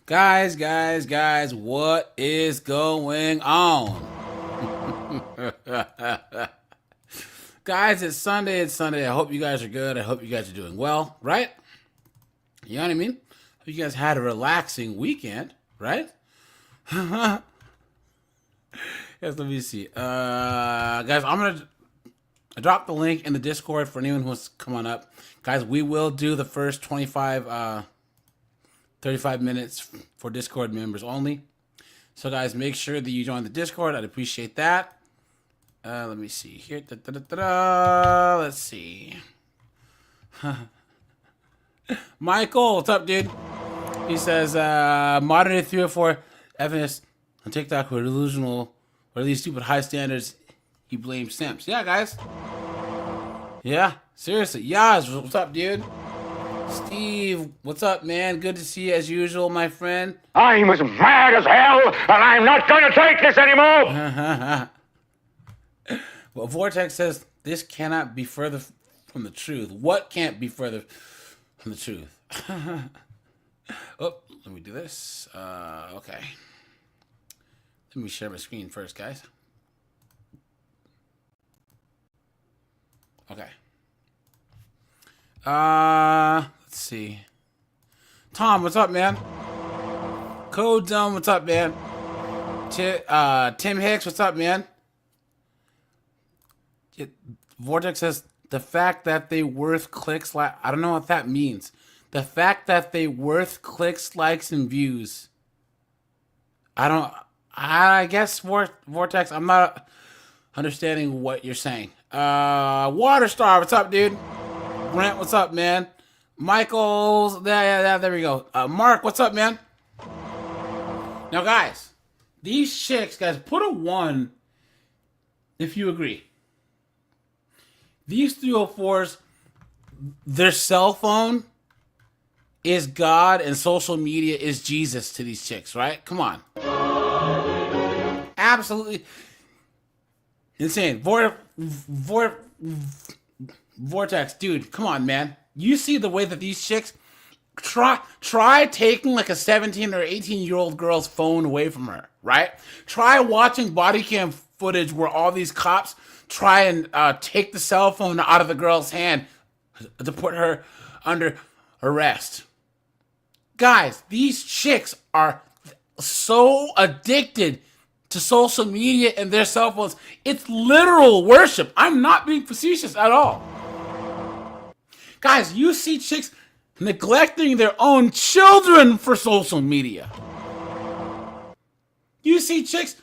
Guys, what is going on? Guys, it's Sunday. I hope you guys are good. I hope you guys are doing well, right? You know what I mean? Hope you guys had a relaxing weekend, right? Yes, let me see. Guys, I'm going to drop the link in the Discord for anyone who wants to come on up. Guys, we will do the first 35 minutes for Discord members only. So, guys, make sure that you join the Discord. I'd appreciate that. Let me see here. Let's see. Michael, what's up, dude? He says, modern day 304 evidence on TikTok were delusional, or these stupid high standards. He blames simps. Yeah, guys. Yeah, seriously. Yaz, what's up, dude? Steve, what's up, man? Good to see you as usual, my friend. I'm as mad as hell, and I'm not going to take this anymore. Well, Vortex says this cannot be further from the truth. What can't be further from the truth? Oh, let me do this. Okay. Let me share my screen first, guys. Okay. Let's see. Tom, what's up, man? Code Zone, what's up, man? Tim Hicks, what's up, man? Vortex says the fact that they worth clicks, I don't know what that means. The fact that they worth clicks, likes, and views. I guess Vortex, I'm not understanding what you're saying. Waterstar, what's up, dude? Brent, what's up, man? Michael, there we go. Mark, what's up, man? Now, guys, these chicks, guys, put a 1 if you agree. These 304s, their cell phone is God and social media is Jesus to these chicks, right? Come on. Absolutely insane. Vortex, dude, come on, man. You see the way that these chicks try taking like a 17 or 18-year-old girl's phone away from her, right? Try watching body cam footage where all these cops try and take the cell phone out of the girl's hand to put her under arrest. Guys, these chicks are so addicted to social media and their cell phones. It's literal worship. I'm not being facetious at all. Guys, you see chicks neglecting their own children for social media. You see chicks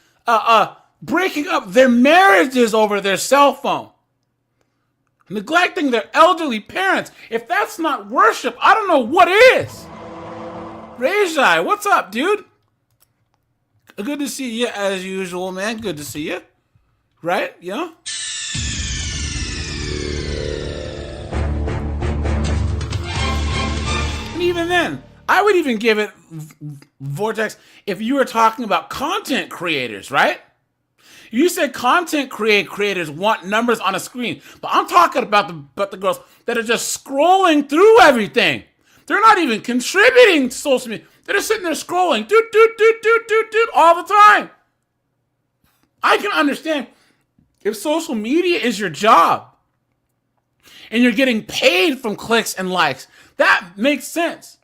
breaking up their marriages over their cell phone. Neglecting their elderly parents. If that's not worship, I don't know what is. Rajai, what's up, dude? Good to see you as usual, man. Good to see you. Right? You know? And even then, I would even give it Vortex if you were talking about content creators, right? You said content creators want numbers on a screen, but I'm talking about the girls that are just scrolling through everything. They're not even contributing to social media. They're just sitting there scrolling, all the time. I can understand if social media is your job and you're getting paid from clicks and likes. That makes sense.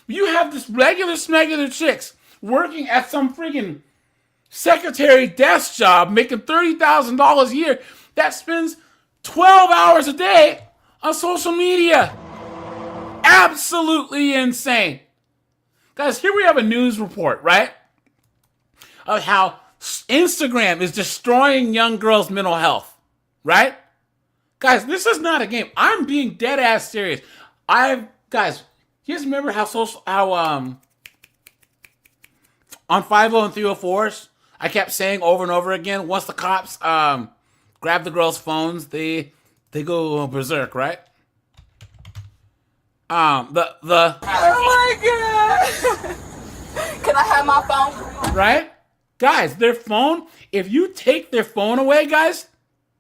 You have this regular chicks working at some freaking secretary desk job making $30,000 a year that spends 12 hours a day on social media. Absolutely insane. Guys, here we have a news report, right? Of how Instagram is destroying young girls' mental health, right? Guys, this is not a game. I'm being dead ass serious. Guys, you guys remember how on 50 and 304s, I kept saying over and over again, once the cops grab the girls' phones, they go berserk, right? Oh my god! Can I have my phone? Right? Guys, their phone, if you take their phone away, guys,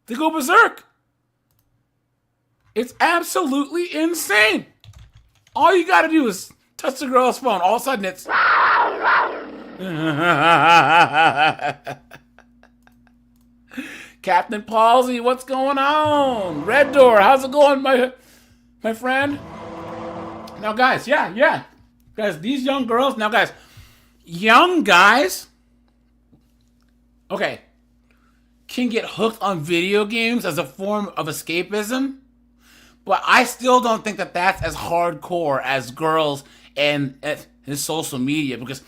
they go berserk. It's absolutely insane. All you gotta do is touch the girl's phone. All of a sudden it's Captain Palsy, what's going on? Red Door, how's it going, my friend? Now, guys, guys, these young girls. Now, guys, young guys, okay, can get hooked on video games as a form of escapism, but I still don't think that that's as hardcore as girls and social media, because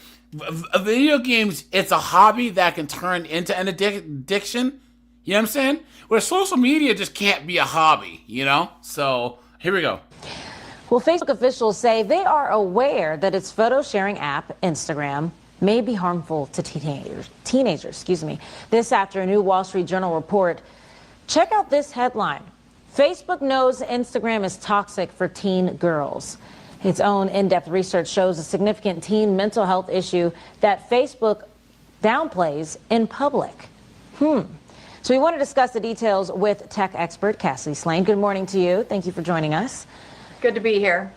video games, it's a hobby that can turn into an addiction. You know what I'm saying? Where social media just can't be a hobby, you know? So here we go. Well, Facebook officials say they are aware that its photo sharing app, Instagram, may be harmful to teenagers, This after a new Wall Street Journal report. Check out this headline. Facebook knows Instagram is toxic for teen girls. Its own in-depth research shows a significant teen mental health issue that Facebook downplays in public. So we want to discuss the details with tech expert Cassidy Slane. Good morning to you. Thank you for joining us. Good to be here.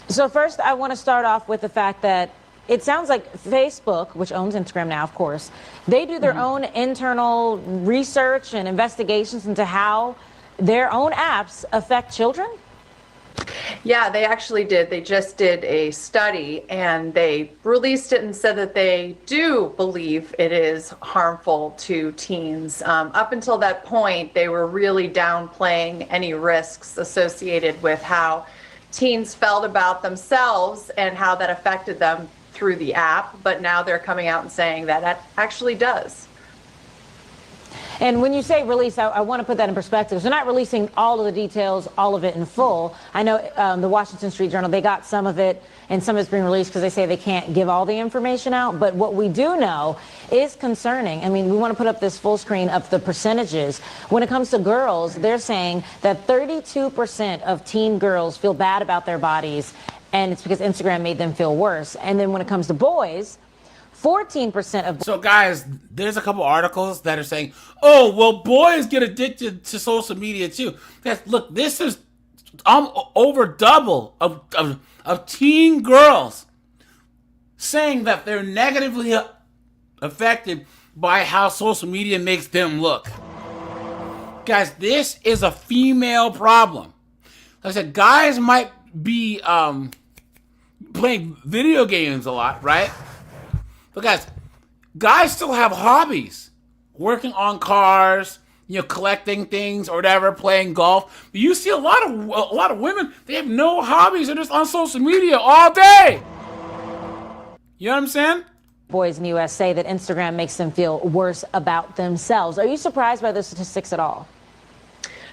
So first, I want to start off with the fact that it sounds like Facebook, which owns Instagram now, of course, they do their own internal research and investigations into how their own apps affect children. Yeah, they actually did. They just did a study and they released it and said that they do believe it is harmful to teens. Up until that point, they were really downplaying any risks associated with how teens felt about themselves and how that affected them through the app. But now they're coming out and saying that that actually does. And when you say release, I want to put that in perspective. So not releasing all of the details, all of it in full. I know the Washington Street Journal, they got some of it, and some of it's being released because they say they can't give all the information out. But what we do know is concerning. I mean, we want to put up this full screen of the percentages. When it comes to girls, they're saying that 32% of teen girls feel bad about their bodies, and it's because Instagram made them feel worse. And then when it comes to boys, 14% of... So, guys, there's a couple articles that are saying, oh, well, boys get addicted to social media, too. Guys, look, this is over double of teen girls saying that they're negatively affected by how social media makes them look. Guys, this is a female problem. Like I said, guys might be playing video games a lot, right? But guys still have hobbies. Working on cars, collecting things or whatever, playing golf. But you see a lot of women, they have no hobbies. They're just on social media all day. You know what I'm saying? Boys in the U.S. say that Instagram makes them feel worse about themselves. Are you surprised by the statistics at all?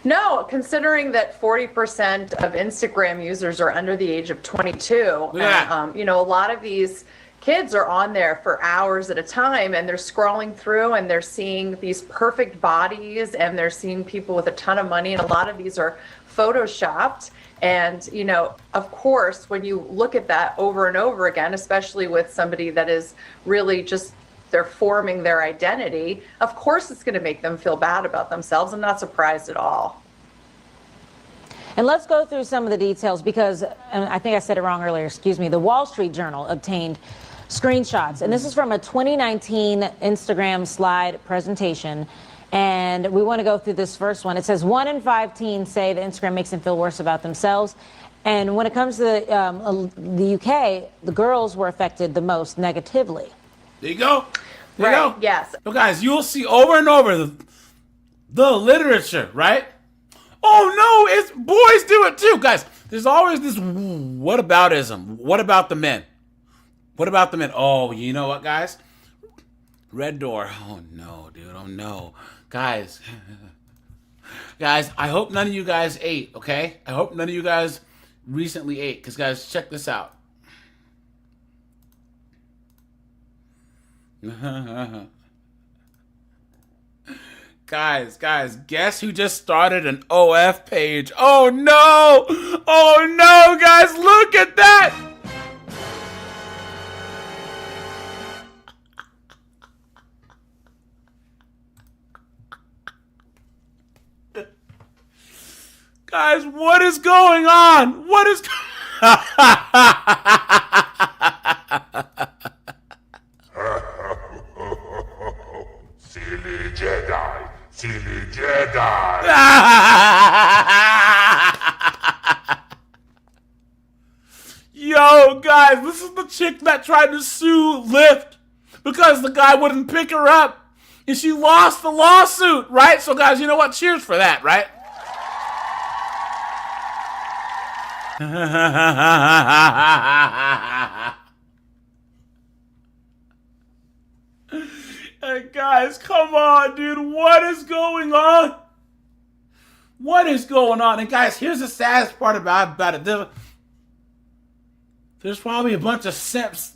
No, considering that 40% of Instagram users are under the age of 22. Yeah. And, a lot of these kids are on there for hours at a time, and they're scrolling through and they're seeing these perfect bodies and they're seeing people with a ton of money, and a lot of these are photoshopped. And of course, when you look at that over and over again, especially with somebody that is really just, they're forming their identity, of course it's going to make them feel bad about themselves. I'm not surprised at all. And let's go through some of the details because, and I think I said it wrong earlier, the Wall Street Journal obtained screenshots. And this is from a 2019 Instagram slide presentation. And we want to go through this first one. It says 1 in 5 teens say that Instagram makes them feel worse about themselves. And when it comes to the UK, the girls were affected the most negatively. There you go. There Right, you go. yes. So guys, you'll see over and over the literature, right? Oh no, it's boys do it too. Guys, there's always this whataboutism. What about the men? What about the men? Oh, you know what, guys? Red Door. Oh no, dude. Oh no. Guys. Guys, I hope none of you guys ate, okay? I hope none of you guys recently ate. Because, guys, check this out. Guys, guess who just started an OF page? Oh no! Oh no, guys, look at that! Guys, what is going on? What is chick that tried to sue Lyft because the guy wouldn't pick her up, and she lost the lawsuit, right? So, guys, you know what? Cheers for that, right? Hey, guys, come on, dude. What is going on? What is going on? And, guys, here's the saddest part about it. There's probably a bunch of simps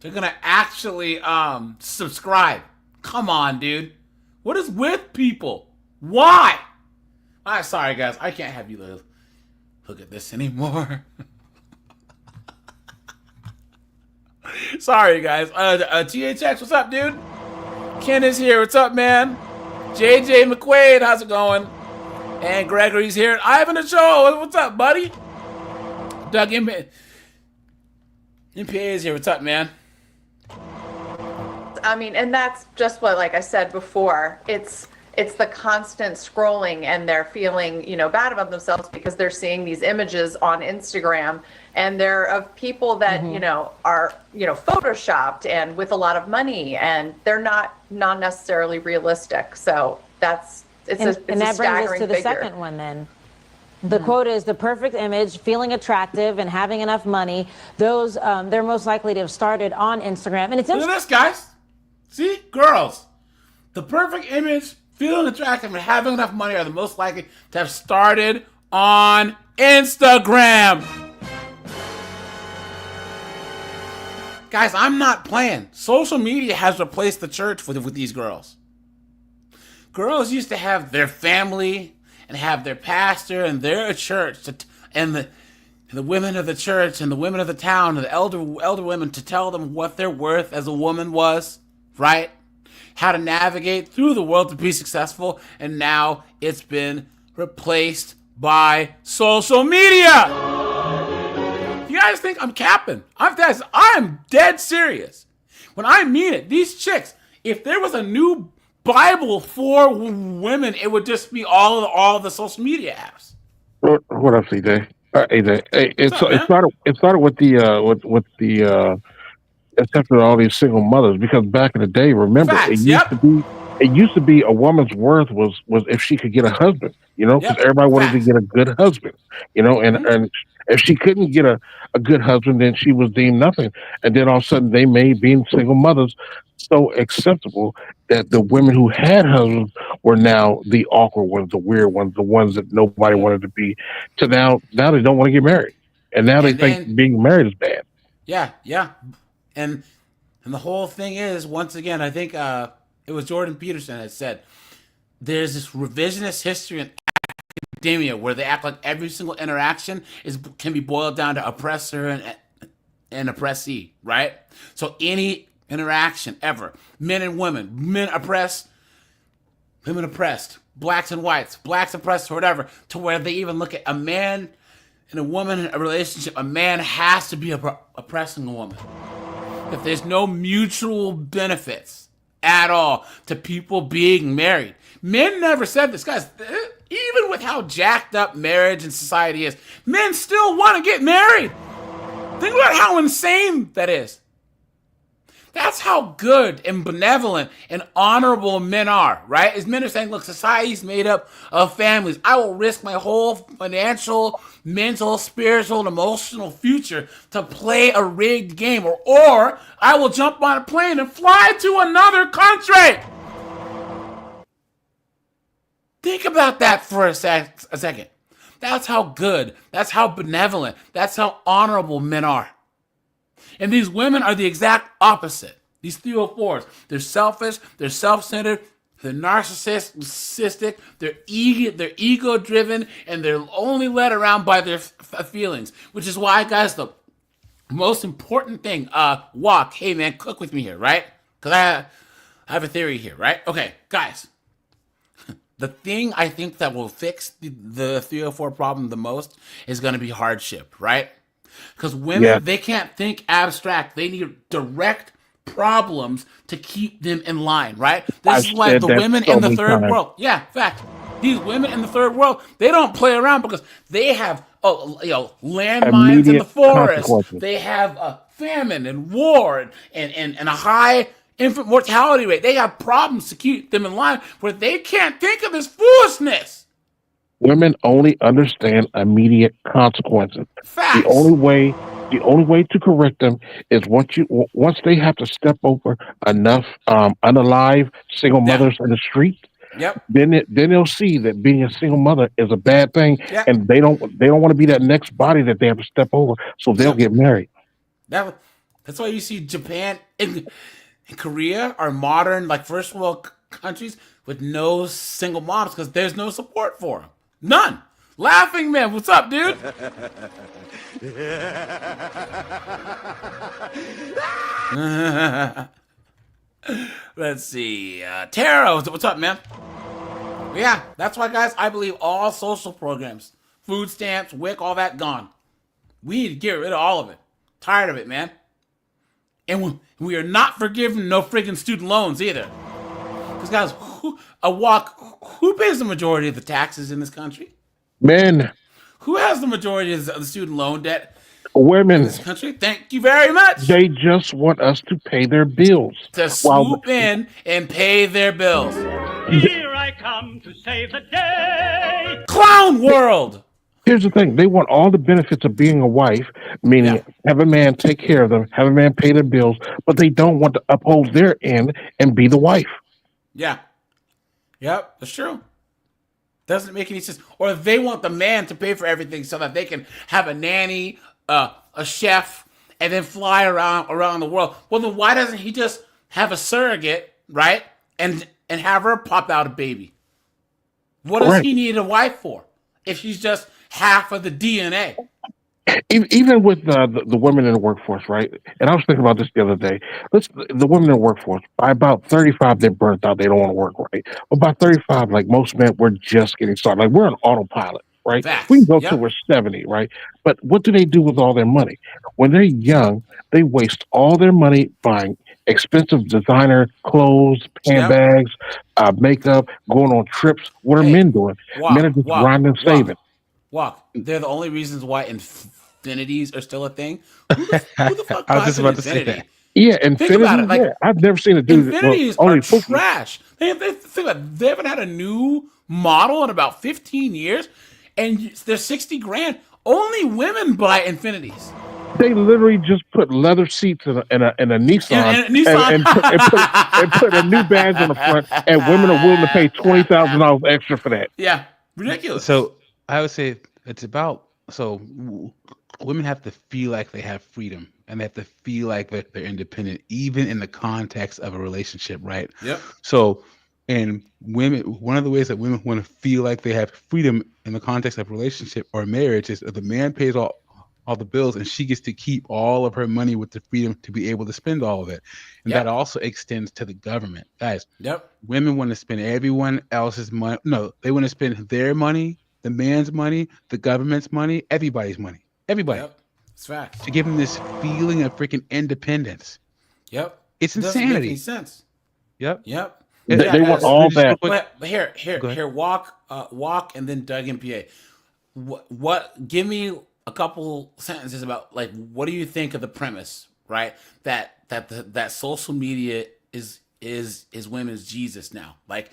that are going to actually subscribe. Come on, dude. What is with people? Why? I'm sorry, guys. I can't have you look at this anymore. Sorry, guys. THX, what's up, dude? Ken is here. What's up, man? JJ McQuaid, how's it going? And Gregory's here. Ivan the show. What's up, buddy? Doug MPA is here. What's up, man? I mean, and that's just what, like I said before, it's the constant scrolling, and they're feeling, bad about themselves because they're seeing these images on Instagram, and they're of people that, are, photoshopped and with a lot of money, and they're not necessarily realistic. So it's and that a brings staggering us to the figure. second one then. The quote is the perfect image, feeling attractive and having enough money. Those, they're most likely to have started on Instagram. And it's Look at this, guys. See? Girls. The perfect image, feeling attractive, and having enough money are the most likely to have started on Instagram. Guys, I'm not playing. Social media has replaced the church with these girls. Girls used to have their family and have their pastor and their church and the women of the church and the women of the town and the elder women to tell them what their worth as a woman was, right? How to navigate through the world to be successful, and now it's been replaced by social media. You guys think I'm capping? I'm dead serious. When I mean it, these chicks, if there was a new Bible for women, it would just be all the social media apps. What up, CJ? AJ, hey, it started with the accepting all these single mothers, because back in the day, remember, Facts, it used to be a woman's worth was if she could get a husband, because everybody wanted to get a good husband, and if she couldn't get a good husband, then she was deemed nothing. And then all of a sudden they made being single mothers so acceptable that the women who had husbands were now the awkward ones, the weird ones, the ones that nobody wanted to be. To now they don't want to get married, and now they think being married is bad. Yeah. And the whole thing is, once again, I think it was Jordan Peterson that said, there's this revisionist history in academia where they act like every single interaction can be boiled down to oppressor and oppressee, right? So any interaction ever, men and women, men oppressed, women oppressed, blacks and whites, blacks oppressed, or whatever, to where they even look at a man and a woman in a relationship, a man has to be oppressing a woman. If there's no mutual benefits at all to people being married. Men never said this. Guys, even with how jacked up marriage and society is, men still want to get married. Think about how insane that is. That's how good and benevolent and honorable men are, right? As men are saying, look, society's made up of families. I will risk my whole financial, mental, spiritual, and emotional future to play a rigged game, or I will jump on a plane and fly to another country. Think about that for a second. That's how good, that's how benevolent, that's how honorable men are. And these women are the exact opposite. These 304s, they're selfish, they're self-centered, they're narcissistic, they're ego-driven, and they're only led around by their feelings. Which is why, guys, the most important thing, Walk, hey man, cook with me here, right? Because I have a theory here, right? Okay, guys. The thing I think that will fix the 304 problem the most is going to be hardship, right? Because women, they can't think abstract. They need direct problems to keep them in line, right? This is why the women in the third world, fact. These women in the third world, they don't play around because they have, landmines in the forest. They have famine and war and a high infant mortality rate. They have problems to keep them in line where they can't think of this foolishness. Women only understand immediate consequences. The Facts. only way, the only way to correct them is once they have to step over enough unalive single Yeah. mothers in the street. Yep. Then they'll see that being a single mother is a bad thing, Yep. and they don't want to be that next body that they have to step over. So they'll Yep. get married. That's why you see Japan and Korea are modern, like first world countries with no single moms because there's no support for them. None. Laughing man, what's up, dude? Let's see. Tara, what's up, man? Yeah, that's why, guys, I believe all social programs, food stamps, WIC, all that gone. We need to get rid of all of it. Tired of it, man. And we are not forgiving no friggin' student loans either. Because, guys, who pays the majority of the taxes in this country? Men, Who has the majority of the student loan debt women, in this country? Thank you very much. they just want us to pay their bills. To While swoop in and pay their bills. Here I come to save the day. Clown world. here's the thing: they want all the benefits of being a wife, meaning Yeah. have a man take care of them, have a man pay their bills, but they don't want to uphold their end and be the wife. Yeah. Yep, that's true. Doesn't make any sense. Or they want the man to pay for everything so that they can have a nanny, a chef, and then fly around the world. Well, then why doesn't he just have a surrogate, right? And have her pop out a baby? What does Right. he need a wife for if she's just half of the DNA? Even with the women in the workforce, right? And I was thinking about this the other day. The women in the workforce, by about 35, they're burnt out. They don't want to work, right? But by 35, like most men, we're just getting started. Like we're on autopilot, right? Facts. We can go Yep. till we're 70, right? But what do they do with all their money? When they're young, they waste all their money buying expensive designer clothes, handbags, makeup, going on trips. What are Hey, men doing? Men are just grinding, saving. Walk. They're the only reasons why infinities are still a thing. Who the fuck I was buys just an about to say infinity? that. Yeah, Think infinity. about it. Like, Yeah, I've never seen a dude. infinities only are Pookie. trash. Think about it. They haven't had a new model in about 15 years, and they're 60 grand. Only women buy infinities. They literally just put leather seats in a Nissan, And a Nissan. and put a new badge on the front, and women are willing to pay $20,000 extra for that. Yeah, ridiculous. So I would say it's about women have to feel like they have freedom and they have to feel like they're independent, even in the context of a relationship, right? Yep. So, and women, one of the ways that women want to feel like they have freedom in the context of a relationship or marriage is that the man pays all the bills and she gets to keep all of her money with the freedom to be able to spend all of it. And Yep. that also extends to the government. Guys, Yep. women want to spend everyone else's money. No, they want to spend their money, the man's money, the government's money, everybody's money. Everybody. Yep. It's facts. To give them this feeling of freaking independence. Yep. It's It doesn't make any insanity. sense. Yep. Yep. They Yeah, want guys, all just real that. quick- But here, walk, and then Doug and PA. What? Give me a couple sentences about like what do you think of the premise, right? That social media is women's Jesus now. Like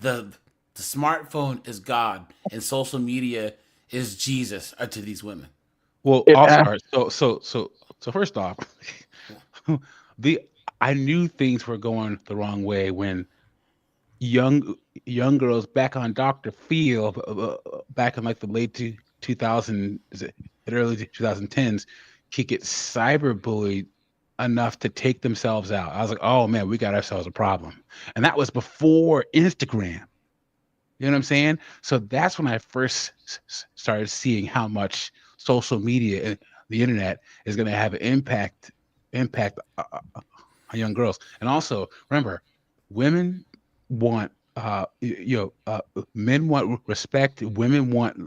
the smartphone is God and social media is Jesus to these women. Well, It I'll has- start. So first off, I knew things were going the wrong way when young girls back on Dr. Phil back in like the late 2000s, early 2010s, could get cyberbullied enough to take themselves out. I was like, oh man, we got ourselves a problem, and that was before Instagram. You know what I'm saying? So that's when I first started seeing how much social media and the internet is going to have an impact on young girls. And also, remember, women want men want respect. Women want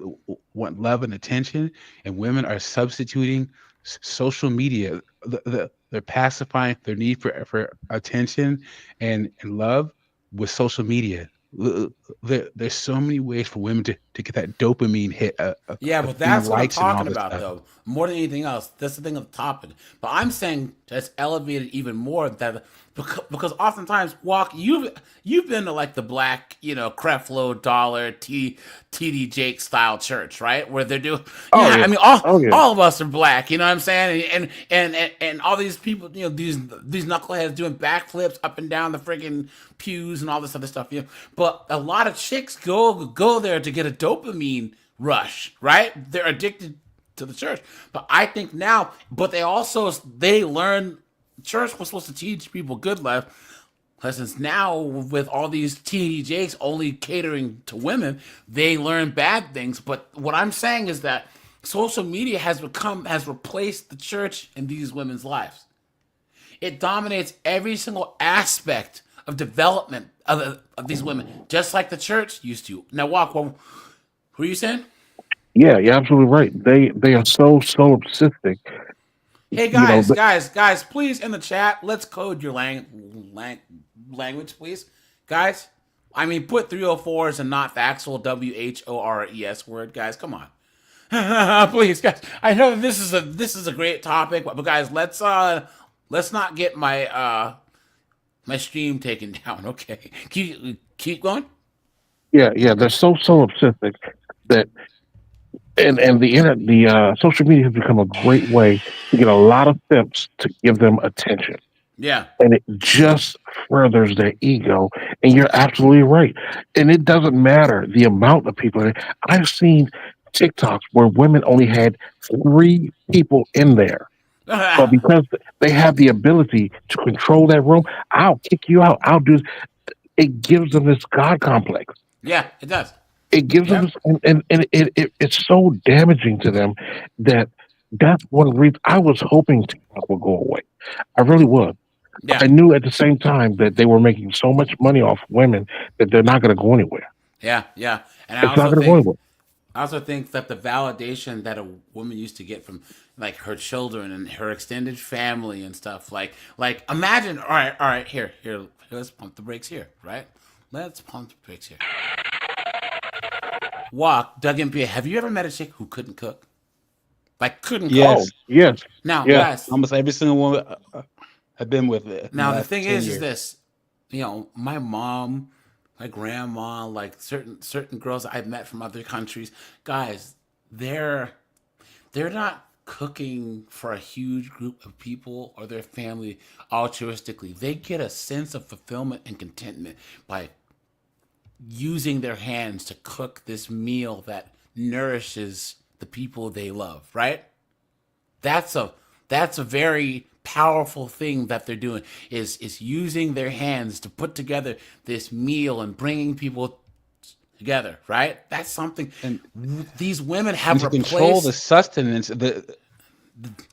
love and attention, and women are substituting social media. They're pacifying their need for attention and love with social media. there's so many ways for women to get that dopamine hit. Yeah, but of that's what I'm likes and all talking this about, stuff. though. More than anything else, that's the thing of the topic. But I'm saying that's elevated even more that because oftentimes, Walk, you've been to like the black, Creflo Dollar TD Jake style church, right? Where they're doing, Oh yeah. I mean, Oh yeah. all of us are black, you know what I'm saying? And all these people, these knuckleheads doing backflips up and down the freaking pews and all this other stuff, But a lot of chicks go there to get a dopamine rush, right? They're addicted to the church. But I think now, but they learn church was supposed to teach people good life lessons. Now with all these TDJs only catering to women, they learn bad things. But what I'm saying is that social media has replaced the church in these women's lives. It dominates every single aspect of development of these women, just like the church used to. Now, Walk, what were you saying? Yeah, you're absolutely right. They are so obsessive. Hey You know, guys, please in the chat, let's code your language, please. Guys, I mean, put 304s and not the actual WHORES word, guys. Come on. Please, guys. I know this is a great topic, but guys, let's not get my my stream taken down, okay? Keep going? yeah, they're so obsessive that and the social media has become a great way to get a lot of tips to give them attention. Yeah. And it just furthers their ego. And you're absolutely right. And it doesn't matter the amount of people. I've seen TikToks where women only had 3 people in there. But because they have the ability to control that room, I'll kick you out. I'll do it gives them this God complex. Yeah, it does. It gives them Yep. this, and it's so damaging to them that that's one reason I was hoping TikTok would go away. I really was. Yeah. I knew at the same time that they were making so much money off women that they're not going to go anywhere. Yeah, yeah. And It's not going to go anywhere. I also think that the validation that a woman used to get from like her children and her extended family and stuff, like imagine, all right, here, let's pump the brakes here, right? Let's pump the brakes here. Walk, Doug and Pia, have you ever met a chick who couldn't cook? Like couldn't cook? Yes. Yes. Now, Yeah. guys, Almost every single one I've been with. now the thing is this, my mom, my grandma, like certain girls I've met from other countries, guys, they're not cooking for a huge group of people or their family altruistically. They get a sense of fulfillment and contentment by using their hands to cook this meal that nourishes the people they love, right? That's a very powerful thing that they're doing is using their hands to put together this meal and bringing people together, right? That's something And these women have to replaced. control the sustenance that's their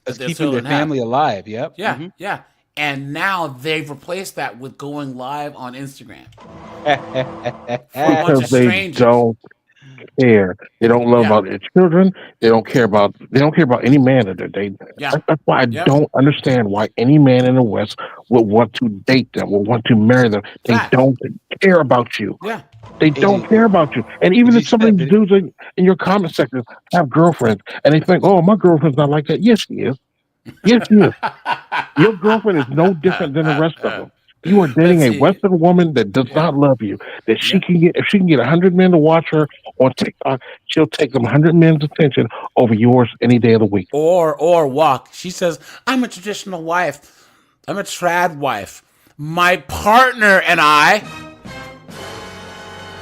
keeping their children have. family alive. Yep. Yeah, Mhm. yeah. And now they've replaced that with going live on Instagram for a bunch of Because they strangers. don't care. They don't love Yeah. about their children. They don't care about any man that they're dating. Yeah. That's why I Yep. don't understand why any man in the West would want to date them, would want to marry them. They Fact. don't care about you. Yeah. They don't care about you. And even if some of these dudes in your comment section have girlfriends and they think, oh, my girlfriend's not like that. Yes, she is. Yes, she is. Your girlfriend is no different than the rest of them. You are dating Let's a see. Western woman that does not love you. That she can get, if she can get 100 men to watch her on TikTok, she'll take them 100 men's attention over yours any day of the week. Or Walk. She says, I'm a traditional wife. I'm a trad wife. My partner and I.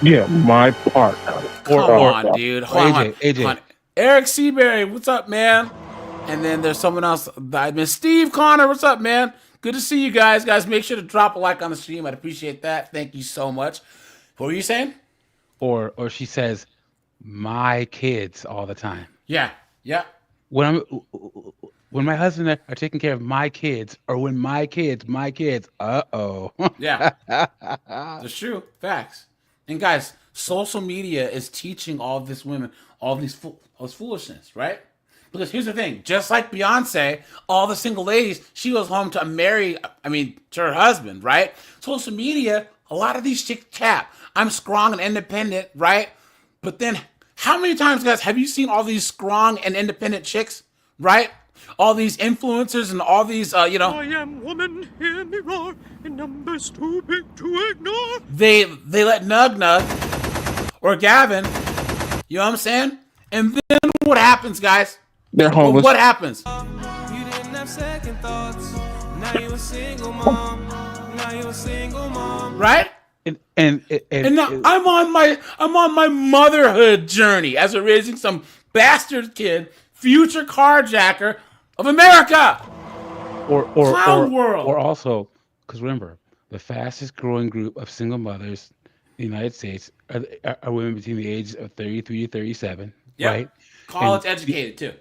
Yeah, my partner. Come on, dude. Hold on. AJ. Hold on. Eric Seabury, what's up, man? And then there's someone else that I missed. Steve Connor, what's up, man? Good to see you guys. Guys, make sure to drop a like on the stream. I'd appreciate that. Thank you so much. What were you saying? Or she says, "My kids" all the time. Yeah. Yeah. When my husband are taking care of my kids, or when my kids, uh-oh. Yeah. That's true. Facts. And guys, social media is teaching all of these women all this foolishness, right? Because here's the thing, just like Beyonce, all the single ladies, she goes home to her husband, right? Social media A lot of these chicks tap. I'm strong and independent, right? But then, how many times, guys, have you seen all these strong and independent chicks, right? All these influencers and all these, I am woman, hear me roar, in numbers too big to ignore. they let Nug or Gavin, you know what I'm saying? And then what happens, guys? They're homeless. What happens? You didn't have second thoughts. Now you a single mom. Now you a single mom. Right? And now I'm on my motherhood journey as a raising some bastard kid, future carjacker of America. Clown world. Or also, because remember, the fastest growing group of single mothers in the United States are women between the ages of 33 to 37, right? College educated too.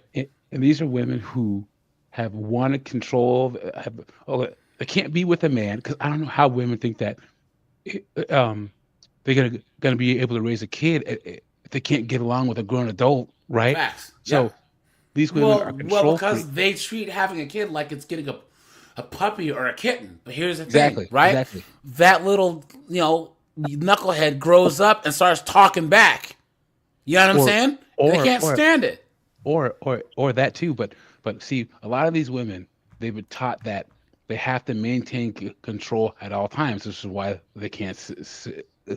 And these are women who have wanted control. They can't be with a man, because I don't know how women think that they're gonna be able to raise a kid if they can't get along with a grown adult, right? Facts. So these women are control well, because freaks. they treat having a kid like it's getting a puppy or a kitten. But here's the thing, right? Exactly. That little, knucklehead grows up and starts talking back. You know what I'm saying? They can't stand it. Or that too. But see, a lot of these women, they've been taught that they have to maintain control at all times. This is why they can't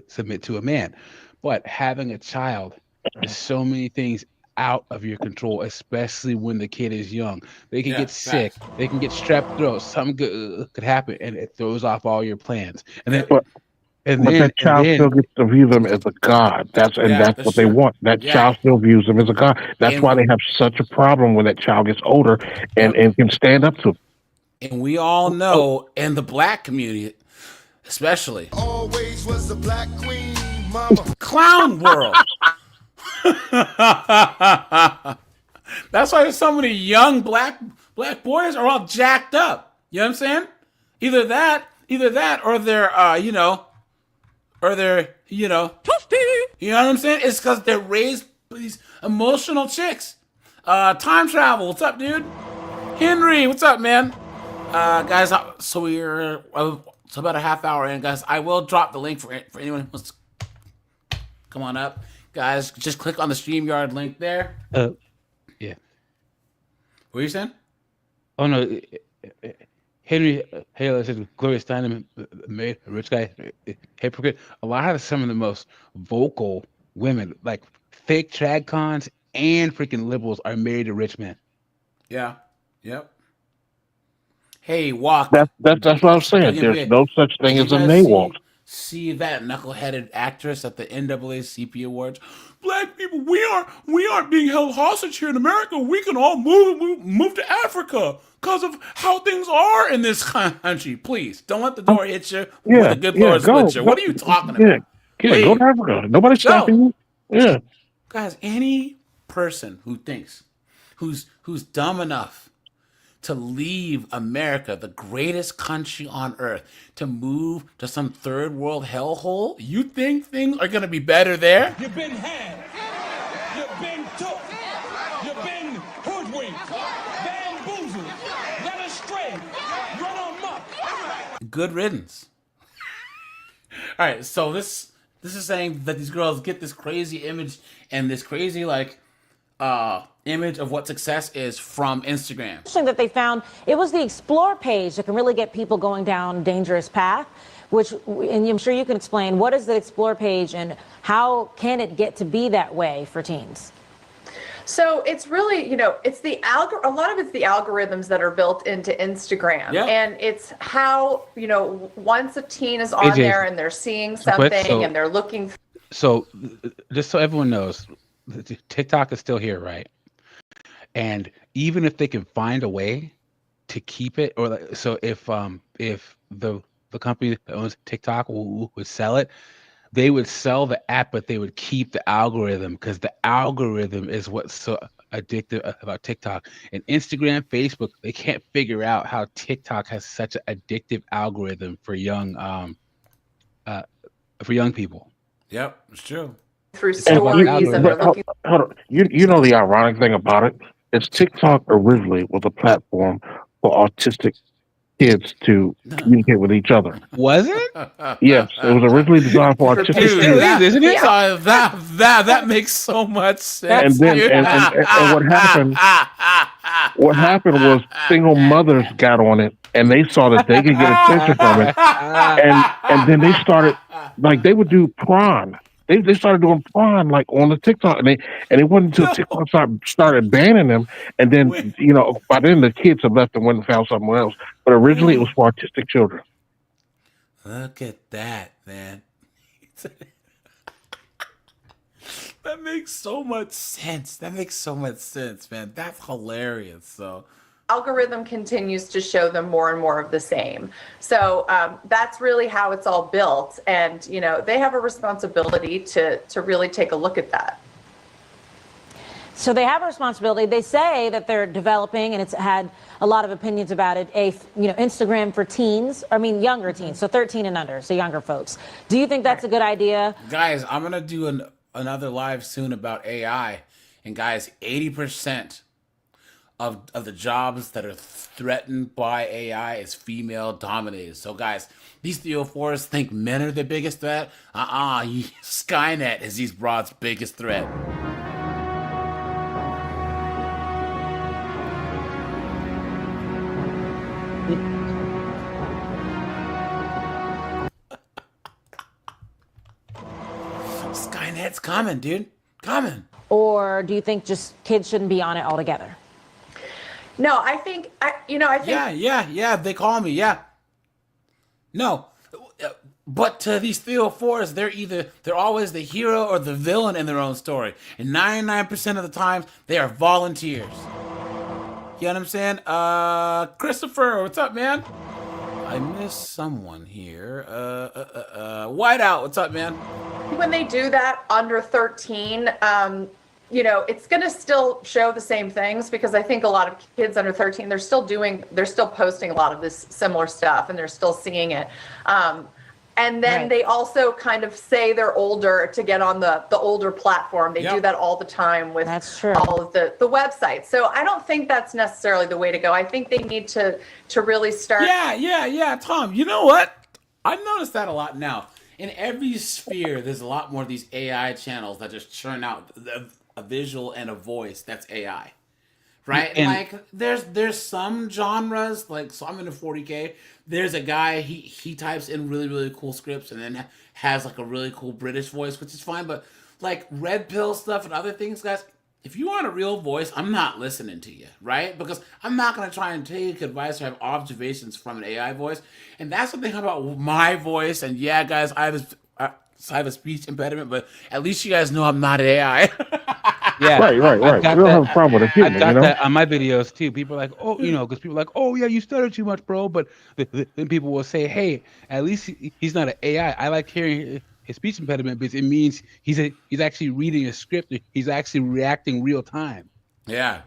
submit to a man. But having a child is so many things out of your control, especially when the kid is young. They can get sick. They can get strep throat. Something could happen, and it throws off all your plans. And then, but that child still gets to view them as a god. That's what they want. That child still views them as a god. That's why they have such a problem when that child gets older and can stand up to them. And we all know, in the black community, especially, always was the black queen, mama. Clown world. That's why there's so many young black boys are all jacked up. You know what I'm saying? Either that, or they're toasty. You know what I'm saying? It's because they're raised by these emotional chicks. Time travel. What's up, dude? Henry, what's up, man? Guys, so we're about a half hour in, guys. I will drop the link for anyone who wants to come on up. Guys, just click on the StreamYard link there. Yeah. What are you saying? Oh, no. Henry Hale said Gloria Steinem made a rich guy hypocrite. A lot of some of the most vocal women, like fake trad cons and freaking liberals, are married to rich men. Yeah. Yep. Hey, walk. That's what I was saying. There's no such thing as a naywalk. See that knuckleheaded actress at the NAACP Awards? Black people, we aren't being held hostage here in America. We can all move to Africa because of how things are in this country. Please don't let the door hit you or the good Lord split you. What are you talking about? Yeah, go to Africa. Nobody's stopping you. Yeah, guys, any person who thinks, who's dumb enough to leave America, the greatest country on earth, to move to some third world hellhole, you think things are going to be better there? You've been had. You've been took. You've been hoodwinked. Bamboozled. Led astray. Run amok. Good riddance. All right, so this is saying that these girls get this crazy image and this crazy, image of what success is from Instagram. Interesting that they found it was the Explore page that can really get people going down a dangerous path, and I'm sure you can explain, what is the Explore page and how can it get to be that way for teens? So it's really, it's a lot of it's the algorithms that are built into Instagram. Yeah. And it's how, once a teen is on there and they're seeing something and they're looking. So just so everyone knows, TikTok is still here, right? And even if they can find a way to keep it, so if the company that owns TikTok would sell it, they would sell the app, but they would keep the algorithm, because the algorithm is what's so addictive about TikTok. And Instagram, Facebook, they can't figure out how TikTok has such an addictive algorithm for young people. Yep, it's true. Through stories and they're looking. Hold on. You know the ironic thing about it is TikTok originally was a platform for autistic kids to communicate with each other. Was it? Yes, it was originally designed for For autistic It still kids. is, isn't it? Yeah. That makes so much sense. And then dude. and what happened was single mothers got on it and they saw that they could get attention from it, and then they started like they would do prawn. They started doing prawn like on the TikTok, and it wasn't until TikTok started banning them, and then by then the kids have left and went and found somewhere else. But originally it was for autistic children. Look at that, man. That makes so much sense. That makes so much sense, man. That's hilarious. So Algorithm continues to show them more and more of the same. So that's really how it's all built. And, they have a responsibility to really take a look at that. So they have a responsibility. They say that they're developing, and it's had a lot of opinions about it, Instagram for teens, younger teens, so 13 and under, so younger folks. Do you think that's a good idea? guys, I'm going to do another live soon about AI. And guys, 80% of the jobs that are threatened by AI is female dominated. So guys, these 304s think men are the biggest threat. Skynet is these broads' biggest threat. Skynet's coming, dude. Coming. Or do you think just kids shouldn't be on it altogether? No, I think. Yeah. They call me. Yeah. No, but to these 304s, they're always the hero or the villain in their own story, and 99% of the times they are volunteers. You know what I'm saying? Christopher, what's up, man? I miss someone here. Whiteout, what's up, man? When they do that under 13, it's going to still show the same things, because I think a lot of kids under 13, they're still posting a lot of this similar stuff, and they're still seeing it. And then they also kind of say they're older to get on the older platform. They do that all the time with all of the websites. So I don't think that's necessarily the way to go. I think they need to really start. Yeah. Tom, you know what? I've noticed that a lot now. In every sphere, there's a lot more of these AI channels that just churn out a visual and a voice that's AI. Right? And like there's some genres, like, so I'm into 40K. There's a guy, he types in really, really cool scripts and then has like a really cool British voice, which is fine. But like red pill stuff and other things, guys, if you want a real voice, I'm not listening to you, right? Because I'm not going to try and take advice or have observations from an AI voice. And that's the thing about my voice. And yeah, guys, I have a speech impediment, but at least you guys know I'm not an AI. Yeah, right. We don't have a problem with it. I got that on my videos too. People are like, because people are like, oh yeah, you stutter too much, bro. But then people will say, hey, at least he's not an AI. I like hearing his speech impediment because it means he's actually reading a script. He's actually reacting real time. Yeah.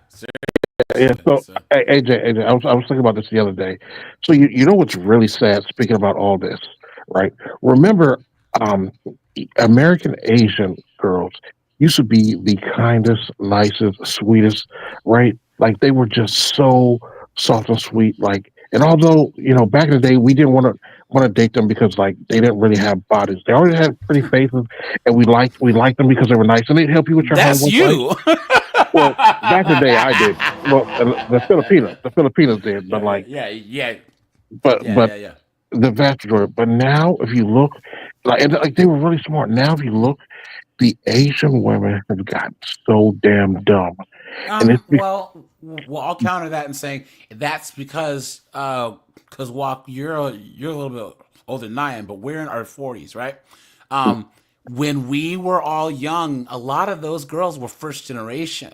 Yeah. So, hey, AJ, I was thinking about this the other day. So you know what's really sad? Speaking about all this, right? Remember, American Asian girls used to be the kindest, nicest, sweetest, right? Like they were just so soft and sweet. Like, and although back in the day we didn't want to date them because like they didn't really have bodies. They already had pretty faces, and we liked them because they were nice and they'd help you with your homework. That's you. Well, back in the day I did. Well, the Filipinos did, but like But the vast majority. But now, if you look, like they were really smart. Now, if you look, the Asian women have gotten so damn dumb. And it's well, I'll counter that in saying that's because Walk, you're a little bit older than I am, but we're in our 40s, right? When we were all young, a lot of those girls were first generation.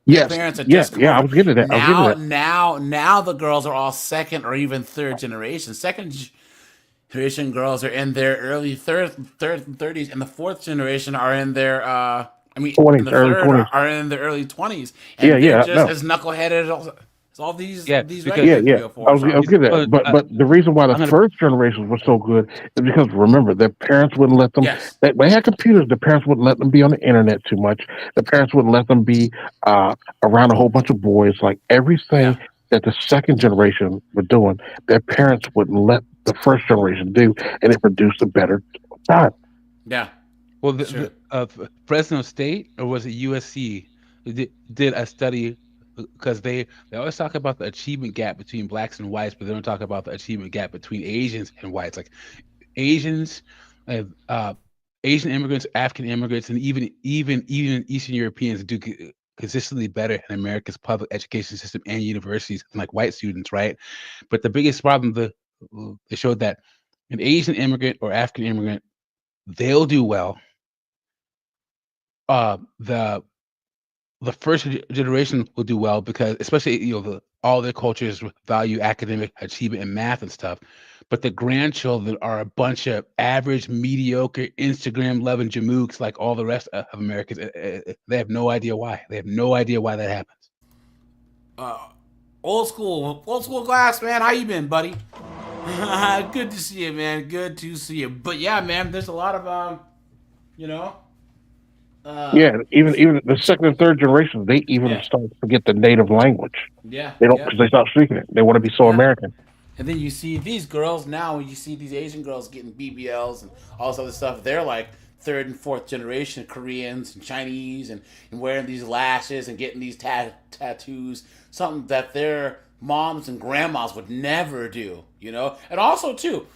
Yes, parents are just I was getting to that. Now the girls are all second or even third generation. Second generation girls are in their early third and 30s, and the fourth generation are in their 20s, early 20s. Are in their early 20s. And they're just as knuckleheaded as all these I was getting that. But the reason why the first generations were so good is because, remember, their parents wouldn't let them. Yes. They had computers. The parents wouldn't let them be on the internet too much. The parents wouldn't let them be around a whole bunch of boys. Like everything that the second generation were doing that parents wouldn't let the first generation do, and it produced a better time. Yeah. Well, Sure. Fresno State, or was it USC, did a study because they always talk about the achievement gap between blacks and whites, but they don't talk about the achievement gap between Asians and whites. Like Asians, uh, uh, Asian immigrants, African immigrants, and even Eastern Europeans do consistently better in America's public education system and universities than like white students, right? But the biggest problem, they showed that an Asian immigrant or African immigrant, they'll do well. The first generation will do well because, especially all their cultures value academic achievement and math and stuff, but the grandchildren are a bunch of average, mediocre, Instagram loving jamooks like all the rest of Americans. They have no idea why. They have no idea why that happens. Old school Glass, man. How you been, buddy? Good to see you, man. Good to see you. But yeah, man, there's a lot of you know. Yeah, even the second and third generations, they even Yeah. start to forget the native language. Yeah. They don't Yeah. because they stop speaking it. They want to be so Yeah. American. And then you see these girls now. You see these Asian girls getting BBLs and all this other stuff. They're like third and fourth generation Koreans and Chinese and wearing these lashes and getting these tattoos. Something that their moms and grandmas would never do, you know. And also too,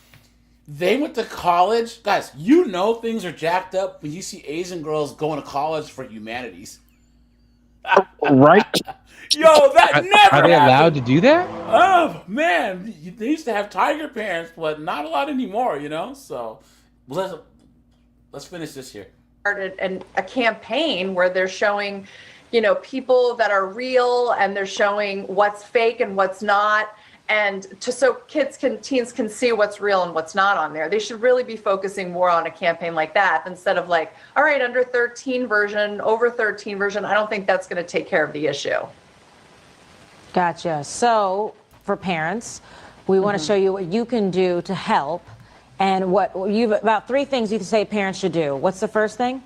they went to college, guys. You know things are jacked up when you see Asian girls going to college for humanities. Right? Yo, that never Are they happened. allowed to do that? Oh man, they used to have tiger parents, but not a lot anymore, you know. So let's finish this here. Started a campaign where they're showing, people that are real, and they're showing what's fake and what's not, and so teens can see what's real and what's not on there. They should really be focusing more on a campaign like that instead of like, all right, under 13 version, over 13 version. I don't think that's going to take care of the issue. Gotcha. So for parents, we want to show you what you can do to help, and what you've about 3 things you can say parents should do. What's the first thing?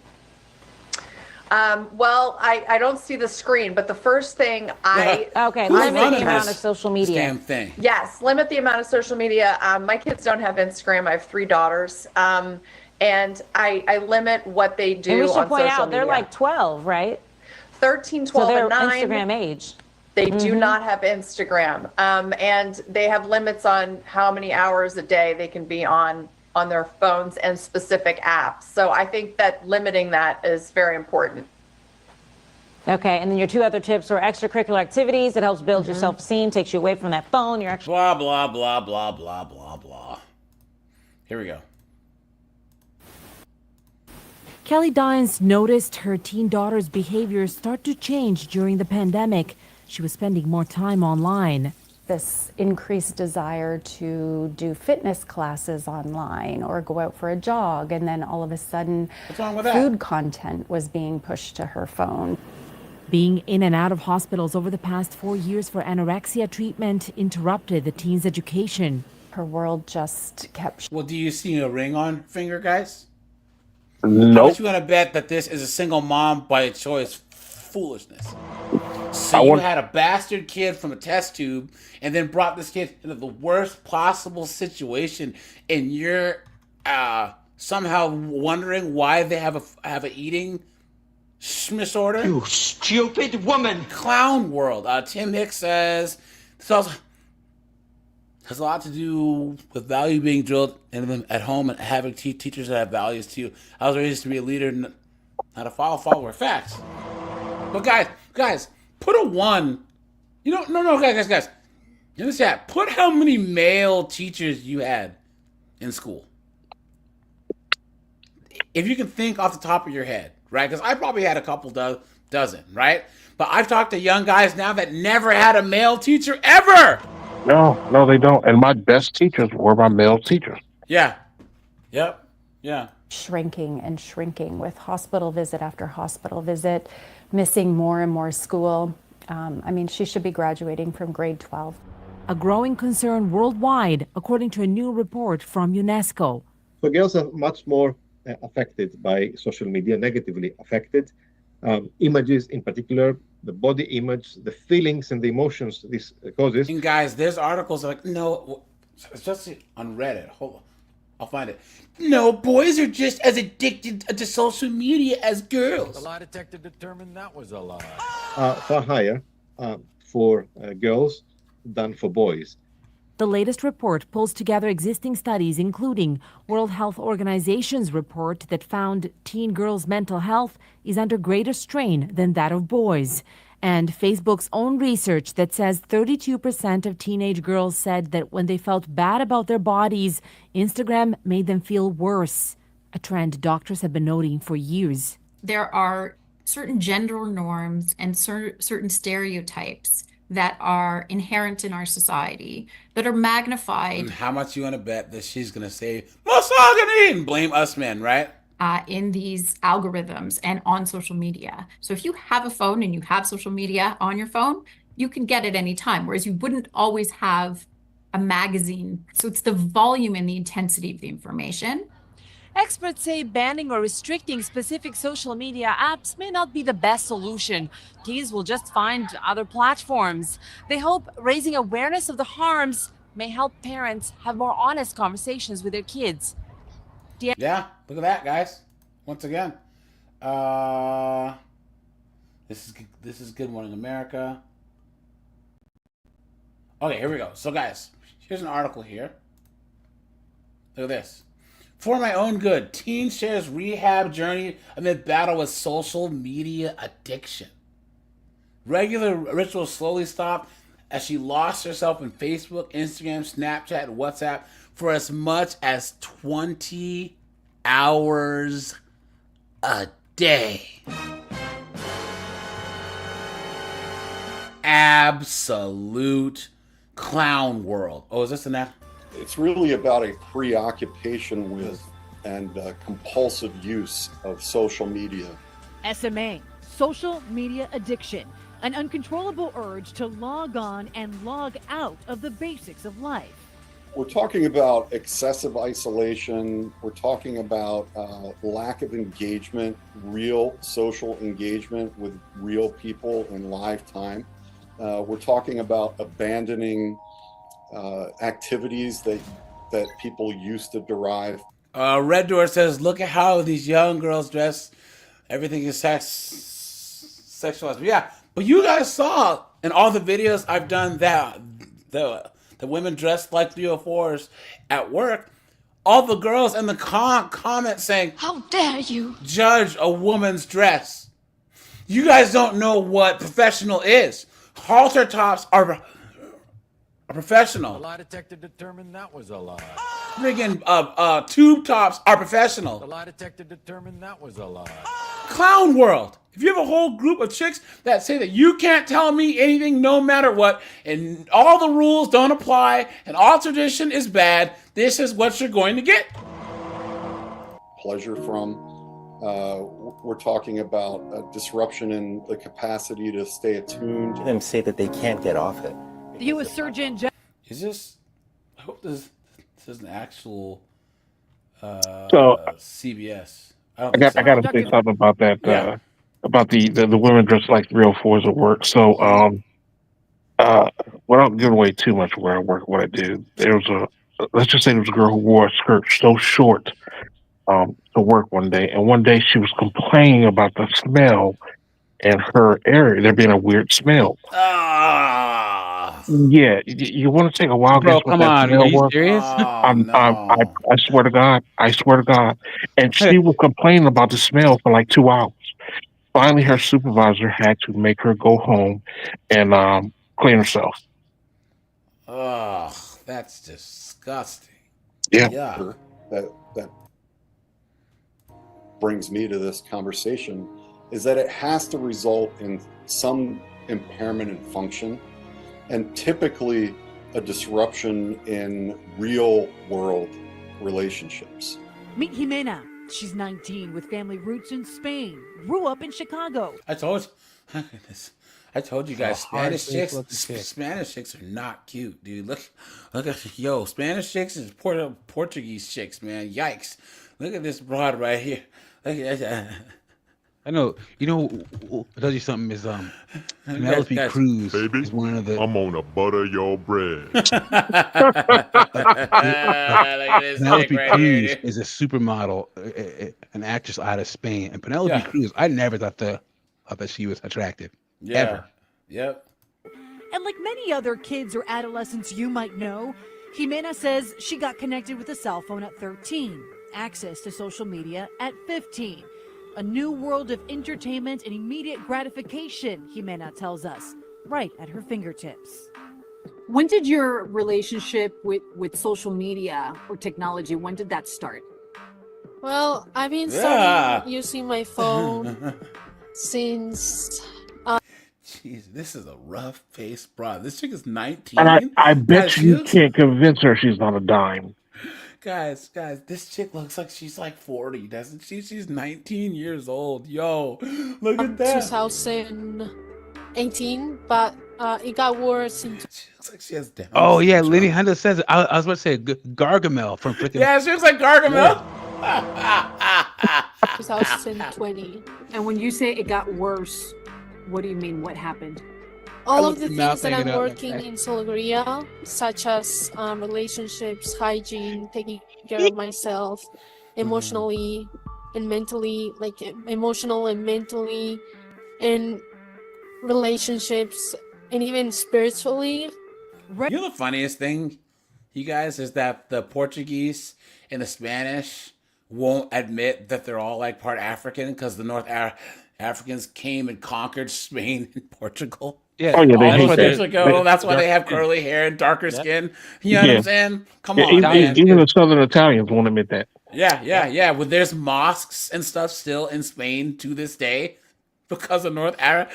Well, I don't see the screen, but the first thing Okay, Who's limit running the amount this of social media. Damn thing. Yes, limit the amount of social media. My kids don't have Instagram. I have 3 daughters. And I limit what they do And we should on point social out, they're media. like 12, right? 13, So 12, they're and 9. Instagram age. They do not have Instagram. And they have limits on how many hours a day they can be on their phones and specific apps. So I think that limiting that is very important. Okay, and then your 2 other tips are extracurricular activities. It helps build your self-esteem, takes you away from that phone. You're actually Blah blah blah blah blah blah blah. Here we go. Kelly Dines noticed her teen daughter's behavior start to change during the pandemic. She was spending more time online. This increased desire to do fitness classes online or go out for a jog, and then all of a sudden What's wrong with that? food content was being pushed to her phone. Being in and out of hospitals over the past 4 years for anorexia treatment interrupted the teen's education. Her world just kept. Well, do you see a ring on finger, guys? How Nope. much you gonna bet that this is a single mom by choice foolishness? I So you want- had a bastard kid from a test tube, and then brought this kid into the worst possible situation, and you're somehow wondering why they have a eating disorder. You stupid woman! Clown world. Tim Hicks says this also has a lot to do with value being drilled in them at home and having teachers that have values too. I was raised to be a leader, not a follower. Facts. But guys, put a 1. No, guys. In the chat, put how many male teachers you had in school. If you can think off the top of your head, right? Because I probably had a couple dozen, right? But I've talked to young guys now that never had a male teacher ever. No, they don't. And my best teachers were my male teachers. Yeah. Yep. Yeah. Shrinking and shrinking with hospital visit after hospital visit, missing more and more school. She should be graduating from grade 12. A growing concern worldwide, according to a new report from UNESCO. So girls are much more affected by social media, negatively affected. Images in particular the body image, the feelings and the emotions this causes. And guys, there's articles like, no, it's just on Reddit. Hold on. I'll find it. No, boys are just as addicted to social media as girls. The lie detector determined that was a lie. Far higher for girls than for boys. The latest report pulls together existing studies, including World Health Organization's report that found teen girls' mental health is under greater strain than that of boys, and Facebook's own research that says 32% of teenage girls said that when they felt bad about their bodies, Instagram made them feel worse, a trend doctors have been noting for years. There are certain gender norms and certain stereotypes that are inherent in our society that are magnified. And how much you want to bet that she's going to say misogyny and blame us men, right? In these algorithms and on social media. So if you have a phone and you have social media on your phone, you can get it anytime, whereas you wouldn't always have a magazine. So it's the volume and the intensity of the information. Experts say banning or restricting specific social media apps may not be the best solution. Teens will just find other platforms. They hope raising awareness of the harms may help parents have more honest conversations with their kids. Yeah, look at that, guys. Once again, this is a good one in America. Okay, here we go. So, guys, here's an article here. Look at this. For my own good, teen shares rehab journey amid battle with social media addiction. Regular rituals slowly stopped as she lost herself in Facebook, Instagram, Snapchat, and WhatsApp for as much as 20 hours a day. Absolute clown world. Oh, is this an app? It's really about a preoccupation with and compulsive use of social media. SMA, social media addiction, an uncontrollable urge to log on and log out of the basics of life. We're talking about excessive isolation. We're talking about lack of engagement, real social engagement with real people in live time. We're talking about abandoning activities that people used to derive. Red Door says, look at how these young girls dress. Everything is sexualized. Yeah, but you guys saw in all the videos I've done that the women dressed like 304s at work. All the girls in the comments saying, how dare you judge a woman's dress. You guys don't know what professional is. Halter tops are professional. The lie detector determined that was a lie. Friggin' tube tops are professional. The lie detector determined that was a lie. Clown world. If you have a whole group of chicks that say that you can't tell me anything no matter what, and all the rules don't apply, and all tradition is bad, this is what you're going to get. Pleasure from, we're talking about a disruption in the capacity to stay attuned. Them say that they can't get off it. The U.S. Surgeon General. Is this? I hope this is an actual CBS. I got to say something about that. Yeah. About the women dressed like 304s at work. So, without giving away too much where I work, what I do, there was let's just say there was a girl who wore a skirt so short to work one day, and one day she was complaining about the smell in her area. There being a weird smell. Yeah, you want to take a wild Bro, guess what come that on, smell are you was? serious? I swear to God, and she was complaining about the smell for like 2 hours. Finally, her supervisor had to make her go home and clean herself. Ugh, that's disgusting. Yeah. That brings me to this conversation is that it has to result in some impairment in function and typically a disruption in real world relationships. Meet Jimena. She's 19 with family roots in Spain. Grew up in Chicago. I told you guys, Spanish chicks are not cute, dude. Look at Spanish chicks and Portuguese chicks, man. Yikes! Look at this broad right here. Look at that. I know. You know, I'll tell you something is Penelope guys. Cruz Baby, is one of the. I'm gonna butter your bread. Look at this chick Penelope right here, Cruz dude. is a supermodel, an actress out of Spain, and Penelope Yeah. Cruz. I never thought that she was attractive, Yeah. ever. Yep. And like many other kids or adolescents you might know, Jimena says she got connected with a cell phone at 13, access to social media at 15. A new world of entertainment and immediate gratification, Jimena tells us, right at her fingertips. When did your relationship with social media or technology, when did that start? Well, I've been Yeah. starting using my phone since Jeez, this is a rough face broad. This chick is 19. And I bet Guys, you can't convince her she's not a dime. Guys, this chick looks like she's like 40, doesn't she? She's 19 years old. Yo, look at that. 2018, but it got worse in She looks like she has Down Oh yeah, syndrome. Lenny Hunter says it. I was about to say Gargamel from freaking. Yeah, she looks like Gargamel. 2020. And when you say it got worse, what do you mean? What happened? All of the the mouth things that I'm hanging out like working that. in Sologoria, such as relationships, hygiene, taking care of myself, emotionally and mentally, like emotional and mentally, and relationships, and even spiritually. You know the funniest thing, you guys, is that the Portuguese and the Spanish won't admit that they're all like part African because the Africans came and conquered Spain and Portugal. Yeah. Oh yeah, they All hate those years that. ago. That's why they have curly hair and darker skin. You know what Yeah. I'm saying? Come Yeah, on, man. even the Southern Italians won't admit that. Yeah. Well, there's mosques and stuff still in Spain to this day because the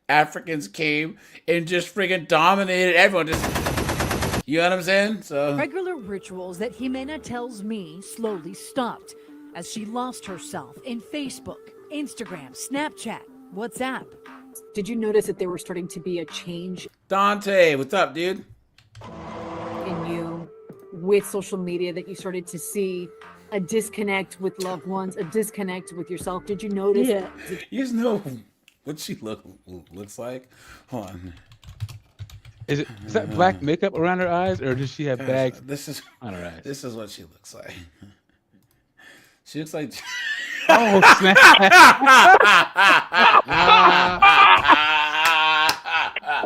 Africans came and just freaking dominated everyone. Just, you know what I'm saying? So Regular rituals that Jimena tells me slowly stopped as she lost herself in Facebook, Instagram, Snapchat, WhatsApp. Did you notice that there was starting to be a change Dante, what's up, dude? in you with social media, that you started to see a disconnect with loved ones, a disconnect with yourself? Did you notice? Yeah. You just know what she looks like. Hold on. Is that black makeup around her eyes, or does she have bags This is on her eyes? This is what she looks like. She looks like. Oh snap!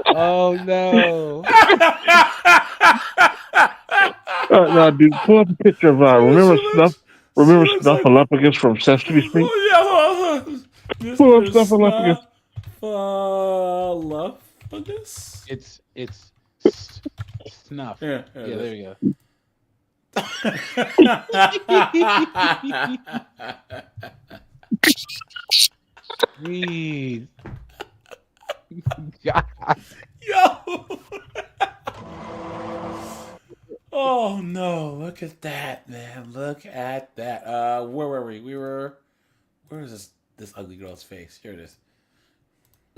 Oh no! No, dude, pull up a picture of remember Snuffleupagus from Sesame Street? Oh yeah. Pull up Snuffleupagus. Snuffleupagus. It's snuff. Yeah, Yeah, there you go. Breathe. God. Yo. Oh no! Look at that, man! Look at that. Where were we? Where is this ugly girl's face? Here it is.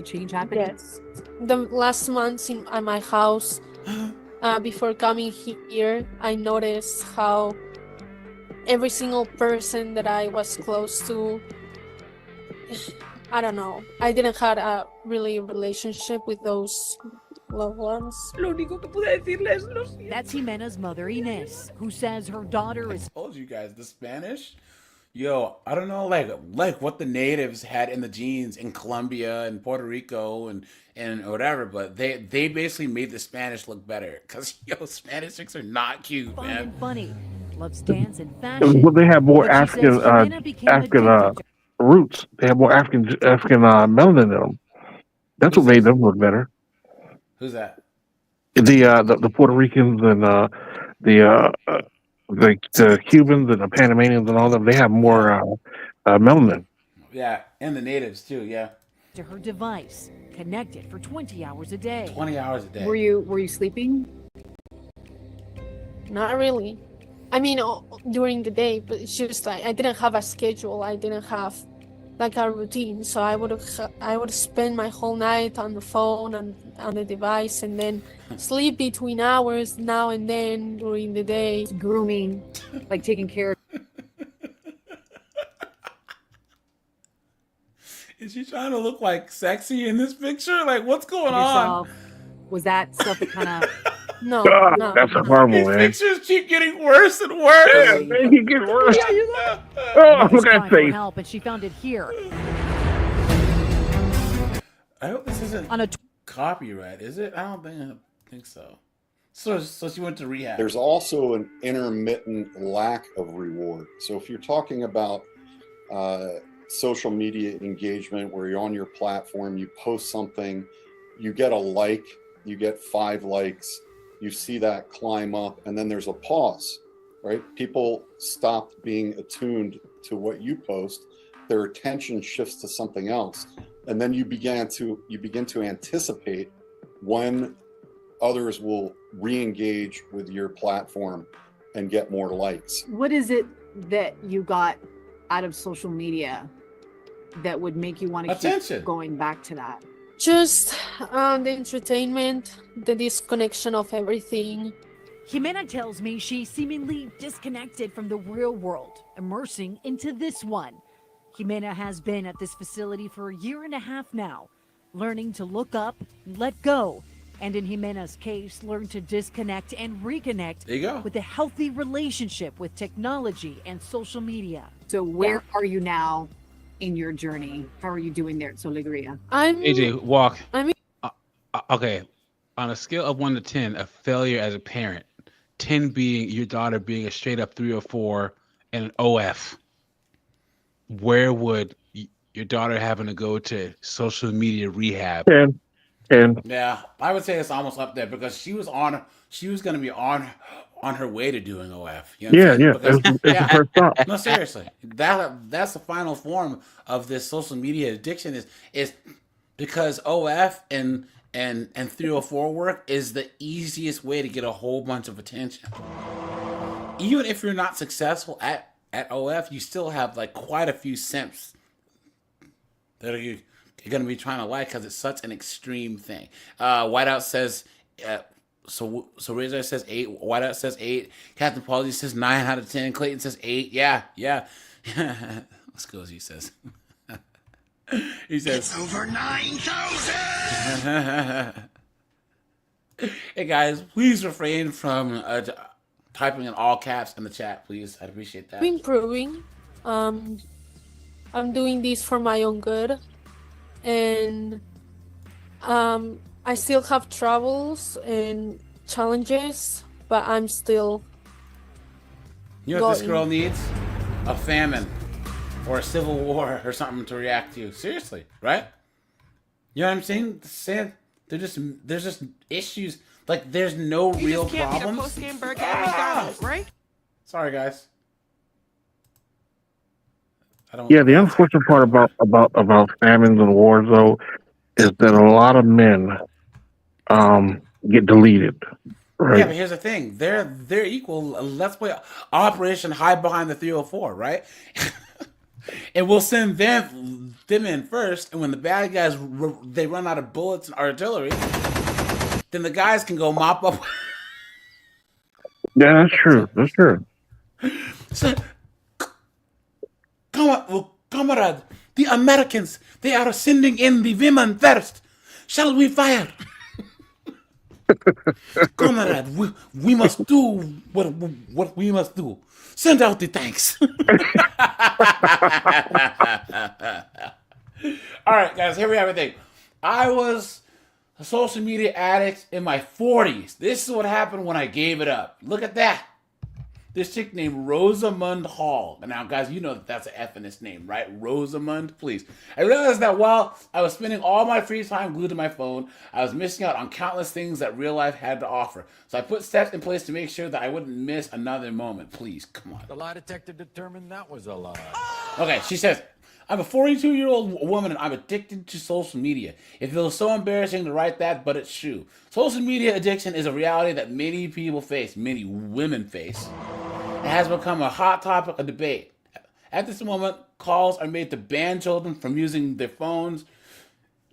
Change happening. Yes. The last months at my house, before coming here, I noticed how every single person that I was close to, I don't know, I didn't have a really relationship with those loved ones. That's Jimena's mother, Inez, who says her daughter is. I told you guys the Spanish. Yo, I don't know, like what the natives had in the genes in Colombia and Puerto Rico and whatever, but they basically made the Spanish look better because Spanish chicks are not cute, Fun man. and funny, loves dance and fashion. Well, they have more But she says African Jimena became addicted to- roots. They have more African melanin in them. That's what made them look better. Who's that? The Puerto Ricans and the Cubans and the Panamanians and all them. They have more melanin. Yeah, and the natives too. Yeah, to her device, connected for 20 hours a day. 20 hours a day. Were you sleeping? Not really. I mean, during the day, but it's just like I didn't have a schedule. I didn't have like a routine. So I would spend my whole night on the phone and on the device, and then sleep between hours now and then during the day. Grooming, like taking care of. Is she trying to look like sexy in this picture? Like, what's going Yourself. on? Was that stuff that kind of No, God, no. that's horrible, These man. pictures keep getting worse and worse. Yeah, they keep getting worse. Oh, With his look at cry that for face. help, and she found it here. I hope this isn't On a copyright, is it? I don't think so. So she went to rehab. There's also an intermittent lack of reward. So if you're talking about social media engagement where you're on your platform, you post something, you get a like, you get 5 likes, you see that climb up, and then there's a pause, right? People stop being attuned to what you post. Their attention shifts to something else. And then you begin to anticipate when others will re-engage with your platform and get more likes. What is it that you got out of social media that would make you want to keep going back to that? Just the entertainment, the disconnection of everything. Jimena tells me she's seemingly disconnected from the real world, immersing into this one. Jimena has been at this facility for a year and a half now, learning to look up, let go, and in Jimena's case, learn to disconnect and reconnect with a healthy relationship with technology and social media. So where are you now in your journey? How are you doing there at Solegria? AJ, walk. I mean, Okay, on a scale of 1 to 10, a failure as a parent, 10 being your daughter being a straight up 3 or 4 and an OF, where would your daughter having to go to social media rehab? 10. Yeah, I would say it's almost up there because she was going to be on her way to doing OF. You know what I'm saying? Because, It's the first stop. No, seriously, that's the final form of this social media addiction is because OF and 304 work is the easiest way to get a whole bunch of attention. Even if you're not successful at OF, you still have like quite a few simps that you're going to be trying to like because it's such an extreme thing. Whiteout says, so Razor says 8. Whiteout says 8. Captain Palsy says 9 out of 10. Clayton says 8. Yeah. Let's go, as he says. He says it's over 9,000. Hey guys, please refrain from typing in all caps in the chat, please. I'd appreciate that. I'm improving. I'm doing this for my own good, and I still have troubles and challenges, but I'm still. You know what this girl needs? A famine or a civil war or something to react to. Seriously, right? You know what I'm saying? There's just issues. Like there's no real problems. Right? Sorry, guys. Yeah, the unfortunate part about famines and wars, though, is that a lot of men get deleted. Right? Yeah, but here's the thing: they're equal. Let's play Operation Hide Behind the 304, right? And we'll send them in first, and when the bad guys they run out of bullets and artillery, then the guys can go mop up. Yeah, that's true. That's true. So, comrade, the Americans, they are sending in the women first. Shall we fire? Comrade, we must do what we must do. Send out the tanks. All right, guys, here we have everything. I was a social media addict in my 40s. This is what happened when I gave it up. Look at that. This chick named Rosamund Hall. And now, guys, you know that that's an F in this name, right? Rosamund, please. I realized that while I was spending all my free time glued to my phone, I was missing out on countless things that real life had to offer. So I put steps in place to make sure that I wouldn't miss another moment. Please, come on. The lie detector determined that was a lie. Okay, she says, I'm a 42-year-old woman and I'm addicted to social media. It feels so embarrassing to write that, but it's true. Social media addiction is a reality that many people face, many women face. It has become a hot topic of debate. At this moment, calls are made to ban children from using their phones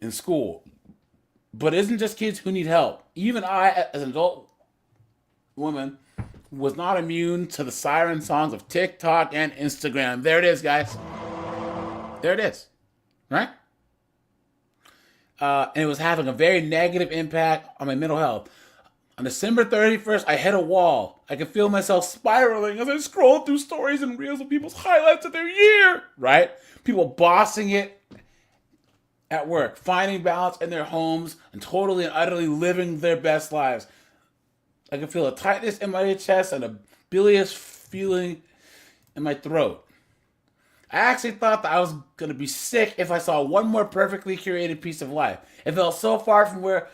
in school. But it isn't just kids who need help. Even I, as an adult woman, was not immune to the siren songs of TikTok and Instagram. There it is, guys. There it is. Right? and it was having a very negative impact on my mental health. On December 31st, I hit a wall. I could feel myself spiraling as I scrolled through stories and reels of people's highlights of their year, right? People bossing it at work, finding balance in their homes, and totally and utterly living their best lives. I could feel a tightness in my chest and a bilious feeling in my throat. I actually thought that I was going to be sick if I saw one more perfectly curated piece of life. It felt so far from where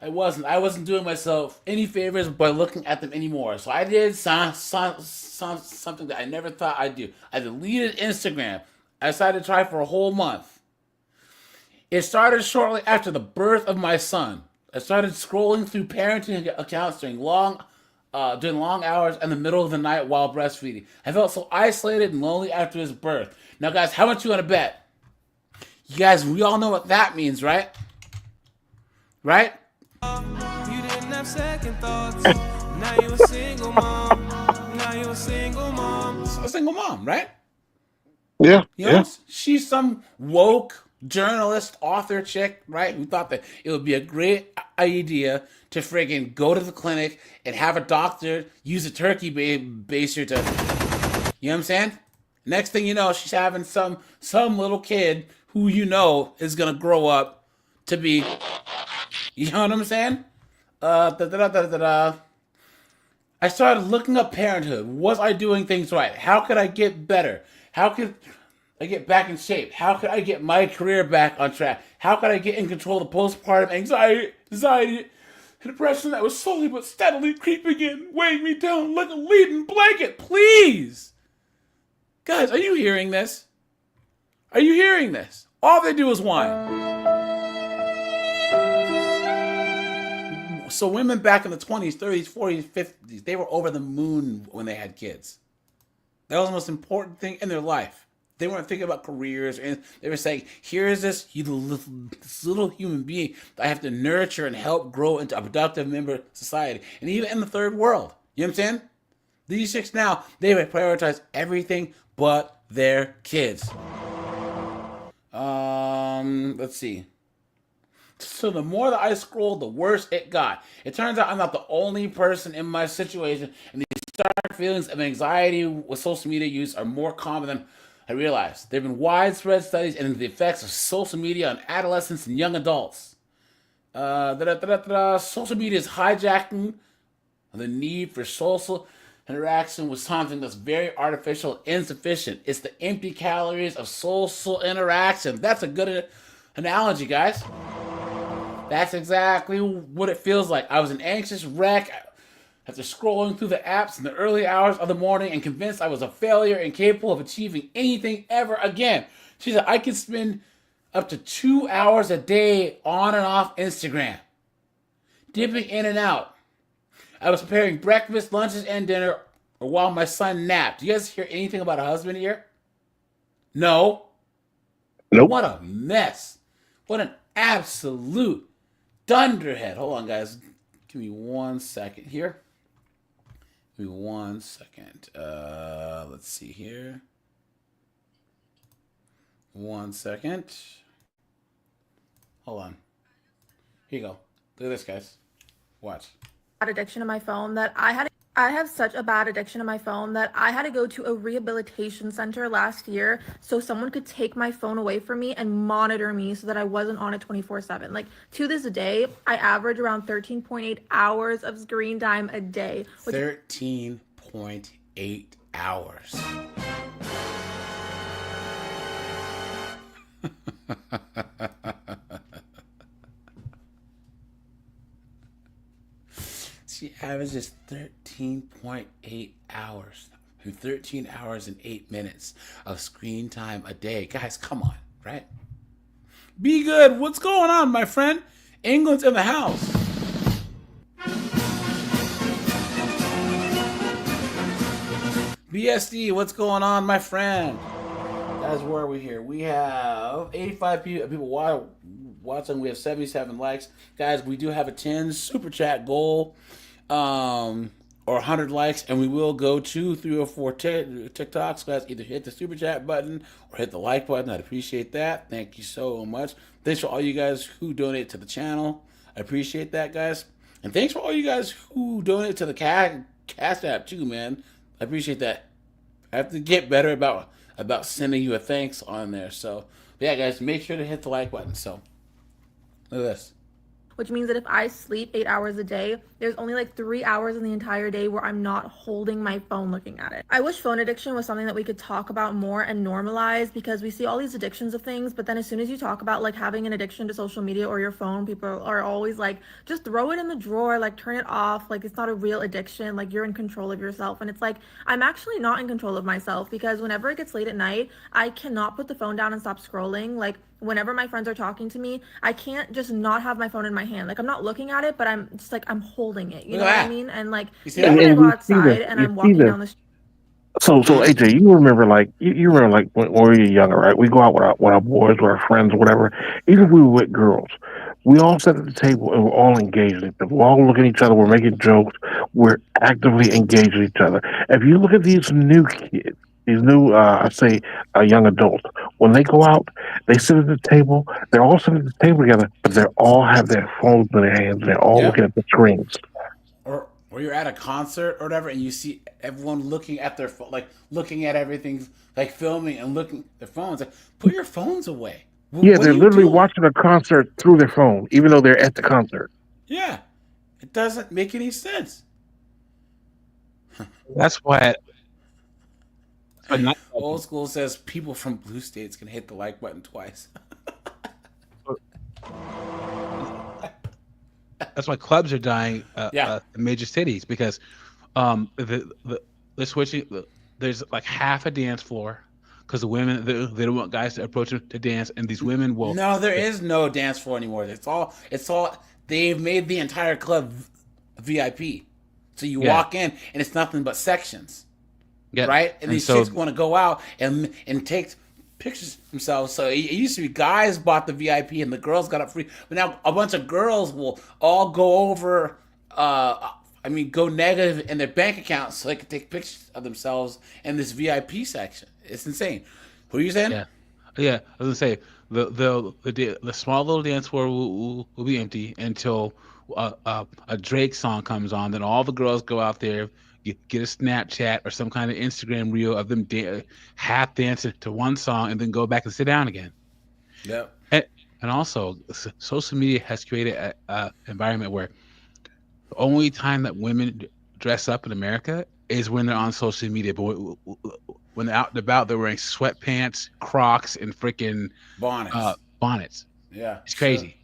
I wasn't doing myself any favors by looking at them anymore. So I did something that I never thought I'd do. I deleted Instagram. I decided to try for a whole month. It started shortly after the birth of my son. I started scrolling through parenting accounts during long hours in the middle of the night while breastfeeding. I felt so isolated and lonely after his birth. Now, guys, how much you want to bet? You guys, we all know what that means, right? Right? You didn't have second thoughts. Now you a single mom. Now you a single mom. A single mom, right? Yeah. You know, she's some woke journalist, author chick, right? Who thought that it would be a great idea to friggin' go to the clinic and have a doctor use a turkey baster to, you know what I'm saying? Next thing you know, she's having some little kid who you know is gonna grow up to be, you know what I'm saying? I started looking up parenthood. Was I doing things right? How could I get better? How could I get back in shape? How could I get my career back on track? How could I get in control of the postpartum anxiety, and depression that was slowly but steadily creeping in, weighing me down like a leaden blanket? Please! Guys, are you hearing this? Are you hearing this? All they do is whine. So women back in the 20s, 30s, 40s, 50s, they were over the moon when they had kids. That was the most important thing in their life. They weren't thinking about careers, and they were saying, here is this little human being that I have to nurture and help grow into a productive member of society. And even in the third world, you know what I'm saying? These chicks now, they prioritize everything but their kids. Let's see. So the more that I scrolled, the worse it got. It turns out I'm not the only person in my situation, and these stark feelings of anxiety with social media use are more common than I realized. There have been widespread studies into the effects of social media on adolescents and young adults. Social media is hijacking the need for social interaction with something that's very artificial, insufficient. It's the empty calories of social interaction. That's a good analogy, guys. That's exactly what it feels like. I was an anxious wreck after scrolling through the apps in the early hours of the morning and convinced I was a failure, incapable of achieving anything ever again. She said, I could spend up to 2 hours a day on and off Instagram, dipping in and out. I was preparing breakfast, lunches, and dinner, or while my son napped. Do you guys hear anything about a husband here? No. Nope. What a mess. What an absolute dunderhead. Hold on, guys. Give me 1 second here. Give me 1 second. Let's see here. 1 second. Hold on. Here you go. Look at this, guys. Watch. Addiction to my phone that I have such a bad addiction to my phone that I had to go to a rehabilitation center last year so someone could take my phone away from me and monitor me so that I wasn't on it 24/7. Like, to this day, I average around 13.8 hours of screen time a day. 13.8 hours. She averages 13.8 hours. 13 hours and 8 minutes of screen time a day. Guys, come on, right? Be good. What's going on, my friend? England's in the house. BSD, what's going on, my friend? Guys, where are we here? We have 85 people watching. We have 77 likes. Guys, we do have a 10 super chat goal. or 100 likes, and we will go 2, 3, or 4 TikToks. Guys, either hit the super chat button or hit the like button. I'd appreciate that. Thank you so much. Thanks for all you guys who donate to the channel. I appreciate that, guys. And thanks for all you guys who donate to the Cast app too, man. I appreciate that. I have to get better about sending you a thanks on there. So, yeah, guys, make sure to hit the like button. So, look at this. Which means that if I sleep 8 hours a day, there's only like 3 hours in the entire day where I'm not holding my phone looking at it. I wish phone addiction was something that we could talk about more and normalize, because we see all these addictions of things, but then as soon as you talk about like having an addiction to social media or your phone, people are always like, just throw it in the drawer, like turn it off, like it's not a real addiction, like you're in control of yourself. And it's like, I'm actually not in control of myself, because whenever it gets late at night, I cannot put the phone down and stop scrolling. Like whenever my friends are talking to me, I can't just not have my phone in my hand. Like I'm not looking at it, but I'm just like, I'm holding it. You know what I mean? And like, even when I go outside and I'm walking down the street. So AJ, you remember like you remember like when we were younger, right? We go out with our boys, with our friends, whatever. Even if we were with girls, we all sat at the table and we're all engaged. We're all looking at each other. We're making jokes. We're actively engaged with each other. If you look at these new kids, these new, I say, young adults, when they go out, they sit at the table. They're all sitting at the table together, but they all have their phones in their hands. They're all looking at the screens. Or you're at a concert or whatever, and you see everyone looking at their phone, like looking at everything, like filming and looking at their phones. Like, put your phones away. Yeah, they're literally watching a concert through their phone, even though they're at the concert. Yeah, it doesn't make any sense. That's why. Old school says people from blue states can hit the like button twice. That's why clubs are dying in major cities, because the switching. There's like half a dance floor because the women they don't want guys to approach them to dance, and these women will. No, there is no dance floor anymore. It's all. They've made the entire club VIP, so you walk in and it's nothing but sections. Yeah. Right, and these chicks want to go out and take pictures themselves. So it used to be guys bought the VIP and the girls got it free, but now a bunch of girls will all go over. Go negative in their bank accounts so they can take pictures of themselves in this VIP section. It's insane. What are you saying? Yeah. I was gonna say the small little dance floor will be empty until a Drake song comes on. Then all the girls go out there, get a Snapchat or some kind of Instagram reel of them half dancing to one song, and then go back and sit down again. Yep. And also, social media has created an environment where the only time that women dress up in America is when they're on social media. But when they're out and about, they're wearing sweatpants, Crocs, and freaking bonnets. Yeah, it's crazy.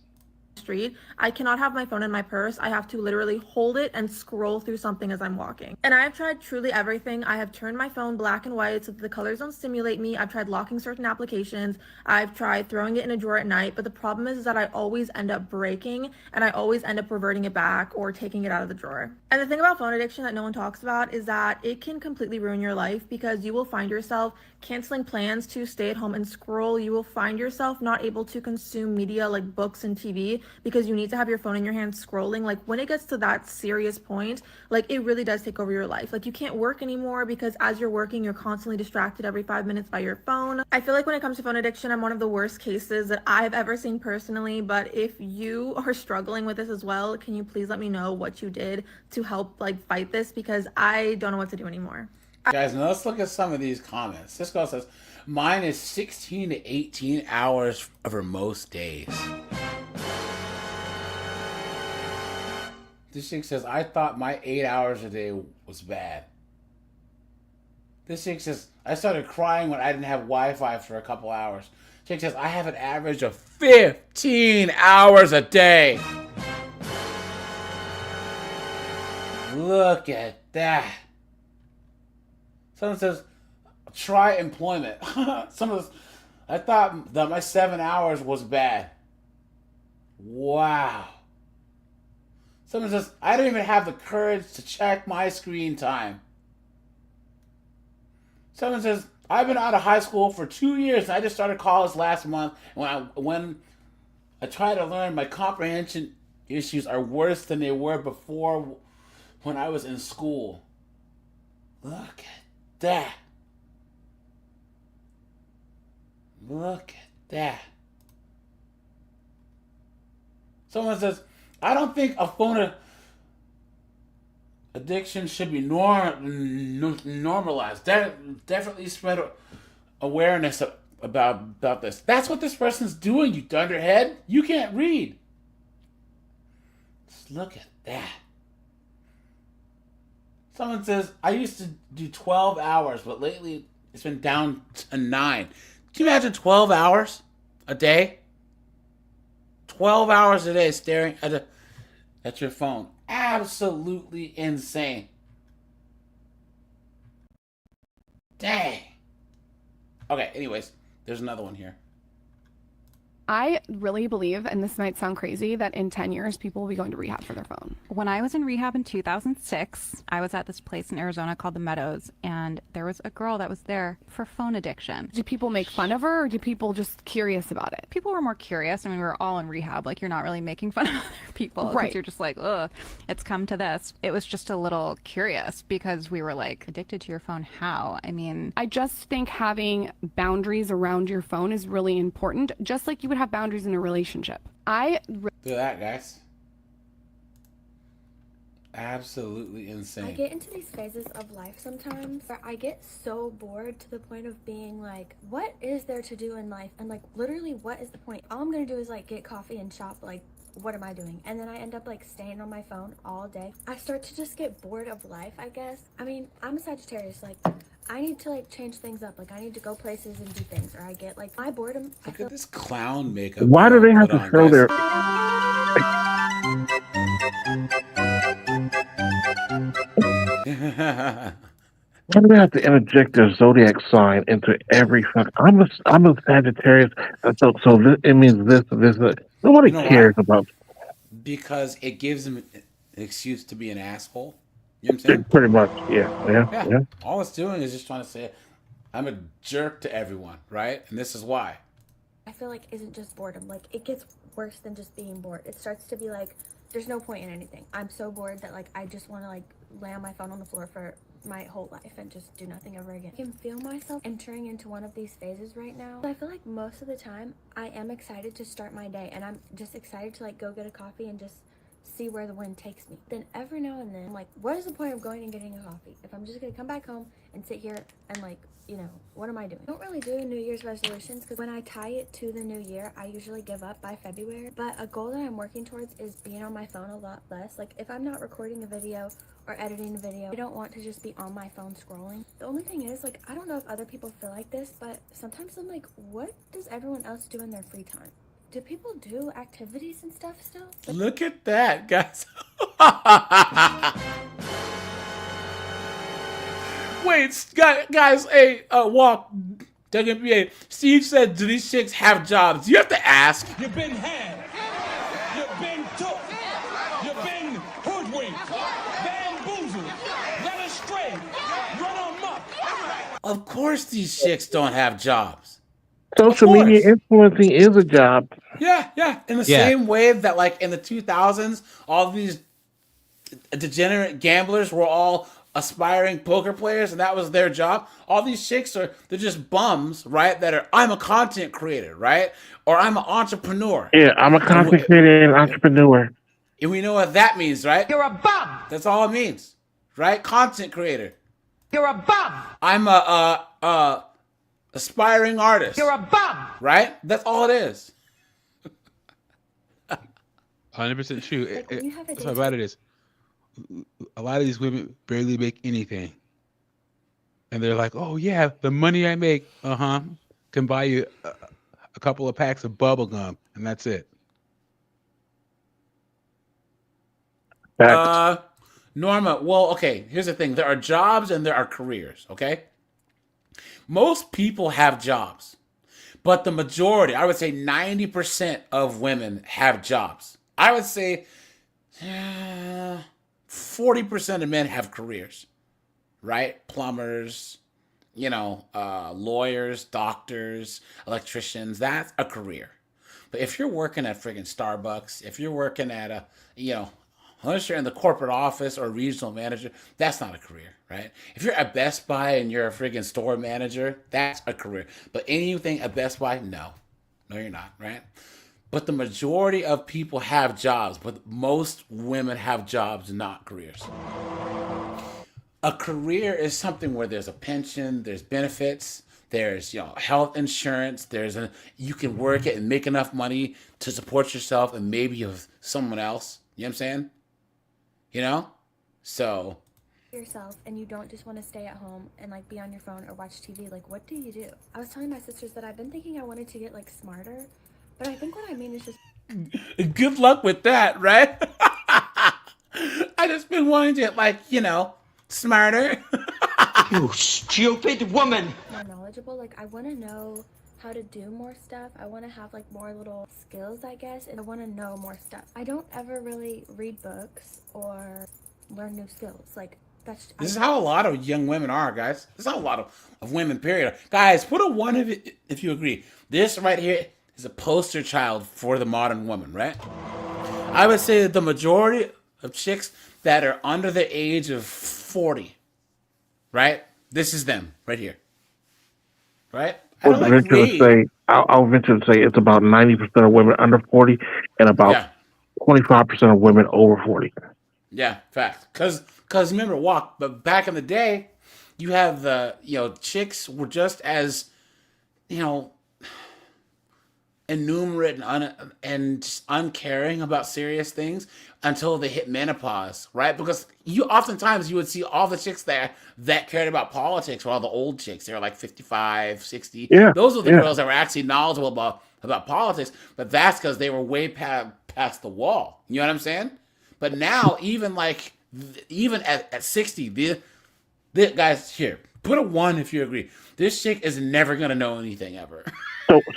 Street, I cannot have my phone in my purse. I have to literally hold it and scroll through something as I'm walking. And I've tried truly everything. I have turned my phone black and white so that the colors don't stimulate me. I've tried locking certain applications. I've tried throwing it in a drawer at night. But the problem is that I always end up breaking, and I always end up reverting it back or taking it out of the drawer. And the thing about phone addiction that no one talks about is that it can completely ruin your life, because you will find yourself canceling plans to stay at home and scroll. You will find yourself not able to consume media like books and TV because you need to have your phone in your hand scrolling. Like when it gets to that serious point, like it really does take over your life. Like you can't work anymore because as you're working, you're constantly distracted every 5 minutes by your phone. I feel like when it comes to phone addiction, I'm one of the worst cases that I've ever seen personally. But if you are struggling with this as well, can you please let me know what you did to help like fight this, because I don't know what to do anymore. Guys, now let's look at some of these comments. This girl says, mine is 16 to 18 hours over most days. This chick says, I thought my 8 hours a day was bad. This chick says, I started crying when I didn't have Wi-Fi for a couple hours. Chick says, I have an average of 15 hours a day. Look at that. Someone says, try employment. Someone says, I thought that my 7 hours was bad. Wow. Someone says, I don't even have the courage to check my screen time. Someone says, I've been out of high school for 2 years and I just started college last month. When I try to learn, my comprehension issues are worse than they were before when I was in school. Look at that. Look at that. Someone says, I don't think a phone addiction should be normalized. Definitely spread awareness about this. That's what this person's doing, you dunderhead. You can't read. Just look at that. Someone says, I used to do 12 hours, but lately it's been down to 9. Can you imagine 12 hours a day? 12 hours a day staring at your phone. Absolutely insane. Dang. Okay, anyways, there's another one here. I really believe, and this might sound crazy, that in 10 years, people will be going to rehab for their phone. When I was in rehab in 2006, I was at this place in Arizona called the Meadows, and there was a girl that was there for phone addiction. Do people make fun of her, or do people just curious about it? People were more curious. I mean, we were all in rehab. Like, you're not really making fun of other people. Right. 'Cause you're just like, ugh, it's come to this. It was just a little curious because we were like, addicted to your phone, how? I mean, I just think having boundaries around your phone is really important, just like you would have boundaries in a relationship. Look at that, guys. Absolutely insane. I get into these phases of life sometimes where I get so bored to the point of being like, what is there to do in life? And like, literally, what is the point? All I'm gonna do is like get coffee and shop. Like, what am I doing? And then I end up like staying on my phone all day. I start to just get bored of life, I guess. I mean, I'm a Sagittarius. Like, I need to like change things up. Like, I need to go places and do things, or I get like my boredom. Look at this clown makeup. Why do they have to show their? Why do they have to interject their zodiac sign into every fuck? I'm a Sagittarius, so it means this. Nobody You know cares why? about. Because it gives him an excuse to be an asshole. You know what I'm saying? Pretty much, yeah. All it's doing is just trying to say, I'm a jerk to everyone, right? And this is why. I feel like isn't just boredom. Like, it gets worse than just being bored. It starts to be like, there's no point in anything. I'm so bored that like I just want to like lay on my phone on the floor for my whole life and just do nothing ever again. I can feel myself entering into one of these phases right now. I feel like most of the time I am excited to start my day, and I'm just excited to like go get a coffee and just see where the wind takes me. Then every now and then I'm like, what is the point of going and getting a coffee if I'm just gonna come back home and sit here and like, you know, what am I doing? I don't really do New Year's resolutions because when I tie it to the new year, I usually give up by February. But a goal that I'm working towards is being on my phone a lot less. Like, if I'm not recording a video or editing a video, I don't want to just be on my phone scrolling. The only thing is, like, I don't know if other people feel like this, but sometimes I'm like, what does everyone else do in their free time? Do people do activities and stuff still? Like, Look at that, guys. Wait, guys, hey, Walk, WNBA. Steve said, do these chicks have jobs? You have to ask. You've been had. You've been took. You've been hoodwinked. Bamboozled. Led astray. Run amok. Of course these chicks don't have jobs. Social media influencing is a job. Yeah. In the same way that, like, in the 2000s, all these degenerate gamblers were all aspiring poker players, and that was their job. All these chicks they're just bums, right? That are, I'm a content creator, right? Or I'm an entrepreneur. Yeah, I'm a content creator and entrepreneur. And we know what that means, right? You're a bum. That's all it means, right? Content creator. You're a bum. I'm a aspiring artist. You're a bum. Right? That's all it is. 100% true. Like, when you have a That's day how bad it is. A lot of these women barely make anything, and they're like, "Oh yeah, the money I make, can buy you a couple of packs of bubble gum, and that's it." Norma, well, okay, here's the thing. There are jobs and there are careers, okay? Most people have jobs, but the majority, I would say 90% of women have jobs. I would say 40% of men have careers, right? Plumbers, lawyers, doctors, electricians, that's a career. But if you're working at friggin' Starbucks, if you're working at unless you're in the corporate office or regional manager, that's not a career, right? If you're at Best Buy and you're a friggin' store manager, that's a career. But anything at Best Buy, no. No, you're not, right? But the majority of people have jobs, but most women have jobs, not careers. A career is something where there's a pension, there's benefits, there's health insurance, you can work it and make enough money to support yourself and maybe of someone else. You know what I'm saying? So yourself and you don't just want to stay at home and like be on your phone or watch TV, like what do you do? I was telling my sisters that I've been thinking I wanted to get like smarter, but I think what I mean is just good luck with that, right? I just been wanting to get like, smarter. You stupid woman. more knowledgeable. Like I want to know how to do more stuff. I want to have like more little skills, I guess, and I want to know more stuff. I don't ever really read books or learn new skills. Like this is how a lot of young women are, guys. This is how a lot of women, period. Guys, put a 1 if you agree. This right here is a poster child for the modern woman, right? I would say that the majority of chicks that are under the age of 40, right? This is them right here, right? I'll venture to say it's about 90% of women under 40 and about 25% of women over 40. Yeah, fact. Because remember, but back in the day, you have the, chicks were just as, innumerate and just uncaring about serious things until they hit menopause, right? Because oftentimes you would see all the chicks that cared about politics were all the old chicks. They were like 55, 60. Yeah, those were the girls that were actually knowledgeable about politics, but that's because they were way past the wall. You know what I'm saying? But now, even at 60, the guys, here, put a 1 if you agree. This chick is never gonna know anything ever.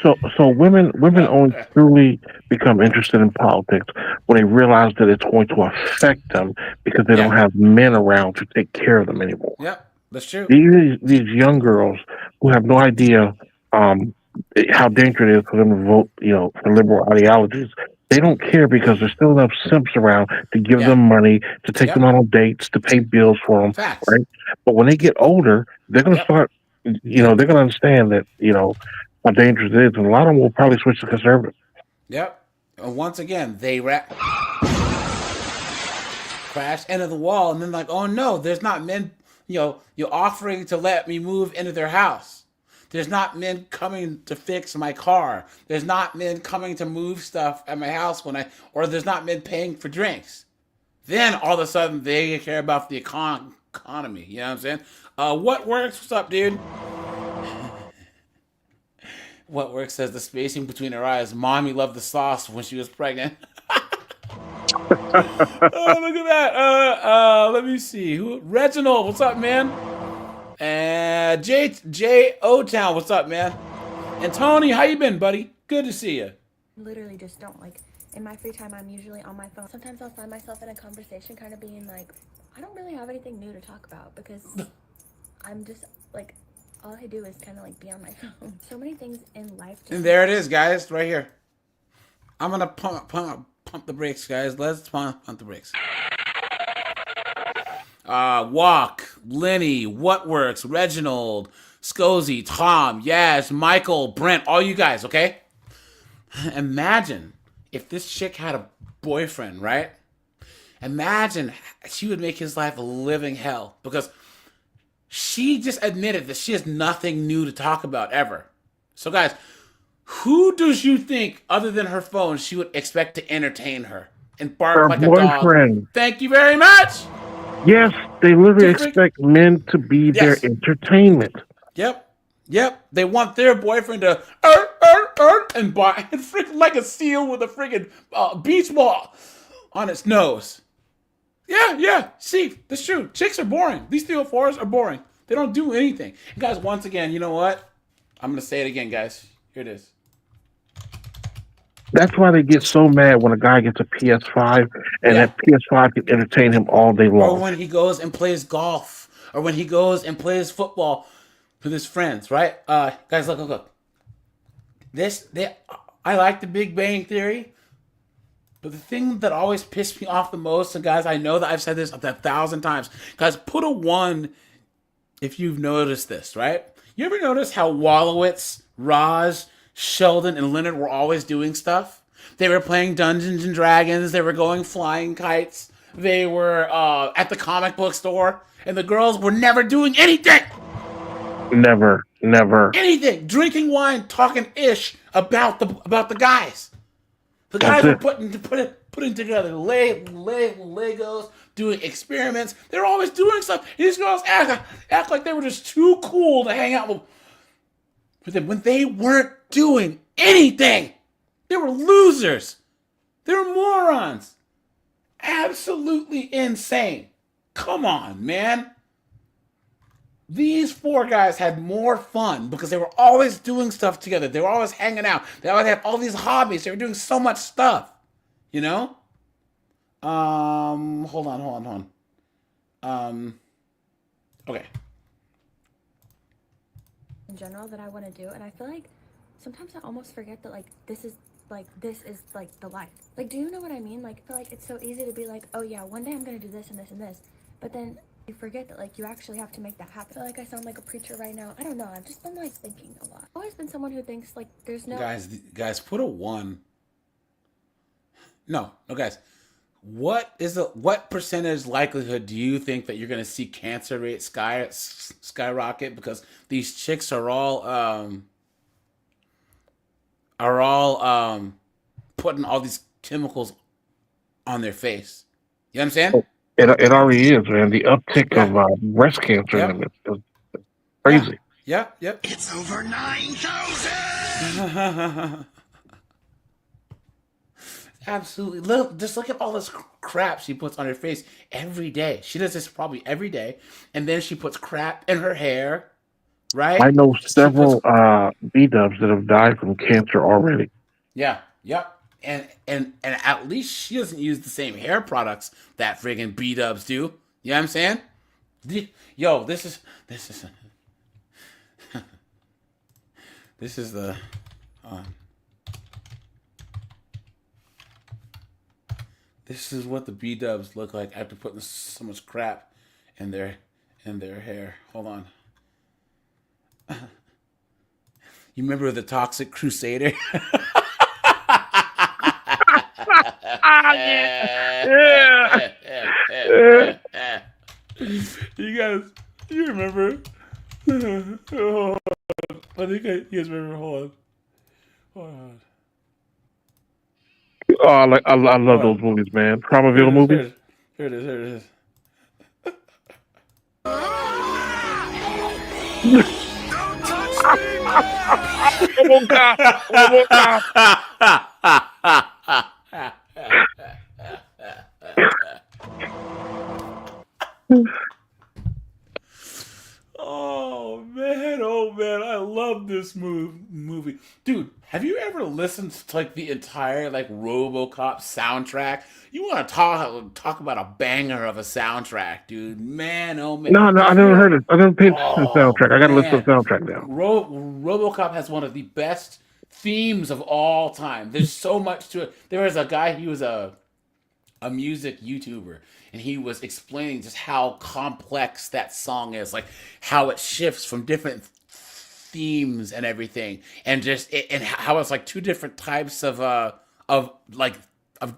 So women only truly become interested in politics when they realize that it's going to affect them because they don't have men around to take care of them anymore. Yep, that's true. These young girls who have no idea how dangerous it is for them to vote, for liberal ideologies. They don't care because there's still enough simps around to give them money, to take them out on dates, to pay bills for them, right? But when they get older, they're going to start, they're going to understand that, how dangerous it is, and a lot of them will probably switch to conservative. Yep. Once again, they crash into the wall, and then like, oh no, there's not men, you're offering to let me move into their house. There's not men coming to fix my car. There's not men coming to move stuff at my house or there's not men paying for drinks. Then all of a sudden they care about the economy. You know what I'm saying? What works? What's up, dude? What works says the spacing between her eyes. Mommy loved the sauce when she was pregnant. Oh, look at that. Let me see. Reginald, what's up, man? And J O Town, what's up, man? And Tony, how you been, buddy? Good to see you. Literally just don't like. In my free time, I'm usually on my phone. Sometimes I'll find myself in a conversation kind of being like, I don't really have anything new to talk about because I'm just like, all I do is kind of like be on my phone. So many things in life. And there it is, guys, right here. I'm gonna pump the brakes, guys. Let's pump the brakes. Walk, Lenny, What Works, Reginald, Scozy, Tom, Yaz, Michael, Brent, all you guys, okay? Imagine if this chick had a boyfriend, right? Imagine she would make his life a living hell because she just admitted that she has nothing new to talk about ever. So guys, who does you think, other than her phone, she would expect to entertain her and bark Her like boyfriend. a dog? Thank you very much. Yes, they literally expect men to be their entertainment. Yep. They want their boyfriend to and bark and freaking like a seal with a freaking beach ball on its nose. Yeah. See, that's true. Chicks are boring. These 304s are boring. They don't do anything. And guys, once again, you know what? I'm gonna say it again, guys. Here it is. That's why they get so mad when a guy gets a PS5 and that PS5 can entertain him all day long. Or when he goes and plays golf, or when he goes and plays football with his friends, right? Guys, look. I like the Big Bang Theory, But the thing that always pissed me off the most, and guys, I know that I've said this 1,000 times, guys, put a 1 if you've noticed this, right? You ever notice how Wallowitz, Raj, Sheldon, and Leonard were always doing stuff? They were playing Dungeons and Dragons. They were going flying kites. They were at the comic book store. And the girls were never doing anything. Never. Anything. Drinking wine, talking ish about the guys. The guys were putting together Legos, doing experiments. They were always doing stuff. These girls act like they were just too cool to hang out with. But then when they weren't doing anything, they were losers. They were morons. Absolutely insane. Come on, man. These 4 guys had more fun because they were always doing stuff together. They were always hanging out. They always had all these hobbies. They were doing so much stuff. You know? Hold on. Okay. In general that I want to do, and I feel like sometimes I almost forget that this is the life. Like, do you know what I mean? Like, I feel like it's so easy to be like, oh yeah, one day I'm gonna do this and this and this, but then you forget that you actually have to make that happen. I feel like I sound like a preacher right now. I don't know. I've just been thinking a lot. I've always been someone who thinks there's no guys, put a 1. No, guys. What percentage likelihood do you think that you're gonna see cancer rate skyrocket because these chicks are all putting all these chemicals on their face? You know what I'm saying? It already is, man. The uptick of breast cancer is crazy. Yep. It's over 9,000. Absolutely. Just look at all this crap she puts on her face every day. She does this probably every day, and then she puts crap in her hair, right? I know several B-dubs that have died from cancer already. Yeah. Yep. And at least she doesn't use the same hair products that friggin' B-dubs do. You know what I'm saying? Yo, this is the this is what the B-dubs look like after putting so much crap in their hair. Hold on. You remember the Toxic Crusader? Yeah. You remember? Oh, I think you guys remember. Hold on. Oh, I love those movies, man. Primaville movies. Here it is. Oh man, I love this movie. Dude, have you ever listened to the entire RoboCop soundtrack? You want to talk about a banger of a soundtrack, dude. Man, oh man. No, I never heard it. I never paid attention to the soundtrack. I gotta listen to the soundtrack now. RoboCop has one of the best themes of all time. There's so much to it. There was a guy, he was a music YouTuber, and he was explaining just how complex that song is, how it shifts from different themes and everything, and and how it's 2 different types of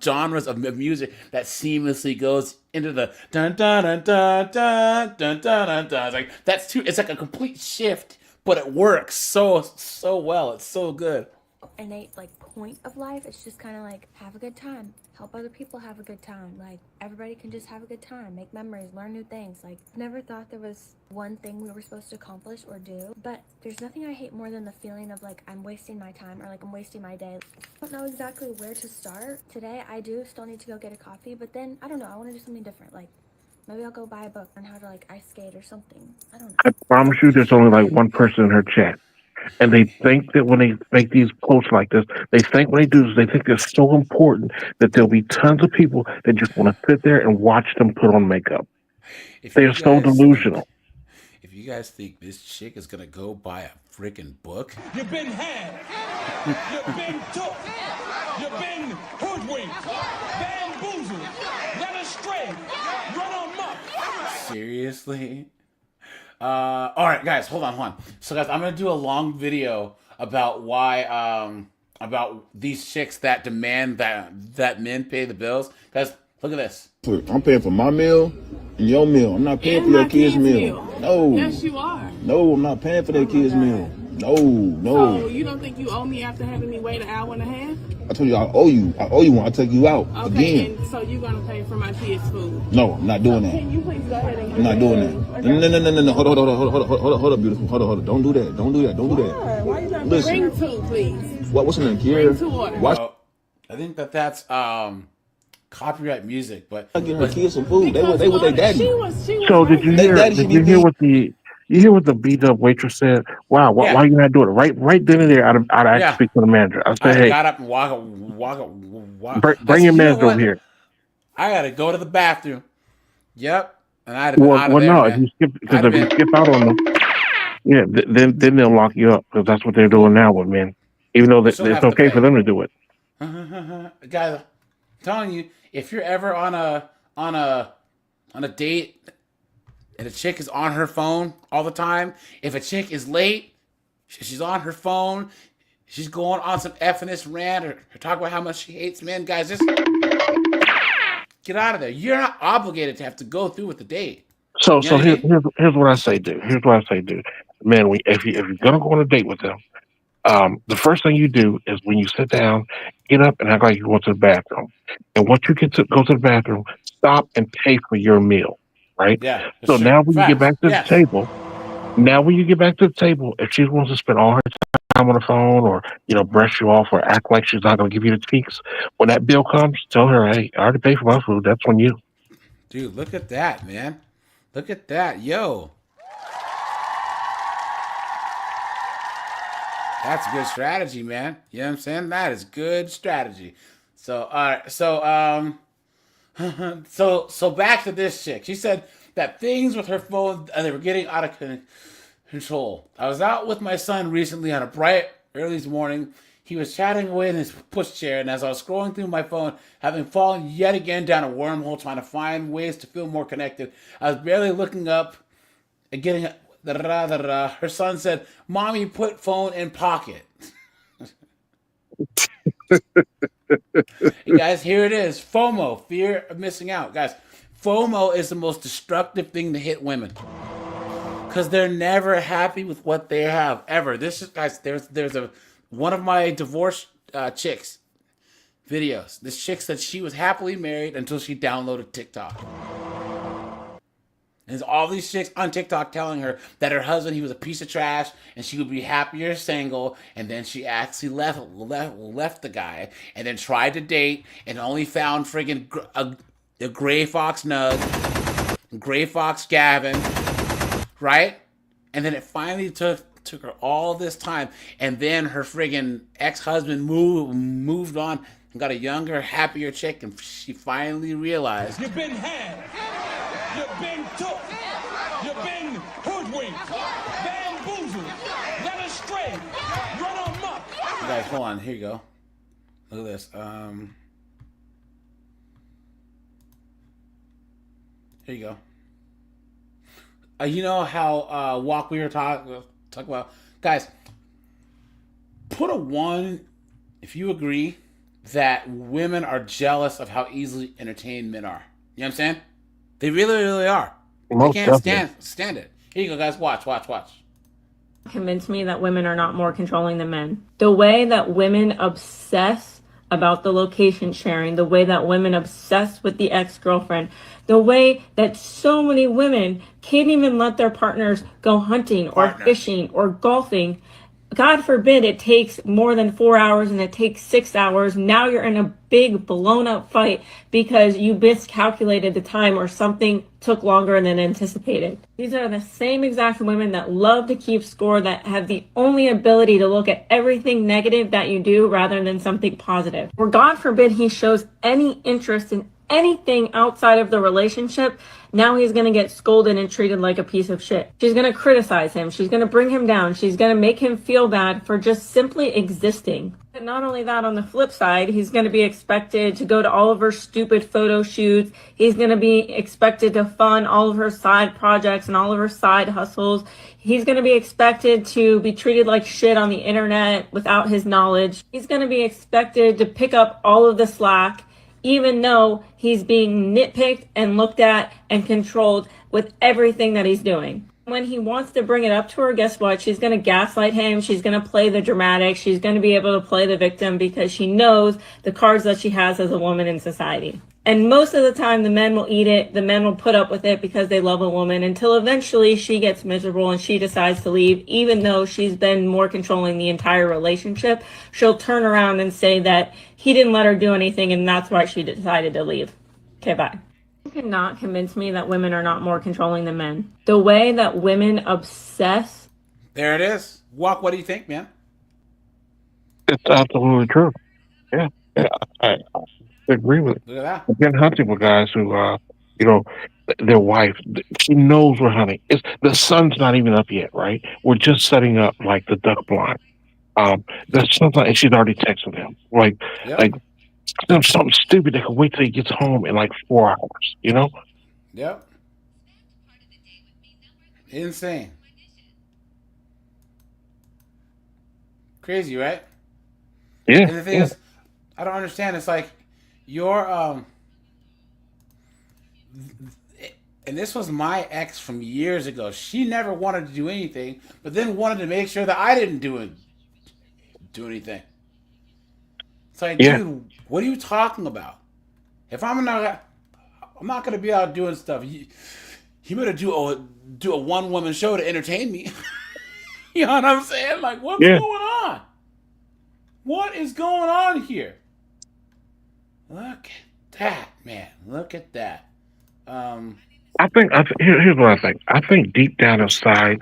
genres of music that seamlessly goes into the dun dun dun dun dun dun dun dun. It's a complete shift, but it works so well. It's so good. Innate point of life. It's just kind of have a good time, help other people have a good time. Everybody can just have a good time, make memories, learn new things. Never thought there was one thing we were supposed to accomplish or do, but there's nothing I hate more than the feeling of I'm wasting my time or I'm wasting my day. I don't know exactly where to start. Today I do still need to go get a coffee, but then I don't know, I want to do something different. Maybe I'll go buy a book, learn how to ice skate or something. I don't know. I promise you there's only one person in her chat. And they think that when they make these posts like this, they think they're so important that there'll be tons of people that just want to sit there and watch them put on makeup. They're so delusional. If you guys think this chick is going to go buy a freaking book, You've been had. You've been took. You've been hoodwinked, bamboozled, led astray, run amok. Seriously? All right, guys, hold on. So, guys, I'm gonna do a long video about why, about these chicks that demand that men pay the bills. Guys, look at this. I'm paying for my meal and your meal. I'm not paying for your kids' meal. No. Yes, you are. No, I'm not paying for their kids' meal. No. So you don't think you owe me after having me wait an hour and a half? I told you I owe you. I owe you when I take you out Okay, again. and so you're gonna pay for my kids' food? No, I'm not doing that. Can you please go ahead and? I'm not doing that. No. Hold up, beautiful. Hold on. Don't do that. Why you not bring two, please? What's in there, Kiera? Bring 2 orders. Well, I think that's copyright music, but I give her kids some food. They with their daddy. She was So did you hear? Did you hear what the? You hear what the B-Dub waitress said? Wow, why are you not doing it? Right then and there, I'd actually speak to the manager. I said, hey, got up and walk. Bring your manager over here. I gotta go to the bathroom. Yep, and I'd have Well, been out of there, no, man. if you skip out on them, yeah, then they'll lock you up because that's what they're doing now with men. Even though it's okay for them to do it. Guys, I'm telling you, if you're ever on a date and a chick is on her phone all the time, if a chick is late, she's on her phone, she's going on some F&S rant or talk about how much she hates men, guys, just get out of there. You're not obligated to have to go through with the date. So here's what I say, dude. Man, if you're gonna go on a date with them, the first thing you do is when you sit down, get up and act like you're going to the bathroom. And once you go to the bathroom, stop and pay for your meal. Right? Yeah. So now when you get back to the table, if she wants to spend all her time on the phone or, brush you off or act like she's not going to give you the cheeks, when that bill comes, tell her, hey, I already paid for my food. That's on you. Dude, look at that, man. Look at that. Yo. That's good strategy, man. You know what I'm saying? That is good strategy. So, all right. So back to this chick. She said that things with her phone, they were getting out of control. I was out with my son recently on a bright, early morning. He was chatting away in his pushchair, and as I was scrolling through my phone, having fallen yet again down a wormhole, trying to find ways to feel more connected, I was barely looking up and getting... Her son said, "Mommy, put phone in pocket." Hey guys, here it is. FOMO, fear of missing out. Guys, FOMO is the most destructive thing to hit women because they're never happy with what they have ever. This is, guys, there's one of my divorced chicks videos. This chick said she was happily married until she downloaded TikTok. And there's all these chicks on TikTok telling her that her husband, he was a piece of trash and she would be happier single. And then she actually left the guy and then tried to date and only found friggin' a Gray Fox Nug, Gray Fox Gavin, right? And then it finally took her all this time. And then her friggin' ex-husband moved on and got a younger, happier chick. And she finally realized... You've been had. You've been took. You've been hoodwinked, bamboozled, led astray, run amok. Guys, hold on. Here you go. Look at this. Here you go. You know how walk we were talking about, guys. Put a 1 if you agree that women are jealous of how easily entertained men are. You know what I'm saying? They really, really are. They can't stand it. Here you go, guys. Watch. Convince me that women are not more controlling than men. The way that women obsess about the location sharing, the way that women obsess with the ex-girlfriend, the way that so many women can't even let their partners go hunting or fishing or golfing. God forbid it takes more than 4 hours and it takes 6 hours. Now you're in a big blown up fight because you miscalculated the time or something took longer than anticipated. These are the same exact women that love to keep score, that have the only ability to look at everything negative that you do rather than something positive. Or God forbid he shows any interest in anything outside of the relationship, now he's going to get scolded and treated like a piece of shit. She's going to criticize him. She's going to bring him down. She's going to make him feel bad for just simply existing. And not only that, on the flip side, he's going to be expected to go to all of her stupid photo shoots. He's going to be expected to fund all of her side projects and all of her side hustles. He's going to be expected to be treated like shit on the internet without his knowledge. He's going to be expected to pick up all of the slack, even though he's being nitpicked and looked at and controlled with everything that he's doing. When he wants to bring it up to her, guess what? She's going to gaslight him. She's going to play the dramatic. She's going to be able to play the victim because she knows the cards that she has as a woman in society. And most of the time, the men will eat it. The men will put up with it because they love a woman until eventually she gets miserable and she decides to leave. Even though she's been more controlling the entire relationship, she'll turn around and say that he didn't let her do anything and that's why she decided to leave. Okay, bye. You cannot convince me that women are not more controlling than men. The way that women obsess. There it is. Walk, what do you think, man? It's absolutely true. Yeah, I agree with it. Look at that. I've been hunting with guys who, you know, their wife, she knows we're hunting. The sun's not even up yet, right? We're just setting up like the duck blind. The sun's not, and she's already texting him like something stupid that can wait till he gets home in like 4 hours. You know? Yep. Insane. Crazy, right? Yeah. And the thing is, I don't understand. It's like your and this was my ex from years ago. She never wanted to do anything, but then wanted to make sure that I didn't do anything. It's like, dude, what are you talking about? If I'm not going to be out doing stuff. You better do a one woman show to entertain me. You know what I'm saying? Like, what's going on? What is going on here? Look at that, man. Look at that. Here's what I think. I think deep down inside,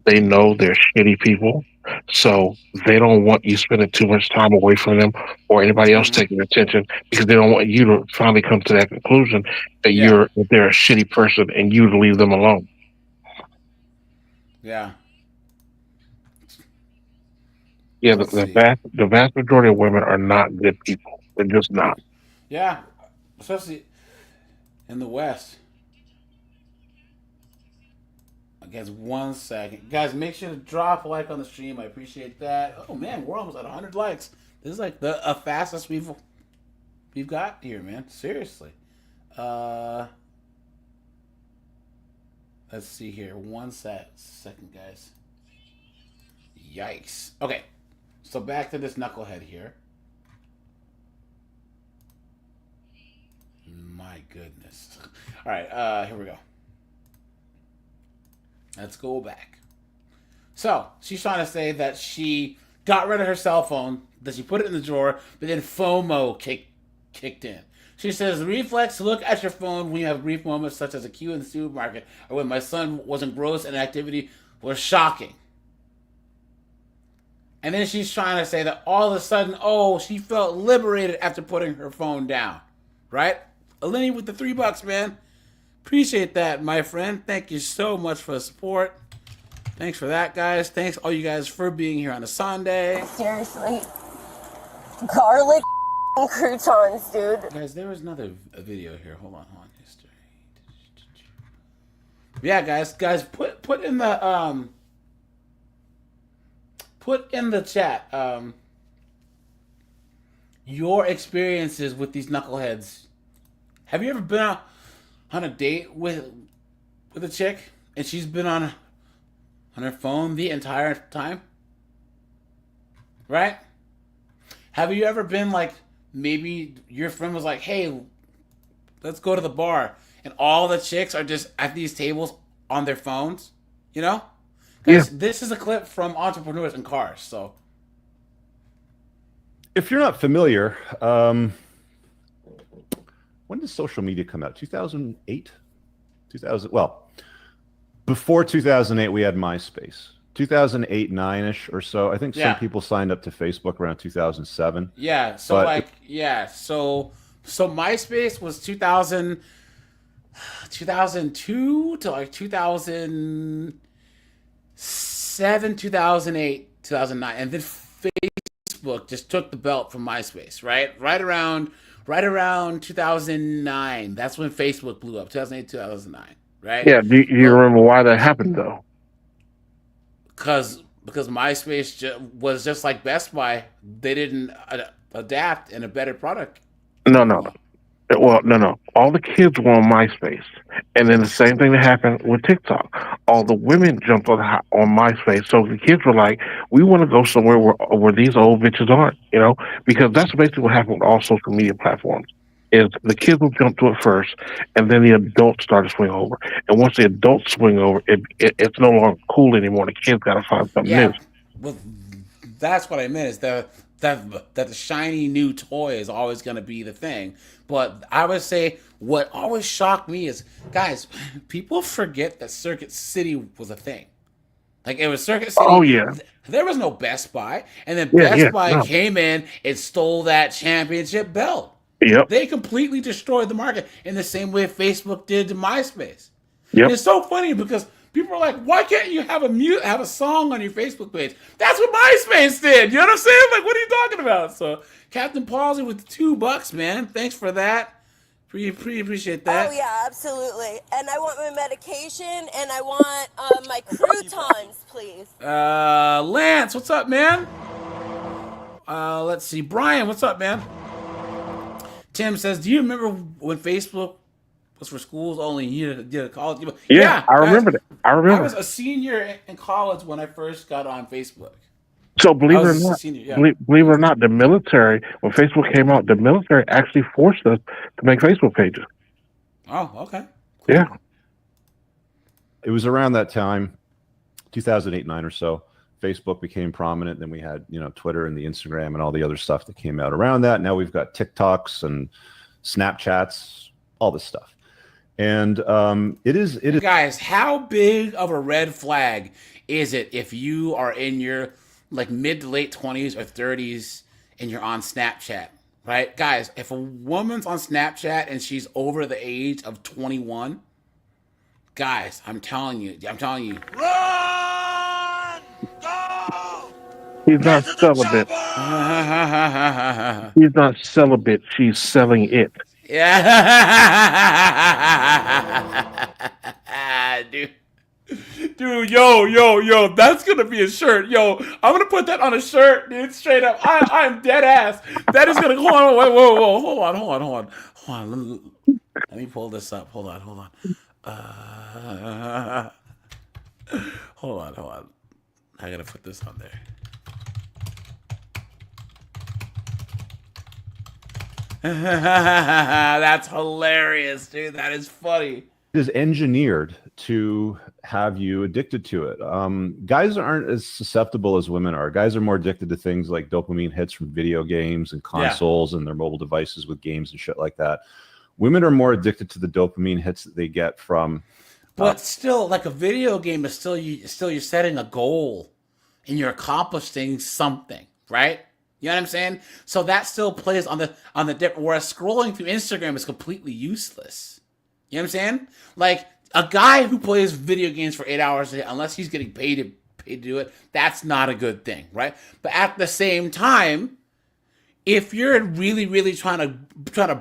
they know they're shitty people, so they don't want you spending too much time away from them or anybody else taking attention because they don't want you to finally come to that conclusion that they're a shitty person and you to leave them alone. Yeah. Yeah, the vast majority of women are not good people. They're just not. Yeah, especially in the West. I guess 1 second. Guys, make sure to drop a like on the stream. I appreciate that. Oh, man, we're almost at 100 likes. This is like the fastest we've got here, man. Seriously. Let's see here. 1 second, guys. Yikes. Okay. So back to this knucklehead here. My goodness. All right, here we go. Let's go back. So she's trying to say that she got rid of her cell phone, that she put it in the drawer, but then FOMO kicked in. She says, the reflex to look at your phone when you have brief moments such as a queue in the supermarket or when my son was engrossed in activity was shocking. And then she's trying to say that all of a sudden, she felt liberated after putting her phone down. Right? Eleni with the $3, man. Appreciate that, my friend. Thank you so much for the support. Thanks for that, guys. Thanks all you guys for being here on a Sunday. Seriously. Garlic croutons, dude. Guys, there was another video here. Hold on. History. Yeah, guys, put in the chat your experiences with these knuckleheads. Have you ever been on a date with a chick and she's been on her phone the entire time? Right? Have you ever been like, maybe your friend was like, hey, let's go to the bar, and all the chicks are just at these tables on their phones? You know? Guys, this is a clip from Entrepreneurs in Cars, so. If you're not familiar, when did social media come out? 2008? Before 2008, we had MySpace. 2008, 9-ish or so. I think some people signed up to Facebook around 2007. Yeah, so So MySpace was 2002 to like 2007, 2008, 2009, and then Facebook just took the belt from MySpace. Right around 2009. That's when Facebook blew up. 2008, 2009. Right? Yeah. Do you remember why that happened though? Because MySpace was just like Best Buy. They didn't adapt in a better product. No. Well, no. All the kids were on MySpace, and then the same thing that happened with TikTok. All the women jumped on MySpace, so the kids were like, "We want to go somewhere where these old bitches aren't," because that's basically what happened with all social media platforms. Is the kids will jump to it first, and then the adults start to swing over. And once the adults swing over, it's no longer cool anymore. The kids got to find something new. Well, that's what I meant. Is that the shiny new toy is always going to be the thing. But I would say what always shocked me is, guys, people forget that Circuit City was a thing. Like, it was Circuit City. Oh yeah. There was no Best Buy, and then Best Buy came in and stole that championship belt. Yep. They completely destroyed the market in the same way Facebook did to MySpace. Yep. And it's so funny because people are like, why can't you have a song on your Facebook page? That's what MySpace did. You know what I'm saying? Like, what are you talking about? So Captain Palsy with the $2, man. Thanks for that. Pretty appreciate that. Oh yeah, absolutely. And I want my medication and I want my croutons, please. Lance, what's up, man? Let's see. Brian, what's up, man? Tim says, do you remember when Facebook was for schools only? You did a college. Yeah, I remember that. I remember. I was a senior in college when I first got on Facebook. So believe it or not, the military, when Facebook came out, the military actually forced us to make Facebook pages. Oh, okay. Cool. Yeah. It was around that time, 2008, 9 or so. Facebook became prominent. Then we had, Twitter and the Instagram and all the other stuff that came out around that. Now we've got TikToks and Snapchats, all this stuff. And it is. Guys, how big of a red flag is it if you are in your mid to late 20s or 30s and you're on Snapchat, right? Guys, if a woman's on Snapchat and she's over the age of 21, guys, I'm telling you. Run! Go! He's not celibate. He's not celibate. She's selling it. Yeah. Dude, yo, that's gonna be a shirt. Yo, I'm gonna put that on a shirt, dude, straight up. I am dead ass. That is gonna go on. Whoa, hold on. Let me pull this up. Hold on. Hold on. I gotta put this on there. That's hilarious, dude. That is funny. It is engineered to have you addicted to it. Guys aren't as susceptible as women are. Guys are more addicted to things like dopamine hits from video games and consoles and their mobile devices with games and shit like that. Women are more addicted to the dopamine hits that they get from. But still, like a video game is you're setting a goal and you're accomplishing something, right? You know what I'm saying? So that still plays on the different. Whereas scrolling through Instagram is completely useless. You know what I'm saying? Like a guy who plays video games for 8 hours a day, unless he's getting paid to do it, that's not a good thing, right? But at the same time, if you're really, really trying to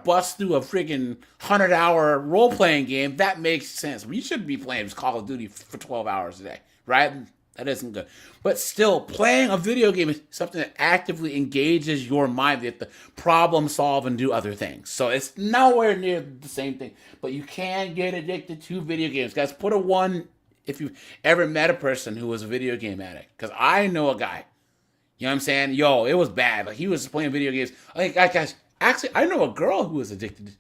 bust through a friggin' 100-hour role-playing game, that makes sense. You shouldn't be playing Call of Duty for 12 hours a day, right? That isn't good. But still, playing a video game is something that actively engages your mind. You have to problem solve and do other things. So it's nowhere near the same thing. But you can get addicted to video games. Guys, put a 1 if you've ever met a person who was a video game addict. Because I know a guy. You know what I'm saying? Yo, it was bad. Like, he was playing video games. Guys, actually, I know a girl who was addicted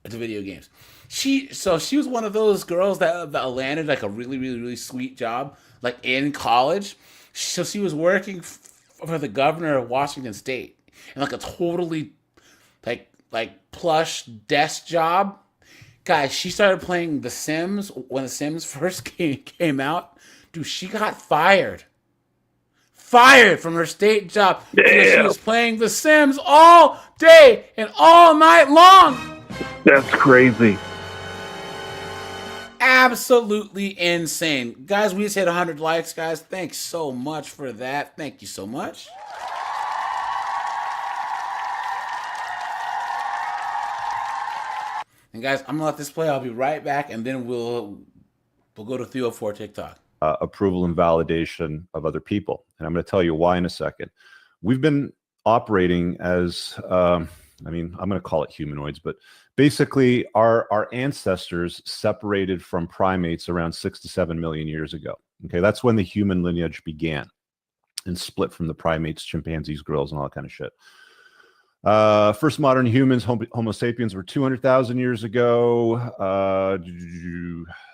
to video games. She was one of those girls that landed like a really, really, really sweet job, like in college. So she was working for the governor of Washington State in like a totally like plush desk job. Guys, she started playing The Sims when The Sims first came out. Dude, she got fired fired from her state job because she was playing The Sims all day and all night long. That's crazy. Absolutely insane. Guys, we just hit 100 likes, guys. Thanks so much for that. Thank you so much. And guys, I'm gonna let this play. I'll be right back, and then we'll go to 304 TikTok. Approval and validation of other people. And I'm going to tell you why in a second. We've been operating as, I'm going to call it humanoids, but basically our ancestors separated from primates around 6 to 7 million years ago. Okay, that's when the human lineage began and split from the primates, chimpanzees, gorillas, and all that kind of shit. First modern humans, Homo sapiens, were 200,000 years ago.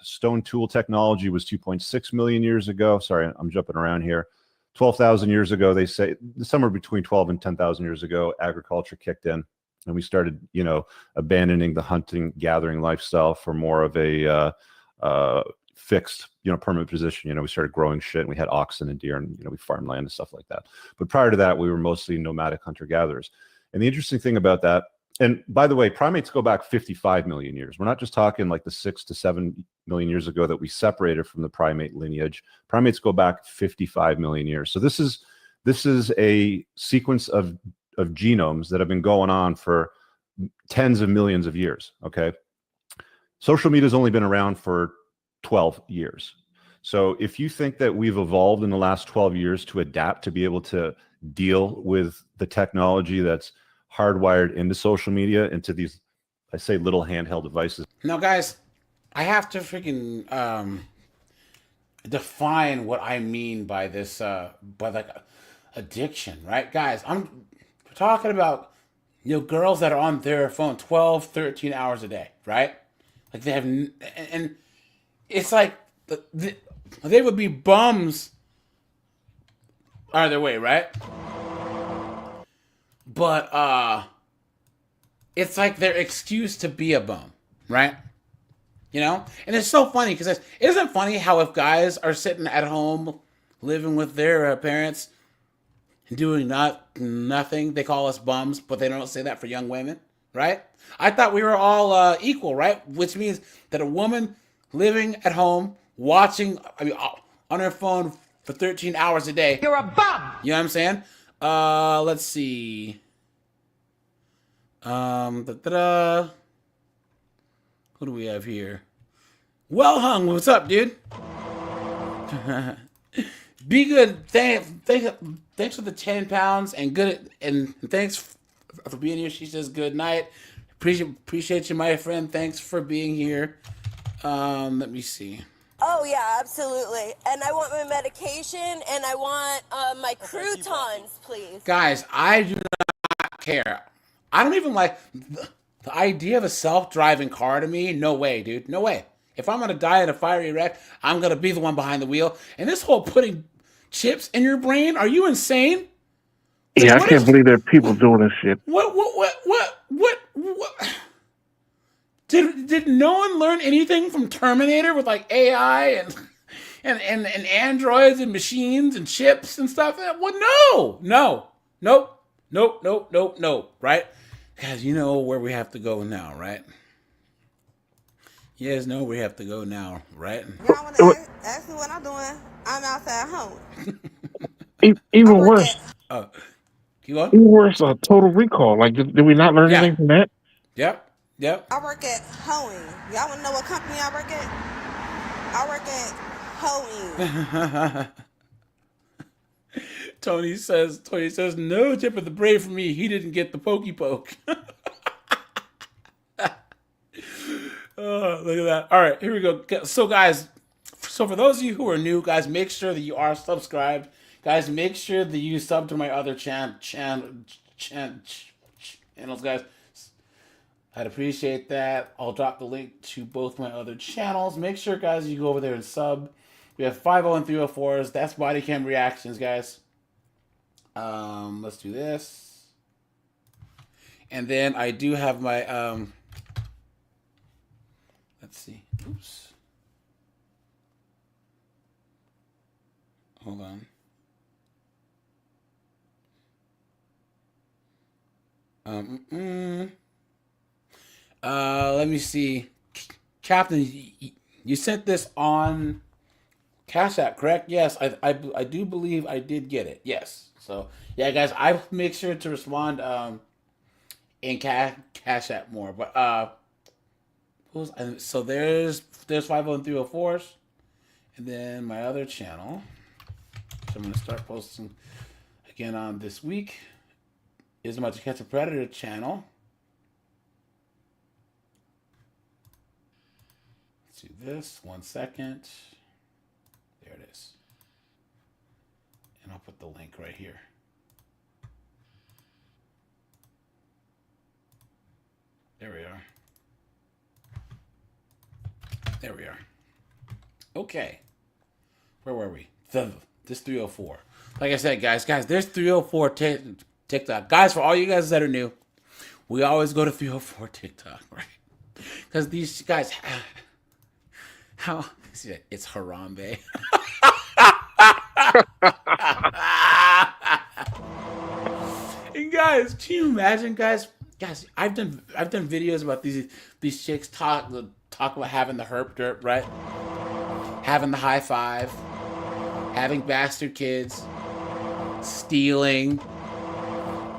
Stone tool technology was 2.6 million years ago. Sorry, I'm jumping around here. 12,000 years ago, they say somewhere between 12 and 10,000 years ago, agriculture kicked in, and we started, abandoning the hunting, gathering lifestyle for more of a fixed, permanent position. We started growing shit, and we had oxen and deer, and we farmed land and stuff like that. But prior to that, we were mostly nomadic hunter-gatherers. And the interesting thing about that, and by the way, primates go back 55 million years. We're not just talking like the 6 to 7 million years ago that we separated from the primate lineage. Primates go back 55 million years. So this is a sequence of genomes that have been going on for tens of millions of years. Okay, social media has only been around for 12 years. So if you think that we've evolved in the last 12 years to adapt to be able to deal with the technology that's hardwired into social media, into these, I say, little handheld devices. Now, guys, I have to freaking define what I mean by this, by like addiction, right? Guys, I'm talking about, girls that are on their phone 12, 13 hours a day, right? Like they have, and it's like they would be bums either way, right? But it's like their excuse to be a bum, right? And it's so funny because isn't it funny how if guys are sitting at home living with their parents and doing nothing, they call us bums, but they don't say that for young women, right? I thought we were all equal, right? Which means that a woman living at home watching on her phone for 13 hours a day, you're a bum. You know what I'm saying? Let's see. What do we have here? Well hung, what's up, dude? Be good. Thanks for the 10 pounds and good, and thanks for being here. She says good night. Appreciate you, my friend. Thanks for being here. Let me see. Oh yeah, absolutely. And I want my medication and I want my croutons, please. Guys, I do not care. I don't even like the idea of a self-driving car. To me, no way, dude. No way. If I'm gonna die in a fiery wreck, I'm gonna be the one behind the wheel. And this whole putting chips in your brain, are you insane? Yeah, I can't believe there are people doing this shit. What? Did no one learn anything from Terminator with like AI and androids and machines and chips and stuff? Well, no, right? Guys, you know where we have to go now, right? You guys know where we have to go now, right? Y'all want to ask me what I'm doing? I'm outside home. Even worse. Keep on. Even worse, Total Recall. Like, did we not learn anything from that? Yep. I work at Hoeing. Y'all want to know what company I work at? I work at Hoeing. Tony says, no tip of the brave for me. He didn't get the pokey poke. Oh, look at that. All right, here we go. So, guys, for those of you who are new, guys, make sure that you are subscribed. Guys, make sure that you sub to my other channels, guys. I'd appreciate that. I'll drop the link to both my other channels. Make sure, guys, you go over there and sub. We have 50 and 304s. That's body cam reactions, guys. Let's do this. And then I do have my let's see. Oops. Hold on. Let me see. Captain, you sent this on Cash App, correct? Yes, I do believe I did get it. Yes. So yeah, guys, I make sure to respond in Cash App more. But so there's 50304s, and then my other channel. So I'm gonna start posting again on this week is my To Catch a Predator channel. Let's do this. 1 second. There it is. And I'll put the link right here. There we are. There we are. Okay. Where were we? This 304. Like I said, guys, there's 304 TikTok. Guys, for all you guys that are new, we always go to 304 TikTok, right? Because these guys, how it's Harambe. And guys, can you imagine, guys? Guys, I've done videos about these chicks talk about having the herp derp, right? Having the high five, having bastard kids, stealing.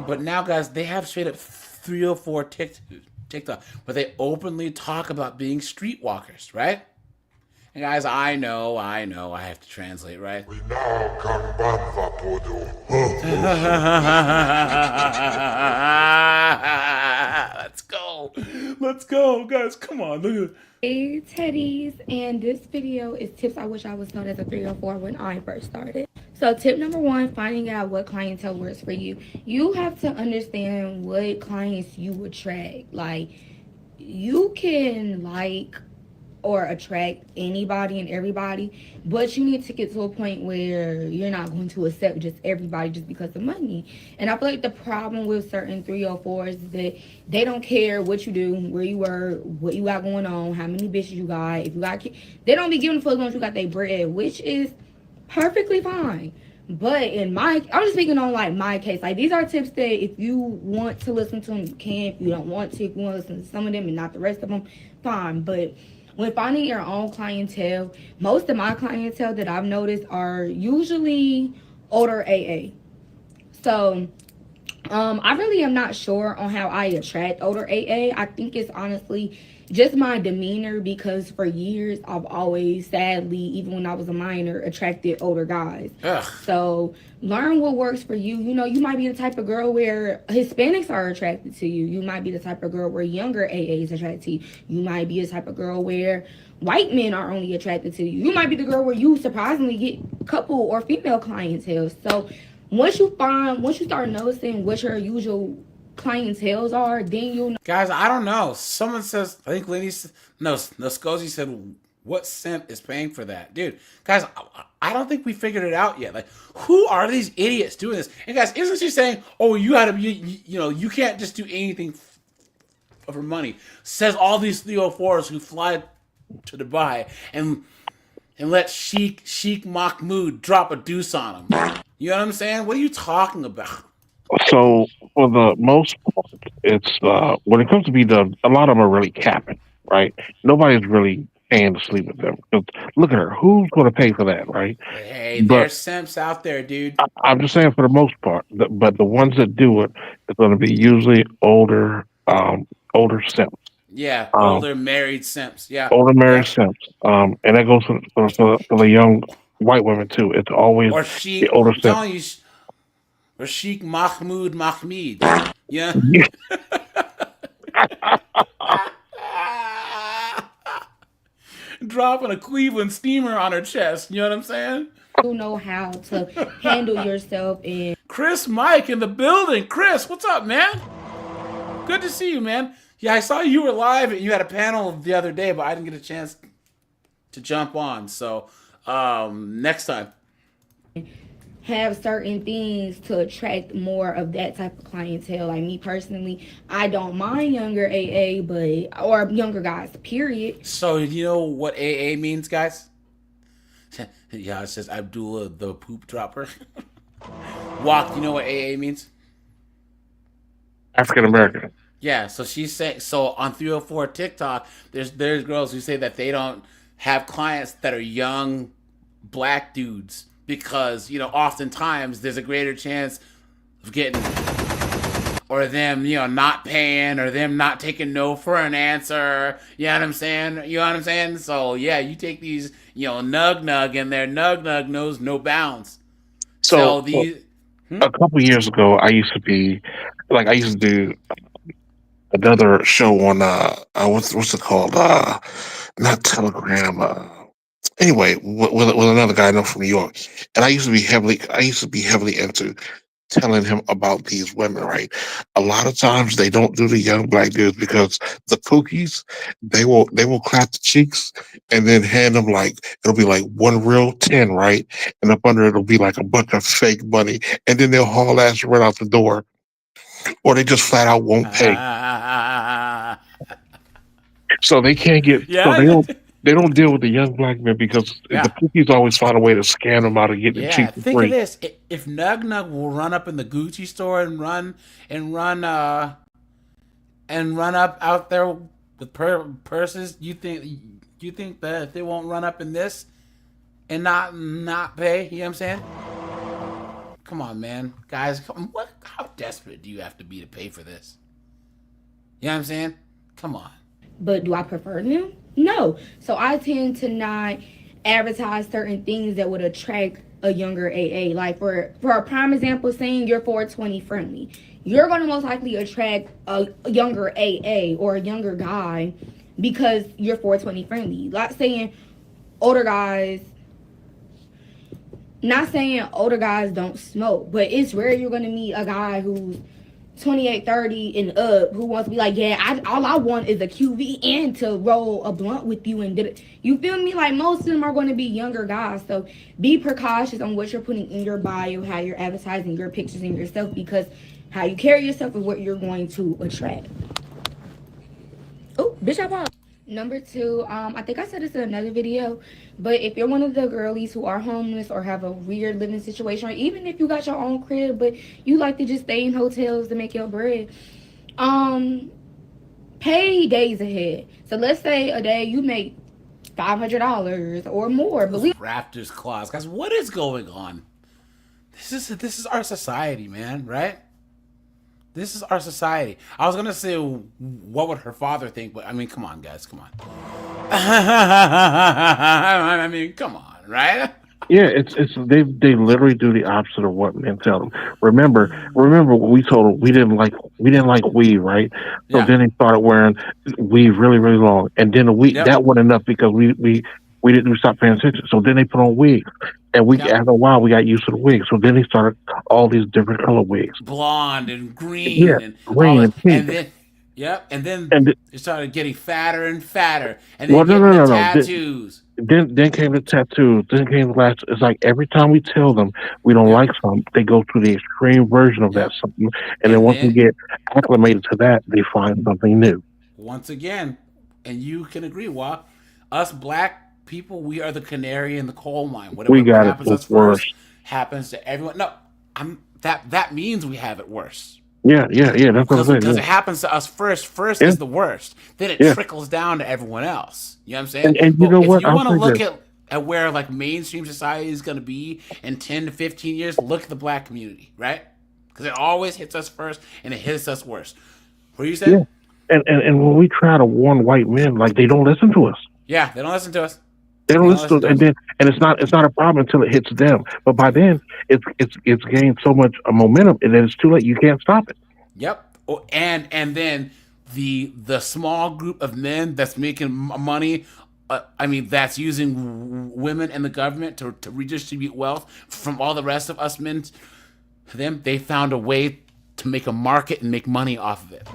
But now, guys, they have straight up 304 TikTok where they openly talk about being streetwalkers, right? And guys, I know, I have to translate, right? We now Let's go, guys, come on, look at it. Hey Teddies, and this video is tips I wish I was known as a 304 when I first started. So tip number one, finding out what clientele works for you. You have to understand what clients you attract. Like, you can or attract anybody and everybody, but you need to get to a point where you're not going to accept just everybody just because of money. And I feel like the problem with certain 304s is that they don't care what you do, where you were, what you got going on, how many bitches you got, if you got kids. They don't be giving a fuck as long as you got their bread, which is perfectly fine. But I'm just speaking on like my case. Like, these are tips that if you want to listen to them, you can. If you don't want to, if you want to listen to some of them and not the rest of them, fine. But when finding your own clientele, most of my clientele that I've noticed are usually older AA. So I really am not sure on how I attract older AA. I think it's honestly just my demeanor, because for years I've always, sadly, even when I was a minor, attracted older guys. Ugh. So learn what works for you. You know, you might be the type of girl where Hispanics are attracted to you. You might be the type of girl where younger AAs attracted to you. You might be the type of girl where white men are only attracted to you. You might be the girl where you surprisingly get couple or female clientele. So once you start noticing what your usual clientels are, then you'll know. Guys, I don't know. Someone says, I think Scozy said, what simp is paying for that? Dude, guys, I don't think we figured it out yet. Like, who are these idiots doing this? And guys, isn't she saying, oh, you gotta be, you can't just do anything for money? Says all these 304s who fly to Dubai and let Sheikh Mahmoud drop a deuce on them. You know what I'm saying? What are you talking about? So for the most part, it's when it comes to a lot of them are really capping, right? Nobody's really paying to sleep with them. Look at her. Who's going to pay for that, right? Hey, there's simps out there, dude. I'm just saying for the most part. But the ones that do it, it's going to be usually older simps. Yeah, older married simps. Yeah, older married simps. And that goes for the young white women too. It's always the older simps. Or Sheikh Mahmoud. Yeah. Dropping a Cleveland steamer on her chest. You know what I'm saying? You know how to handle yourself. And Chris Mike in the building. Chris, what's up, man? Good to see you, man. Yeah, I saw you were live and you had a panel the other day, but I didn't get a chance to jump on. So next time. Have certain things to attract more of that type of clientele. Like me personally, I don't mind younger AA, or younger guys, period. So you know what AA means, guys? Yeah, it says Abdullah the poop dropper. Walk, you know what AA means? African American. Yeah, so she's saying so on 304 TikTok, there's girls who say that they don't have clients that are young black dudes because, you know, oftentimes there's a greater chance of getting or them, you know, not paying or them not taking no for an answer. You know what I'm saying? You know what I'm saying? So yeah, you take these, you know, nug and their nug knows no bounds. So So these a couple years ago, I used to do another show on what's it called? Not Telegram. Anyway, with another guy I know from New York, and I used to be heavily into telling him about these women. Right, a lot of times they don't do the young black dudes because the cookies they will clap the cheeks and then hand them like it'll be like one real 10, right, and up under it'll be like a bunch of fake money, and then they'll haul ass right out the door, or they just flat out won't pay. So they can't get. So yeah. they don't deal with the young black men because the Yeah. cookies always find a way to scam them out of getting it Yeah, cheap for think of free. this. If Nug will run up in the Gucci store and run up out there with purses, you think that they won't run up in this and not pay? You know what I'm saying? Come on, man, guys. How desperate do you have to be to pay for this? You know what I'm saying? Come on. But do I prefer them? No. So I tend to not advertise certain things that would attract a younger AA. Like for a prime example, saying you're 420 friendly, you're going to most likely attract a younger AA or a younger guy because you're 420 friendly. Not saying older guys don't smoke, but it's rare you're going to meet a guy who's 28, 30 and up who wants to be like, yeah, all I want is a QV and to roll a blunt with you and did it. You feel me? Like most of them are going to be younger guys. So be precautious on what you're putting in your bio, how you're advertising your pictures and yourself, because how you carry yourself is what you're going to attract. Oh, bitch, I paused. Number 2, I think I said this in another video, but if you're one of the girlies who are homeless or have a weird living situation, or even if you got your own crib but you like to just stay in hotels to make your bread, pay days ahead. So let's say a day you make $500 or more. But Raptors clause, guys. What is going on? This is our society, man. Right? This is our society. I was gonna say, what would her father think? But I mean, come on, guys, come on. I mean, come on, right? Yeah, they literally do the opposite of what men tell them. Remember what we told them, we didn't like weave, right? So then they started wearing weave really, really long, and then that wasn't enough because we stopped paying attention. So then they put on wigs, and after a while we got used to the wigs. So then they started all these different color wigs, blonde and green, and green and pink. And then they started getting fatter and fatter, and then the tattoos. Then came the tattoos. Then came the last. It's like every time we tell them we don't like something, they go to the extreme version of that something, and then once we get acclimated to that, they find something new. Once again, and you can agree, us black people, we are the canary in the coal mine. Whatever happens to us first happens to everyone. No, that means we have it worse. Yeah. That's what I'm saying. Because it happens to us first. First is the worst. Then it trickles down to everyone else. You know what I'm saying? And you know what? If you want to look at where like mainstream society is going to be in 10 to 15 years, look at the black community, right? Because it always hits us first and it hits us worse. What are you saying? Yeah. And when we try to warn white men, like they don't listen to us. Yeah, they don't listen to us. They don't listen to us, and it's not a problem until it hits them. But by then, it's gained so much momentum, and then it's too late. You can't stop it. Yep. Oh, and then the small group of men that's making money. That's using women and the government to redistribute wealth from all the rest of us men. To them, they found a way to make a market and make money off of it.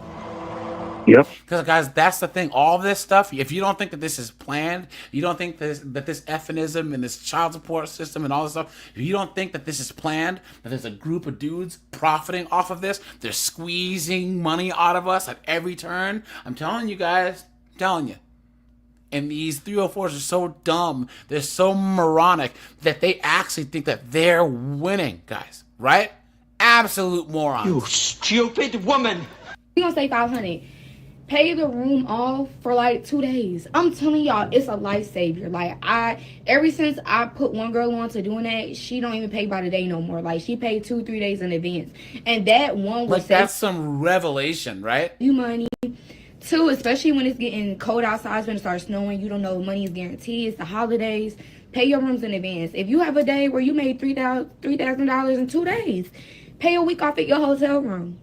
Yep. Because guys, that's the thing. All this stuff. If you don't think that this is planned, you don't think that this effinism and this child support system and all this stuff. If you don't think that this is planned, that there's a group of dudes profiting off of this, they're squeezing money out of us at every turn. I'm telling you guys. I'm telling you. And these 304s are so dumb. They're so moronic that they actually think that they're winning, guys. Right? Absolute morons. You stupid woman. We gonna say 500. Pay the room off for like 2 days. I'm telling y'all, it's a lifesaver. Like ever since I put one girl on to doing that, she don't even pay by the day no more. Like she paid 2-3 days in advance, and that one was like that's some revelation, right? You money. Two, especially when it's getting cold outside, when it starts snowing, you don't know money is guaranteed. It's the holidays. Pay your rooms in advance. If you have a day where you made $3,000 in 2 days, pay a week off at your hotel room.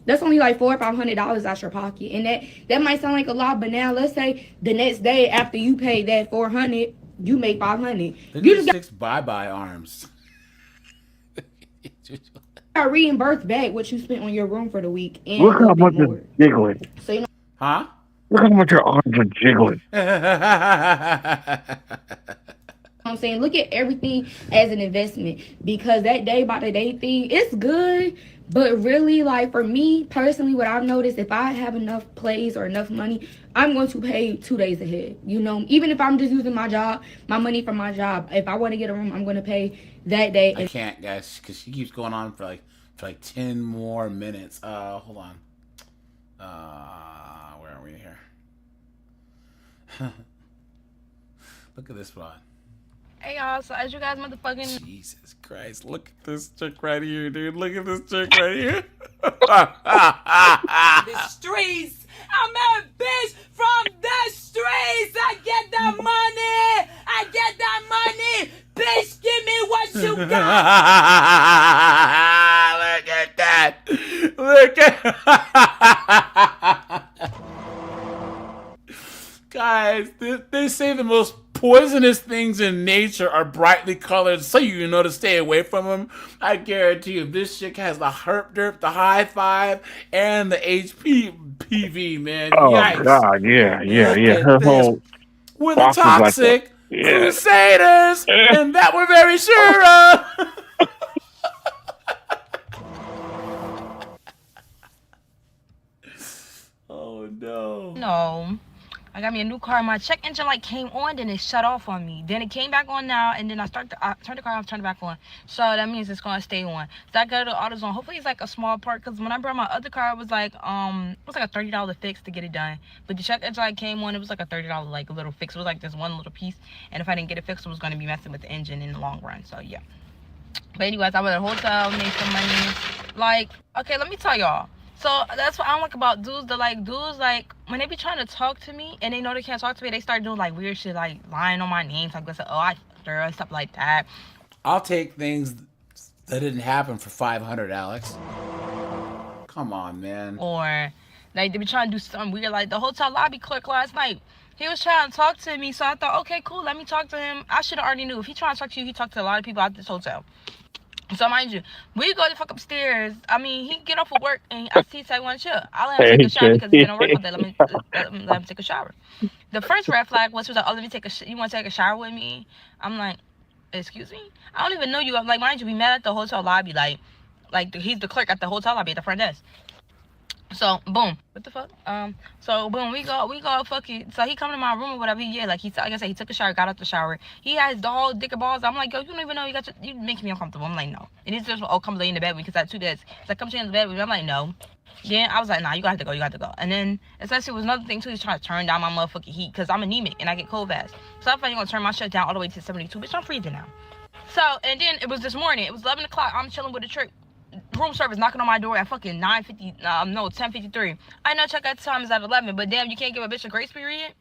That's only like $400 or $500 out your pocket, and that might sound like a lot, but now let's say the next day after you pay that $400, you make $500. You just got bye-bye arms. Reimburse back what you spent on your room for the week and look how much it's jiggling. So, you know, huh? Look how much your arms are jiggling. I'm saying, look at everything as an investment, because that day by the day thing, it's good, but really, like for me personally, what I've noticed, if I have enough plays or enough money, I'm going to pay 2 days ahead. You know, even if I'm just using my money from my job, if I want to get a room, I'm going to pay that day. I can't, guys, because she keeps going on for like 10 more minutes. Hold on. Where are we here? Look at this one. Hey y'all, so as you guys motherfucking Jesus Christ, look at this chick right here, dude. Look at this chick right here. The streets. I'm a bitch from the streets. I get that money. I get that money. Bitch, give me what you got. Look at that. Look at guys, they say the most poisonous things in nature are brightly colored, so you know to stay away from them. I guarantee you, this chick has the herp derp, the high five, and the HPV, man. Oh Yikes. God, yeah. Her whole we're the toxic crusaders, and that we're very sure of. Oh no. no. I got me a new car. My check engine light came on, then it shut off on me. Then it came back on now, and then I turned the car off, turned it back on. So that means it's gonna stay on. So I got the AutoZone. Hopefully it's like a small part, because when I brought my other car, it was like a $30 fix to get it done. But the check engine light came on, it was like a $30 like a little fix. It was like this one little piece, and if I didn't get it fixed, it was gonna be messing with the engine in the long run. So yeah. But anyways, I went to a hotel, made some money. Like, okay, let me tell y'all. So that's what I don't like about dudes. Dudes when they be trying to talk to me and they know they can't talk to me, they start doing like weird shit, like lying on my name. Like, oh, I fucked her and stuff like that. I'll take things that didn't happen for $500, Alex. Come on, man. Or like they be trying to do something weird. Like the hotel lobby clerk last night, he was trying to talk to me, so I thought, okay, cool, let me talk to him. I should have already knew. If he trying to talk to you, he talked to a lot of people at this hotel. So mind you, we go the fuck upstairs. I mean, he get off of work and I see say one chill. I let him take a shower because he's gonna work all day. Let him take a shower. The first red flag was like, oh, let me you want to take a shower with me? I'm like, excuse me? I don't even know you. I'm like, mind you, we met at the hotel lobby. He's the clerk at the hotel lobby at the front desk. So boom, what the fuck? So boom, we go fucking. So he come to my room or whatever. Like I said, he took a shower, got out the shower. He has the whole dick and balls. I'm like, yo, you don't even know you making me uncomfortable. I'm like, no. And he's just, oh, come lay in the bed with me because I had 2 beds. He's like, come stay in the bed with me. I'm like, no. Then I was like, nah, you got to go. And then especially was another thing too. He's trying to turn down my motherfucking heat because I'm anemic and I get cold fast. So I thought you're gonna turn my shit down all the way to 72. Bitch, I'm freezing now. So and then it was this morning. It was 11 o'clock. I'm chilling with the trick. Room service knocking on my door at fucking 10:53. I know check out time is at 11, but damn, you can't give a bitch a grace period?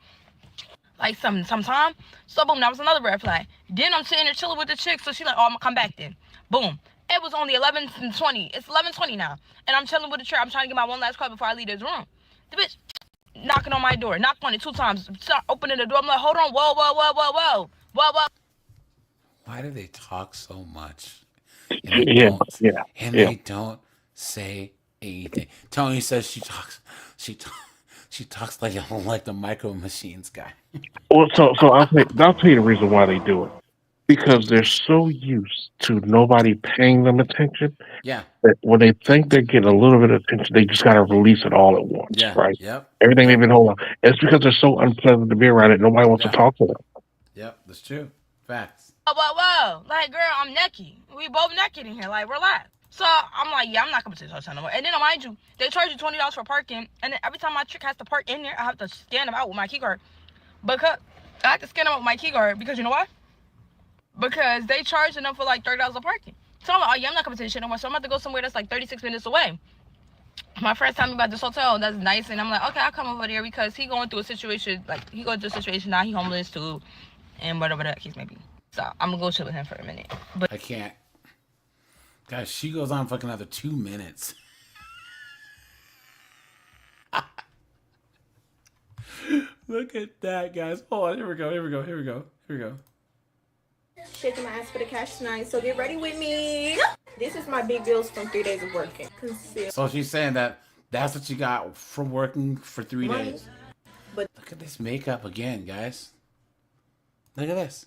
Like some time? So boom, that was another red flag. Then I'm sitting there chilling with the chick, so she like, oh, I'm gonna come back then. Boom. It was only 11:20. It's 11:20 now. And I'm chilling with the chick. I'm trying to get my one last call before I leave this room. The bitch knocking on my door. Knocked on it 2 times. Start opening the door. I'm like, hold on, whoa. Why do they talk so much? And they don't say anything. Tony says she talks like the Micro Machines guy. Well, so I'll tell you the reason why they do it. Because they're so used to nobody paying them attention. Yeah. That when they think they're getting a little bit of attention, they just gotta release it all at once. Yeah. Right. Yep. Everything they've been holding. It's because they're so unpleasant to be around it. Nobody wants to talk to them. Yep, that's true. Facts. Whoa. Like, girl, I'm naked. We both naked in here. Like, relax. So I'm like, yeah, I'm not coming to this hotel no more. And then mind you, they charge you $20 for parking, and then every time my chick has to park in there, I have to scan them out with my key card. Because I have to scan them out with my key card because you know why? Because they charging them for like $30 of parking. So I'm like, oh yeah, I'm not coming to this shit no more. So I'm about to go somewhere that's like 36 minutes away. My friend's telling me about this hotel that's nice, and I'm like, okay, I'll come over there because he going through a situation, like he going through a situation now, he homeless too, and whatever that case may be. So I'm gonna go chill with him for a minute. But I can't. Guys, she goes on fucking another 2 minutes. Look at that, guys. Hold on, here we go. Shaking my ass for the cash tonight, so get ready with me. This is my big bills from 3 days of working. So she's saying that that's what you got from working for 3 Money. days. But look at this makeup again, guys. Look at this.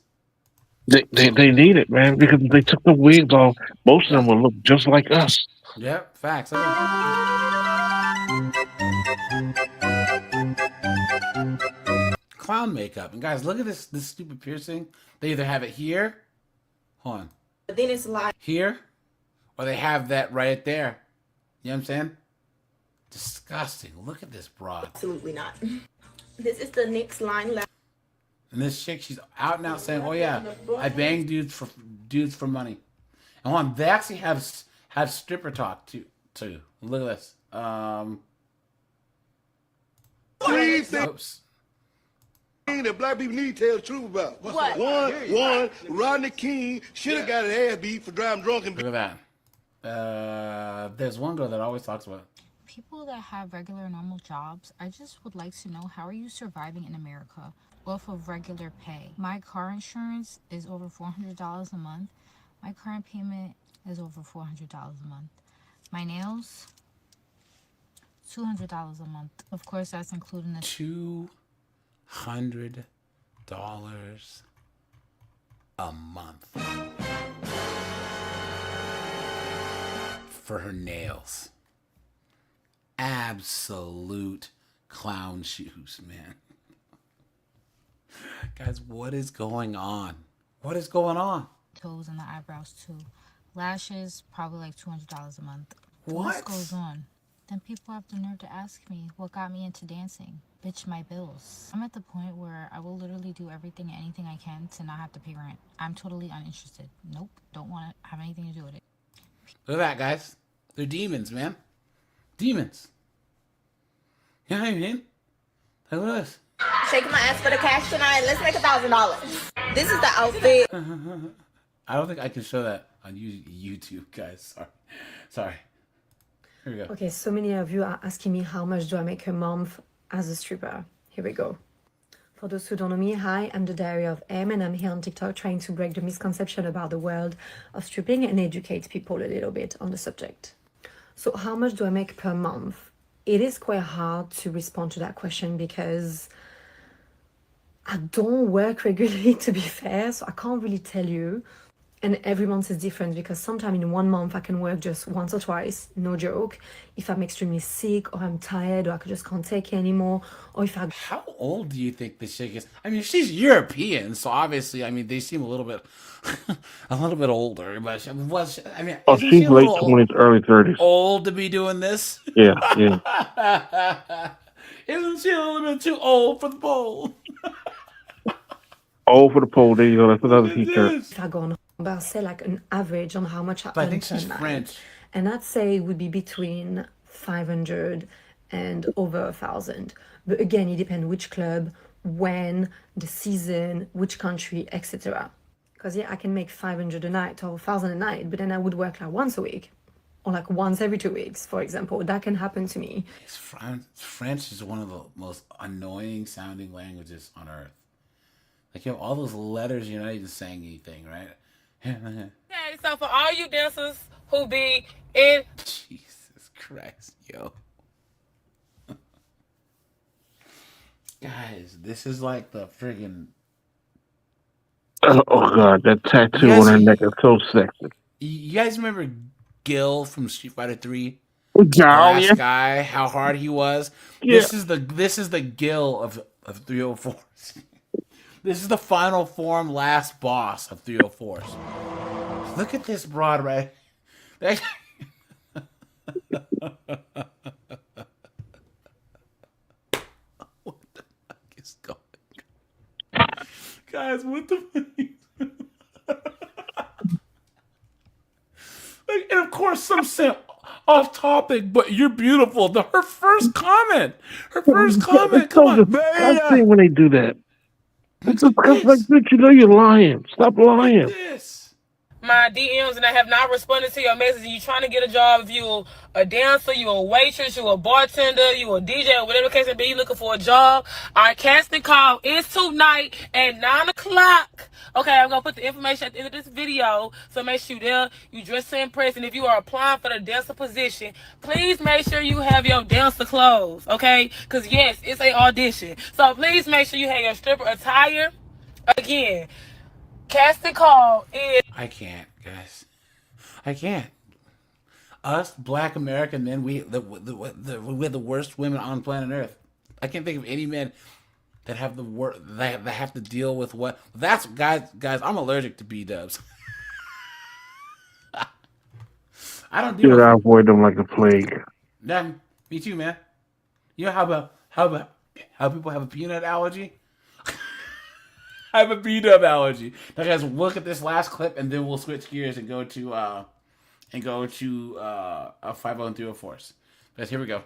They need it, man, because if they took the wigs off, most of them will look just like us. Yep, facts. Clown makeup. And guys, look at this stupid piercing. They either have it here, hold on, But then it's like here, or they have that right there. You know what I'm saying? Disgusting. Look at this broad. absolutely not. This is the NYX line. And this chick, she's out and out saying, "Oh yeah, I bang dudes for money." And hold on, they actually have stripper talk too. Look at this. Oops. That black people need to tell the truth about. What? One, Rodney King should have got his ass beat for driving drunk and. Look at that. There's one girl that always talks about people that have regular normal jobs. I just would like to know, how are you surviving in America off of regular pay? My car insurance is over $400 a month. My current payment is over $400 a month. My nails, $200 a month. Of course, that's including the $200 a month for her nails. Absolute clown shoes, man. Guys, what is going on? What is going on? toes and the eyebrows too. Lashes, probably like $200 a month. The What? list goes on. Then people have the nerve to ask me what got me into dancing. Bitch, my bills. I'm at the point where I will literally do everything and anything I can to not have to pay rent. I'm totally uninterested. Nope, don't want to have anything to do with it. Look at that, guys. They're demons, man. Demons. You know what I mean? Look at this. Shaking my ass for the cash tonight. Let's make $1,000. This is the outfit. I don't think I can show that on YouTube, guys. Sorry. Here we go. Okay, so many of you are asking me how much do I make a month as a stripper. Here we go. For those who don't know me, hi, I'm the Diary of M, and I'm here on TikTok trying to break the misconception about the world of stripping and educate people a little bit on the subject. So how much do I make per month? It is quite hard to respond to that question because I don't work regularly, to be fair, so I can't really tell you. And every month is different because sometimes in 1 month I can work just once or twice, no joke. If I'm extremely sick or I'm tired or I just can't take it anymore, or if I... How old do you think this chick is? I mean, she's European, so obviously, I mean, they seem a little bit older. But Oh, she's late 20s, early 30s. Old to be doing this? Yeah. Isn't she a little bit too old for the pole? Old for the pole. There you go. That's another t-shirt. If I go on, but I'll say like an average on how much I But I earn think per she's night. French. And I'd say it would be between 500 and over 1,000. But again, it depends which club, when, the season, which country, etc. Because yeah, I can make 500 a night or 1,000 a night, but then I would work like once a week or like once every 2 weeks, for example. That can happen to me. French is one of the most annoying sounding languages on earth. Like, you have all those letters, you're not even saying anything, right? Okay, so for all you dancers who be in... Jesus Christ, yo. Guys, this is like the friggin'... Oh, God, that tattoo on her neck is so sexy. You guys remember Gil from Street Fighter 3? Oh, The last yeah. guy, how hard he was? Yeah. This is the Gil of 304. This is the final form last boss of 304s. Look at this broad, right? Guys, what the and of course, some say off topic, but you're beautiful. Her first comment. Her first comment. It's Come so on. disgusting when they do that. It's Look at disgusting. Like, this. bitch, you know you're lying. Stop lying. This. My DMs and I have not responded to your message. You trying to get a job? If you a dancer, you a waitress, you a bartender, you a DJ, or whatever the case may be, you looking for a job. Our casting call is tonight at 9 o'clock. Okay, I'm gonna put the information at the end of this video, so make sure you there. You dress to impress, and if you are applying for the dancer position, please make sure you have your dancer clothes. Okay, because yes, it's a audition. So please make sure you have your stripper attire. Again, casting call is. I can't, guys. I can't. Us black American men, we're the worst women on planet Earth. I can't think of any men that have the that have to deal with what. That's guys. I'm allergic to B-dubs. I don't deal Dude, with. I avoid them like a plague. Yeah, me too, man. You know how people have a peanut allergy? I have a B-dub allergy. Now, guys, look at this last clip, and then we'll switch gears and go to a 50304s. Guys, here we go.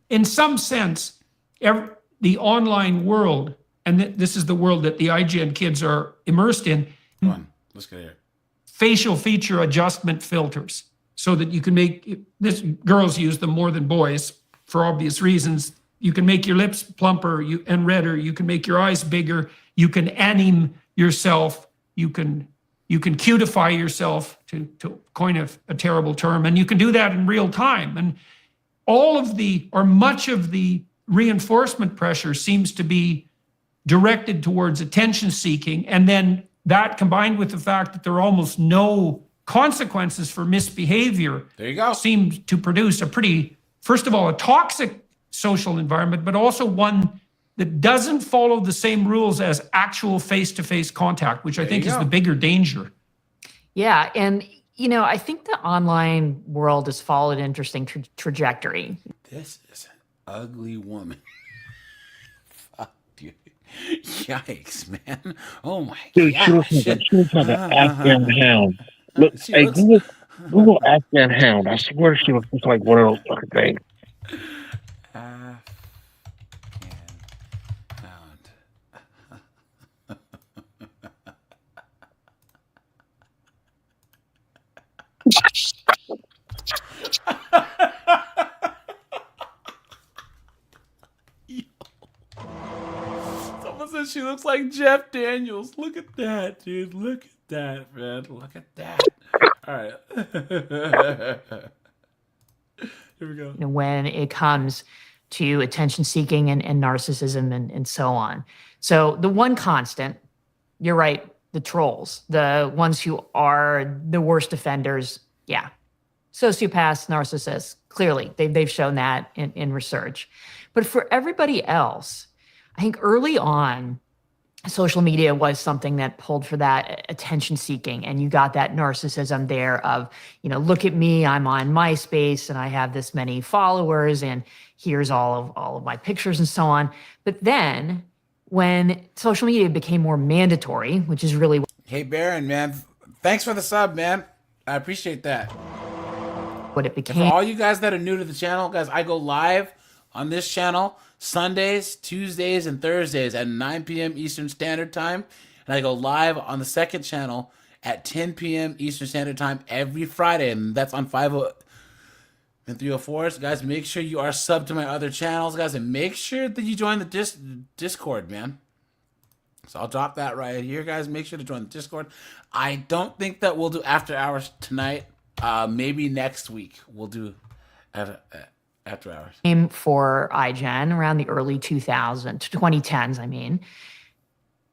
In some sense, the online world, and this is the world that the IGN kids are immersed in. Come on, let's get here. Facial feature adjustment filters, so that you can make this. Girls use them more than boys for obvious reasons. You can make your lips plumper and redder. You can make your eyes bigger. You can anime yourself. You can cutify yourself, to coin a terrible term, and you can do that in real time. And all of much of the reinforcement pressure seems to be directed towards attention seeking, and then that combined with the fact that there are almost no consequences for misbehavior, there you go, seems to produce a pretty, first of all, a toxic social environment, but also one that doesn't follow the same rules as actual face-to-face contact, which I think is the bigger danger. Yeah, and I think the online world has followed an interesting trajectory. This is an ugly woman. Fuck, dude. Yikes, man. Oh my Dude, gosh. she looks like an Afghan hound. Look, hey, Google Afghan hound. I swear she looks just like one of those fucking things. Someone says she looks like Jeff Daniels. Look at that, dude. Look at that, man. Look at that. All right. Here we go. When it comes to attention seeking and narcissism and so on. So the one constant, you're right, the trolls, the ones who are the worst offenders, yeah. Sociopaths, narcissists, clearly, they've shown that in research. But for everybody else, I think early on, social media was something that pulled for that attention seeking, and you got that narcissism there of, look at me, I'm on MySpace and I have this many followers and here's all of my pictures and so on. But then when social media became more mandatory, which is really Hey Baron, man, thanks for the sub, man. I appreciate that. What it became. And for all you guys that are new to the channel, guys, I go live on this channel Sundays, Tuesdays, and Thursdays at 9 p.m. Eastern Standard Time. And I go live on the second channel at 10 p.m. Eastern Standard Time every Friday. And that's on 50304s. Guys, make sure you are subbed to my other channels, guys. And make sure that you join the Discord, man. So I'll drop that right here, guys. Make sure to join the Discord. I don't think that we'll do after hours tonight. Maybe next week we'll do after hours. For iGen around the early 2010s, I mean,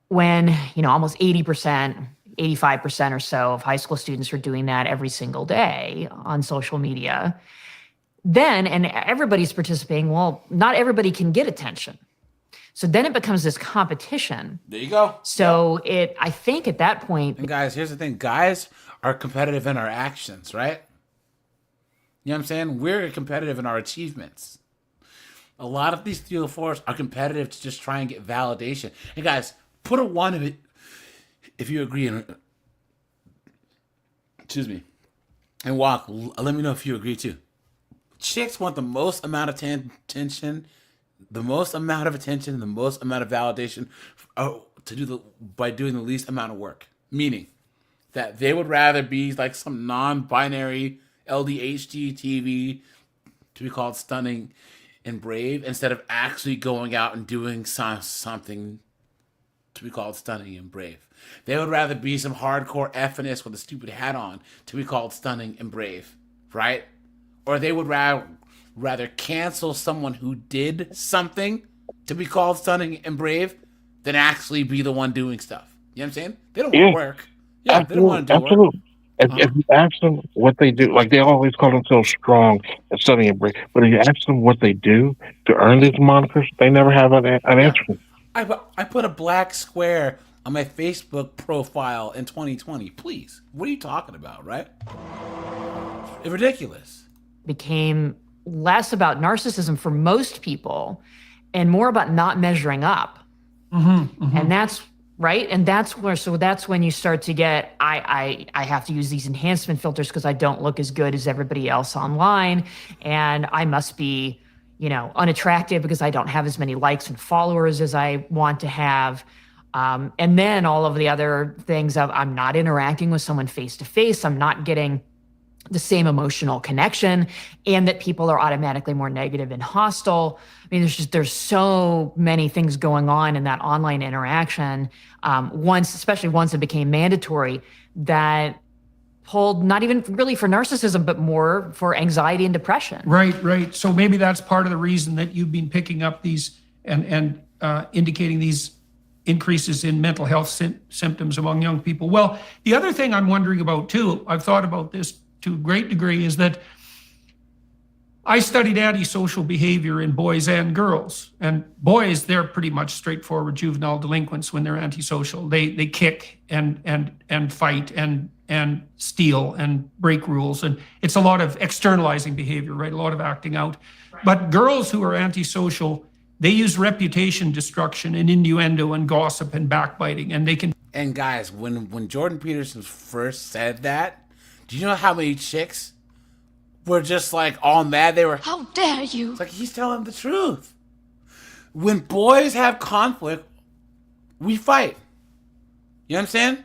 when, almost 80%, 85% or so of high school students are doing that every single day on social media. Then, and everybody's participating, well, not everybody can get attention. So then it becomes this competition. There you go. So I think at that point. And guys, here's the thing. Guys are competitive in our actions, right? You know what I'm saying? We're competitive in our achievements. A lot of these 304s are competitive to just try and get validation. And guys, Put a 1 if you agree. Excuse me. And Walk, let me know if you agree too. Chicks want the most amount of attention, the most amount of attention, the most amount of validation by doing the least amount of work. Meaning that they would rather be like some non-binary LDHD TV to be called stunning and brave instead of actually going out and doing something to be called stunning and brave. They would rather be some hardcore F-ness with a stupid hat on to be called stunning and brave, right? Or they would rather cancel someone who did something to be called stunning and brave than actually be the one doing stuff. You know what I'm saying? They don't want to work. Yeah, they don't want to do work. Absolutely. If you ask them what they do, like they always call themselves strong and stunning and brave, but if you ask them what they do to earn these monikers, they never have an answer. I put a black square on my Facebook profile in 2020. Please, what are you talking about, right? It's ridiculous. Became less about narcissism for most people and more about not measuring up. And that's right. And that's when you start to get, I have to use these enhancement filters because I don't look as good as everybody else online. And I must be, unattractive because I don't have as many likes and followers as I want to have. And then all of the other things of I'm not interacting with someone face to face. I'm not getting the same emotional connection, and that people are automatically more negative and hostile. I mean, there's so many things going on in that online interaction. Especially once it became mandatory, that pulled not even really for narcissism, but more for anxiety and depression. Right. So maybe that's part of the reason that you've been picking up these and indicating these increases in mental health symptoms among young people. Well, the other thing I'm wondering about too, I've thought about this to a great degree, is that I studied antisocial behavior in boys and girls. And boys, they're pretty much straightforward juvenile delinquents when they're antisocial. They kick and fight and steal and break rules. And it's a lot of externalizing behavior, right? A lot of acting out. But girls who are antisocial, they use reputation destruction and innuendo and gossip and backbiting. And they can. And guys, when Jordan Peterson first said that, do you know how many chicks were just like all mad? They were, how dare you? It's like, he's telling the truth. When boys have conflict, we fight. You know what I'm saying?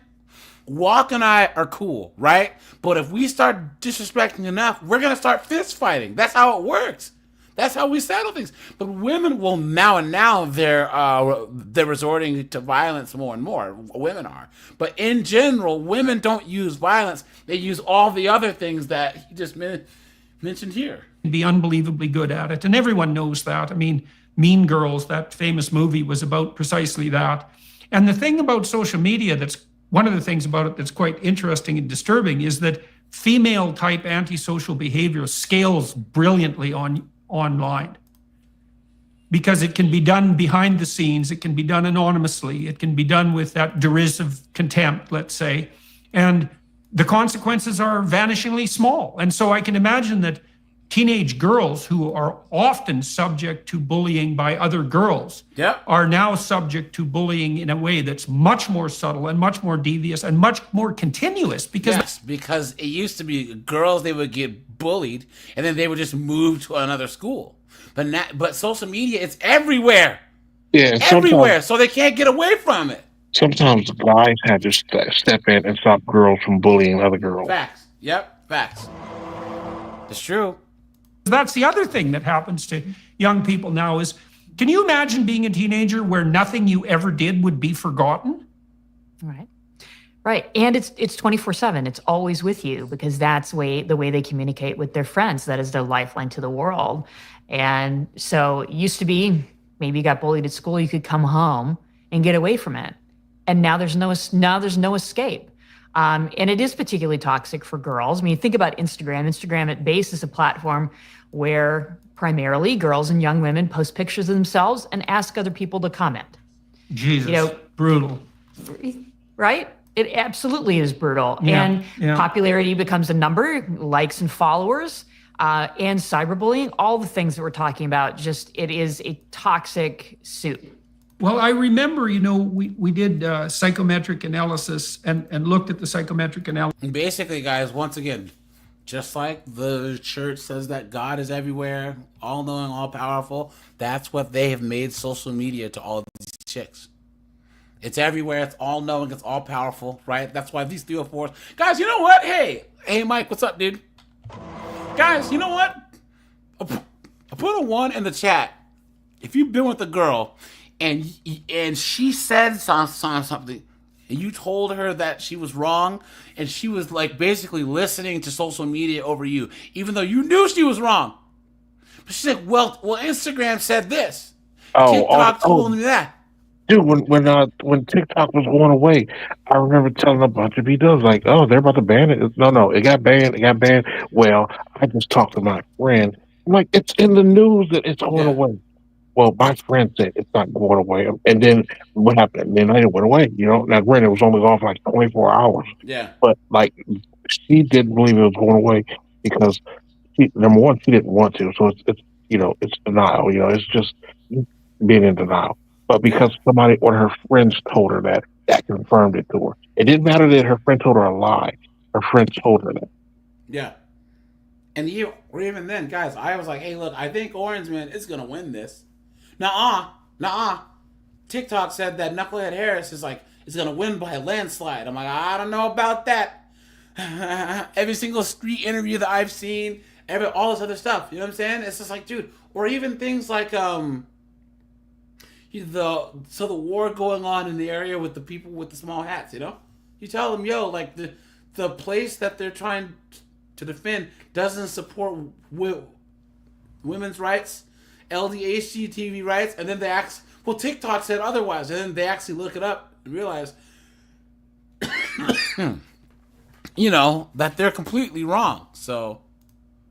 Walk and I are cool, right? But if we start disrespecting enough, we're going to start fist fighting. That's how it works. That's how we settle things. But women will now they're resorting to violence more and more. Women are. But in general, women don't use violence. They use all the other things that he just mentioned here. Be unbelievably good at it. And everyone knows that. I mean, Mean Girls, that famous movie, was about precisely that. And the thing about social media one of the things about it that's quite interesting and disturbing is that female type antisocial behavior scales brilliantly online, because it can be done behind the scenes, it can be done anonymously, it can be done with that derisive contempt, let's say, and the consequences are vanishingly small. And so I can imagine that teenage girls who are often subject to bullying by other girls are now subject to bullying in a way that's much more subtle and much more devious and much more continuous. Because it used to be girls, they would get bullied and then they would just move to another school. But social media, it's everywhere. Yeah, everywhere. So they can't get away from it. Sometimes guys have to step in and stop girls from bullying other girls. Facts. Yep, facts. It's true. That's the other thing that happens to young people now is, can you imagine being a teenager where nothing you ever did would be forgotten? Right. And it's 24/7. It's always with you, because that's the way they communicate with their friends. That is their lifeline to the world. And so it used to be, maybe you got bullied at school, you could come home and get away from it. And now there's no escape. And it is particularly toxic for girls. I mean, think about Instagram. Instagram at base is a platform where primarily girls and young women post pictures of themselves and ask other people to comment. Jesus, brutal. Right? It absolutely is brutal. And popularity becomes a number, likes and followers, and cyberbullying, all the things that we're talking about, it is a toxic soup. Well, I remember, we did psychometric analysis and looked at the psychometric analysis. And basically, guys, once again, just like the church says that God is everywhere, all knowing, all powerful, that's what they have made social media to all these chicks. It's everywhere, it's all knowing, it's all powerful, right? That's why these 304s. Guys, you know what? Hey, Mike, what's up, dude? Guys, you know what? I put a 1 in the chat. If you've been with a girl and she said something, and you told her that she was wrong, and she was like basically listening to social media over you, even though you knew she was wrong. But she's like, well, Instagram said this. TikTok told me that. Dude, when TikTok was going away, I remember telling a bunch of people, like, "Oh, they're about to ban it." No, it got banned. It got banned. Well, I just talked to my friend. I'm like, it's in the news that it's going away. Well, my friend said it's not going away, and then what happened? Then it went away. Now granted, it was only off like 24 hours. Yeah. But like, she didn't believe it was going away because number one, she didn't want to. So it's denial. It's just being in denial. But because somebody or her friends told her that confirmed it to her. It didn't matter that her friend told her a lie. Her friend told her that. Yeah. And even then, guys, I was like, hey, look, I think Orange Man is going to win this. Nuh-uh. TikTok said that Knucklehead Harris is going to win by a landslide. I'm like, I don't know about that. Every single street interview that I've seen, all this other stuff, you know what I'm saying? It's just like, dude, or even things like, the war going on in the area with the people with the small hats, You tell them, yo, like the place that they're trying to defend doesn't support women's rights, LDHCTV rights, and then they ask, well, TikTok said otherwise, and then they actually look it up and realize, that they're completely wrong. So,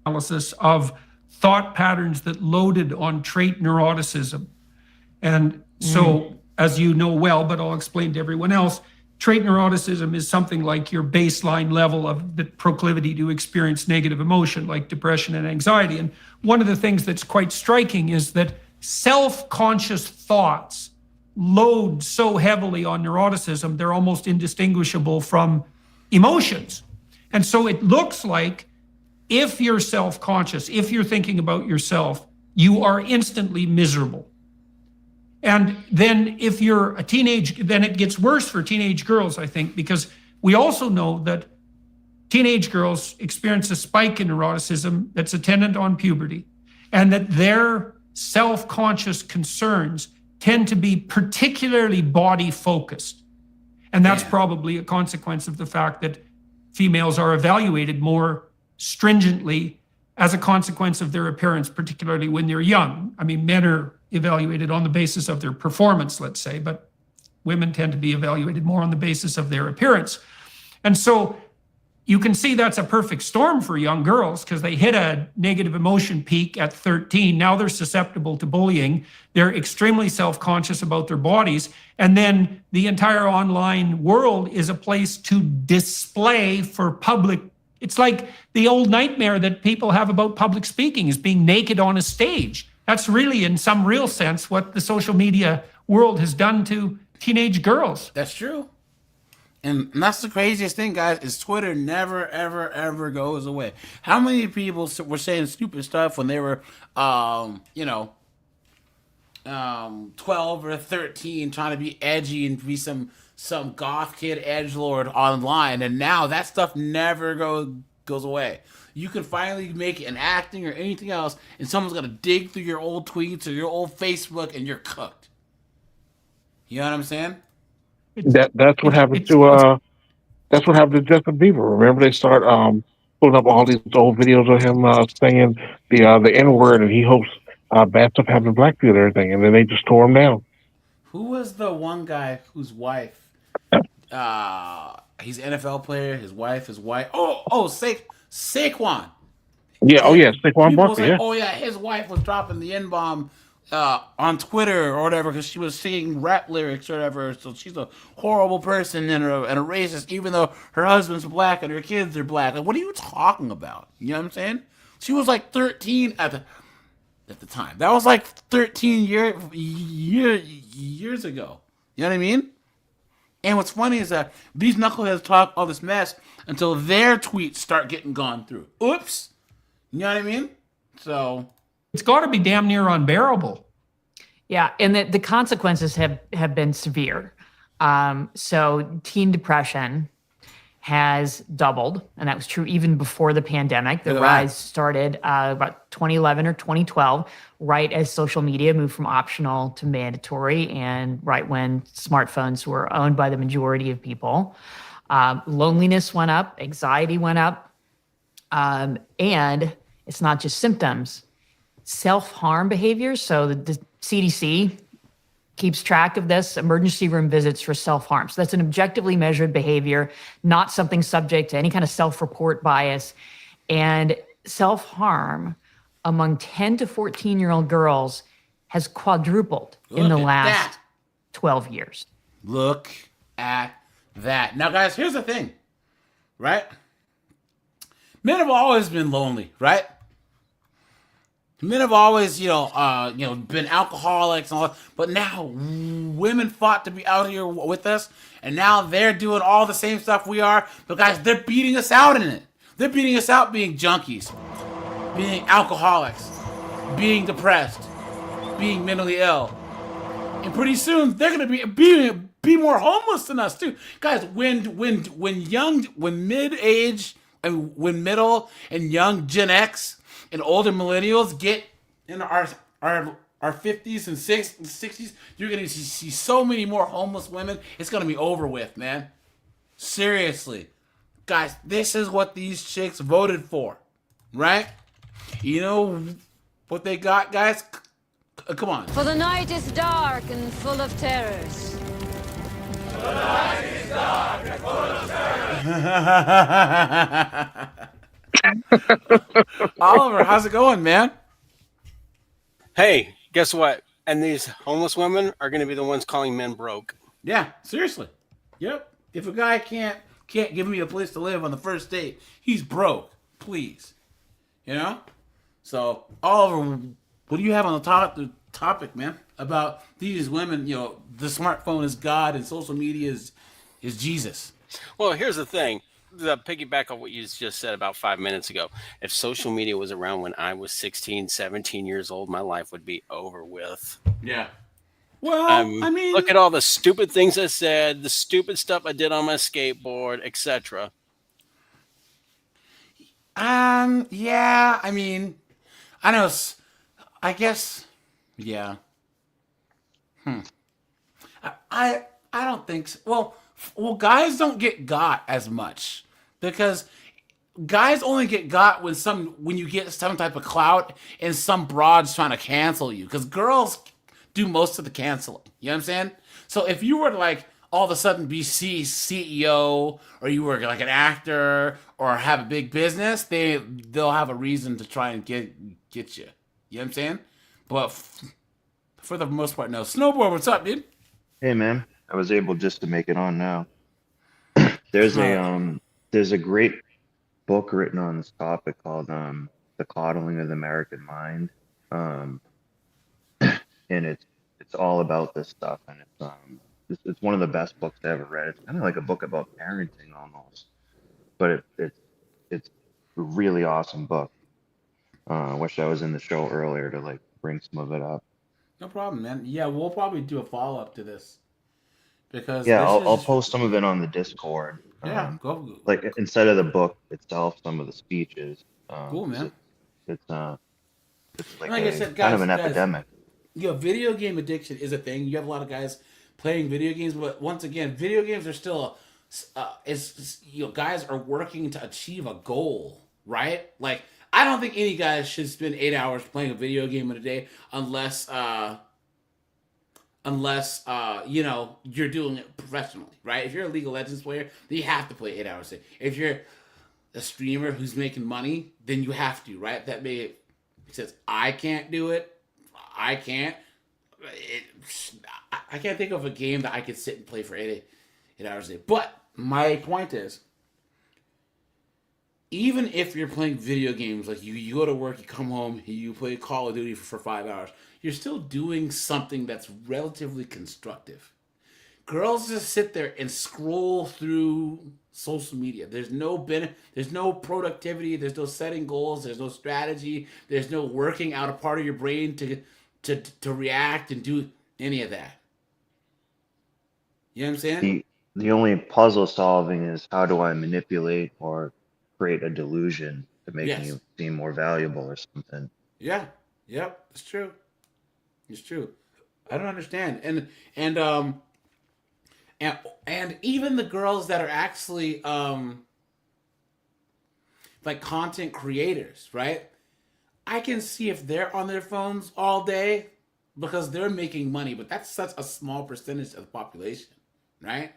analysis of thought patterns that loaded on trait neuroticism. And so, as you know well, but I'll explain to everyone else, trait neuroticism is something like your baseline level of the proclivity to experience negative emotion, like depression and anxiety. And one of the things that's quite striking is that self-conscious thoughts load so heavily on neuroticism, they're almost indistinguishable from emotions. And so it looks like if you're self-conscious, if you're thinking about yourself, you are instantly miserable. And then if you're a teenage, then it gets worse for teenage girls, I think, because we also know that teenage girls experience a spike in neuroticism that's attendant on puberty, and that their self-conscious concerns tend to be particularly body-focused. And that's probably a consequence of the fact that females are evaluated more stringently as a consequence of their appearance, particularly when they're young. I mean, men are evaluated on the basis of their performance, let's say, but women tend to be evaluated more on the basis of their appearance. And so you can see that's a perfect storm for young girls because they hit a negative emotion peak at 13. Now they're susceptible to bullying. They're extremely self-conscious about their bodies. And then the entire online world is a place to display for public. It's like the old nightmare that people have about public speaking is being naked on a stage. That's really, in some real sense, what the social media world has done to teenage girls. That's true. And that's the craziest thing, guys, is Twitter never, ever, ever goes away. How many people were saying stupid stuff when they were, 12 or 13, trying to be edgy and be some goth kid edgelord online, and now that stuff never goes away. You can finally make it an acting or anything else, and someone's gonna dig through your old tweets or your old Facebook, and you're cooked. You know what I'm saying? That's what happened to Justin Bieber. Remember, they start pulling up all these old videos of him saying the N word, and he hopes bad stuff happens to black people and everything, and then they just tore him down. Who was the one guy whose wife? He's an NFL player. His wife. Saquon. Yeah. Oh yeah, Saquon Barkley. Like, oh yeah, his wife was dropping the N-bomb on Twitter or whatever because she was singing rap lyrics or whatever. So she's a horrible person and a racist, even though her husband's black and her kids are black. Like, what are you talking about? You know what I'm saying? She was like 13 at at the time. That was like 13 years ago. You know what I mean? And what's funny is that these knuckleheads talk all this mess until their tweets start getting gone through. Oops. You know what I mean? So it's got to be damn near unbearable. Yeah, and the consequences have been severe. So teen depression has doubled, and that was true even before the pandemic. The rise started about 2011 or 2012, right as social media moved from optional to mandatory, and right when smartphones were owned by the majority of people. Loneliness went up, anxiety went up, and it's not just symptoms. Self-harm behaviors, so the CDC keeps track of this, emergency room visits for self-harm. So that's an objectively measured behavior, not something subject to any kind of self-report bias. And self-harm among 10 to 14-year-old girls has quadrupled in the last 12 years. Look at that. Now, guys, here's the thing, right? Men have always been lonely, right? Men have always, been alcoholics and all that. But now women fought to be out here with us, and now they're doing all the same stuff we are. But guys, they're beating us out in it. They're beating us out being junkies, being alcoholics, being depressed, being mentally ill. And pretty soon they're gonna be more homeless than us too. Guys, when mid-age and when middle and young Gen X and older millennials get in our 50s and 60s, you're going to see so many more homeless women. It's going to be over with, man. Seriously. Guys, this is what these chicks voted for, right? You know what they got, guys? Come on. For the night is dark and full of terrors. For the night is dark and full of terrors. Oliver, how's it going, man? Hey, guess what? And these homeless women are going to be the ones calling men broke. Yeah, seriously. Yep. If a guy can't give me a place to live on the first date, he's broke. Please. You know? So, Oliver, what do you have on the topic, man? About these women, the smartphone is God and social media is Jesus. Well, here's the thing. To piggyback on what you just said about 5 minutes ago, if social media was around when I was 16, 17 years old, my life would be over with. Yeah. Well, I mean, look at all the stupid things I said, the stupid stuff I did on my skateboard, etc. Yeah, I mean, I know, I guess, yeah. I don't think so. Well, guys don't get got as much because guys only get got when you get some type of clout and some broad's trying to cancel you, because girls do most of the canceling. You know what I'm saying? So if you were to like all of a sudden be CEO, or you were like an actor or have a big business, they'll have a reason to try and get you. You know what I'm saying? But for the most part, no. Snowboard, what's up, dude? Hey man, I was able just to make it on now. There's a great book written on this topic called The Coddling of the American Mind. And it's all about this stuff, and it's one of the best books I ever read. It's kind of like a book about parenting almost, but it's a really awesome book. I wish I was in the show earlier to like bring some of it up. No problem, man. Yeah, we'll probably do a follow-up to this. Because yeah, I'll post some of it on the Discord. Yeah, go. Like instead of the book itself, some of the speeches. Cool, man. It's like I said, guys, kind of an epidemic. Video game addiction is a thing. You have a lot of guys playing video games, but once again, video games are still guys are working to achieve a goal, right? Like, I don't think any guys should spend 8 hours playing a video game in a day unless you're doing it professionally, right? If you're a League of Legends player, then you have to play 8 hours a day. If you're a streamer who's making money, then you have to, right? That may says I can't do it. I can't think of a game that I could sit and play for 8 hours a day. But my point is, even if you're playing video games, like you go to work, you come home, you play Call of Duty for 5 hours, you're still doing something that's relatively constructive. Girls just sit there and scroll through social media. There's no productivity, there's no setting goals, there's no strategy, there's no working out a part of your brain to react and do any of that. You know what I'm saying? The only puzzle solving is how do I manipulate or create a delusion to make me Yes. seem more valuable or something. Yeah. Yep. It's true. It's true. I don't understand. And and and even the girls that are actually like content creators, right? I can see if they're on their phones all day because they're making money, but that's such a small percentage of the population, right?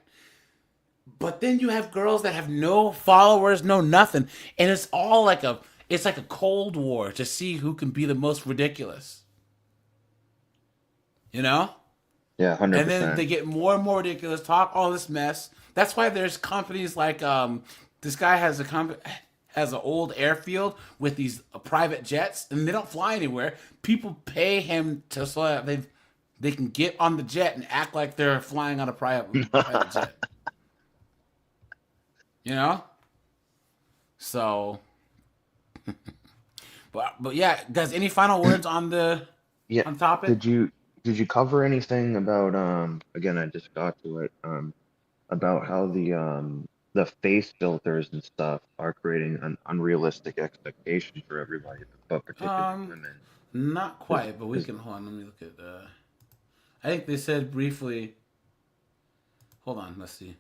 But then you have girls that have no followers, no nothing, and it's all like a cold war to see who can be the most ridiculous. You know? Yeah, And then 100%. they get more and more ridiculous, talk all this mess. That's why there's companies like this guy has has an old airfield with these private jets, and they don't fly anywhere. People pay him to so that they can get on the jet and act like they're flying on a private jet. You know? So, but yeah, guys, any final words on the Yeah. on topic? Did you cover anything about again I just got to it about how the face filters and stuff are creating an unrealistic expectation for everybody, but particularly women. Not 'Cause- quite, but we 'cause- can hold on. Let me look at. I think they said briefly. Hold on, let's see.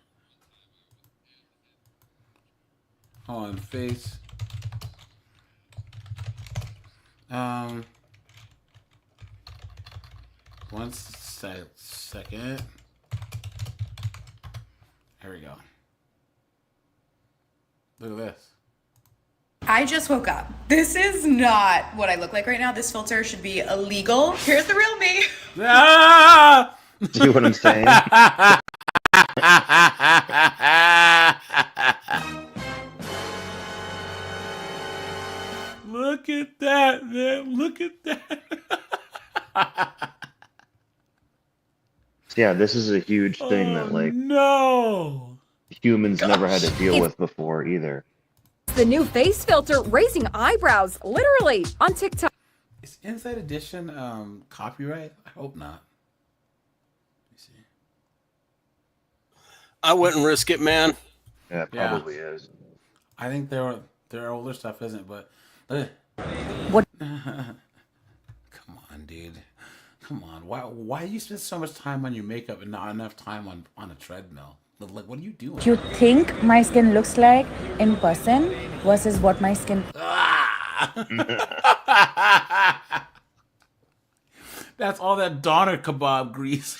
Hold on, face. Um, one second. Here we go. Look at this. I just woke up. This is not what I look like right now. This filter should be illegal. Here's the real me. Ah! See what I'm saying? Look at that, man. Look at that. Yeah, this is a huge thing that like no. humans never had to deal with before either. The new face filter raising eyebrows, literally, on TikTok. Is Inside Edition copyright? I hope not. I wouldn't risk it, man. Yeah, it probably is. I think their older stuff isn't, but What? Come on, dude. Come on. Why do you spend so much time on your makeup and not enough time on a treadmill? Like, what are you doing? Do you think my skin looks like in person versus what my skin? That's all that doner kebab grease.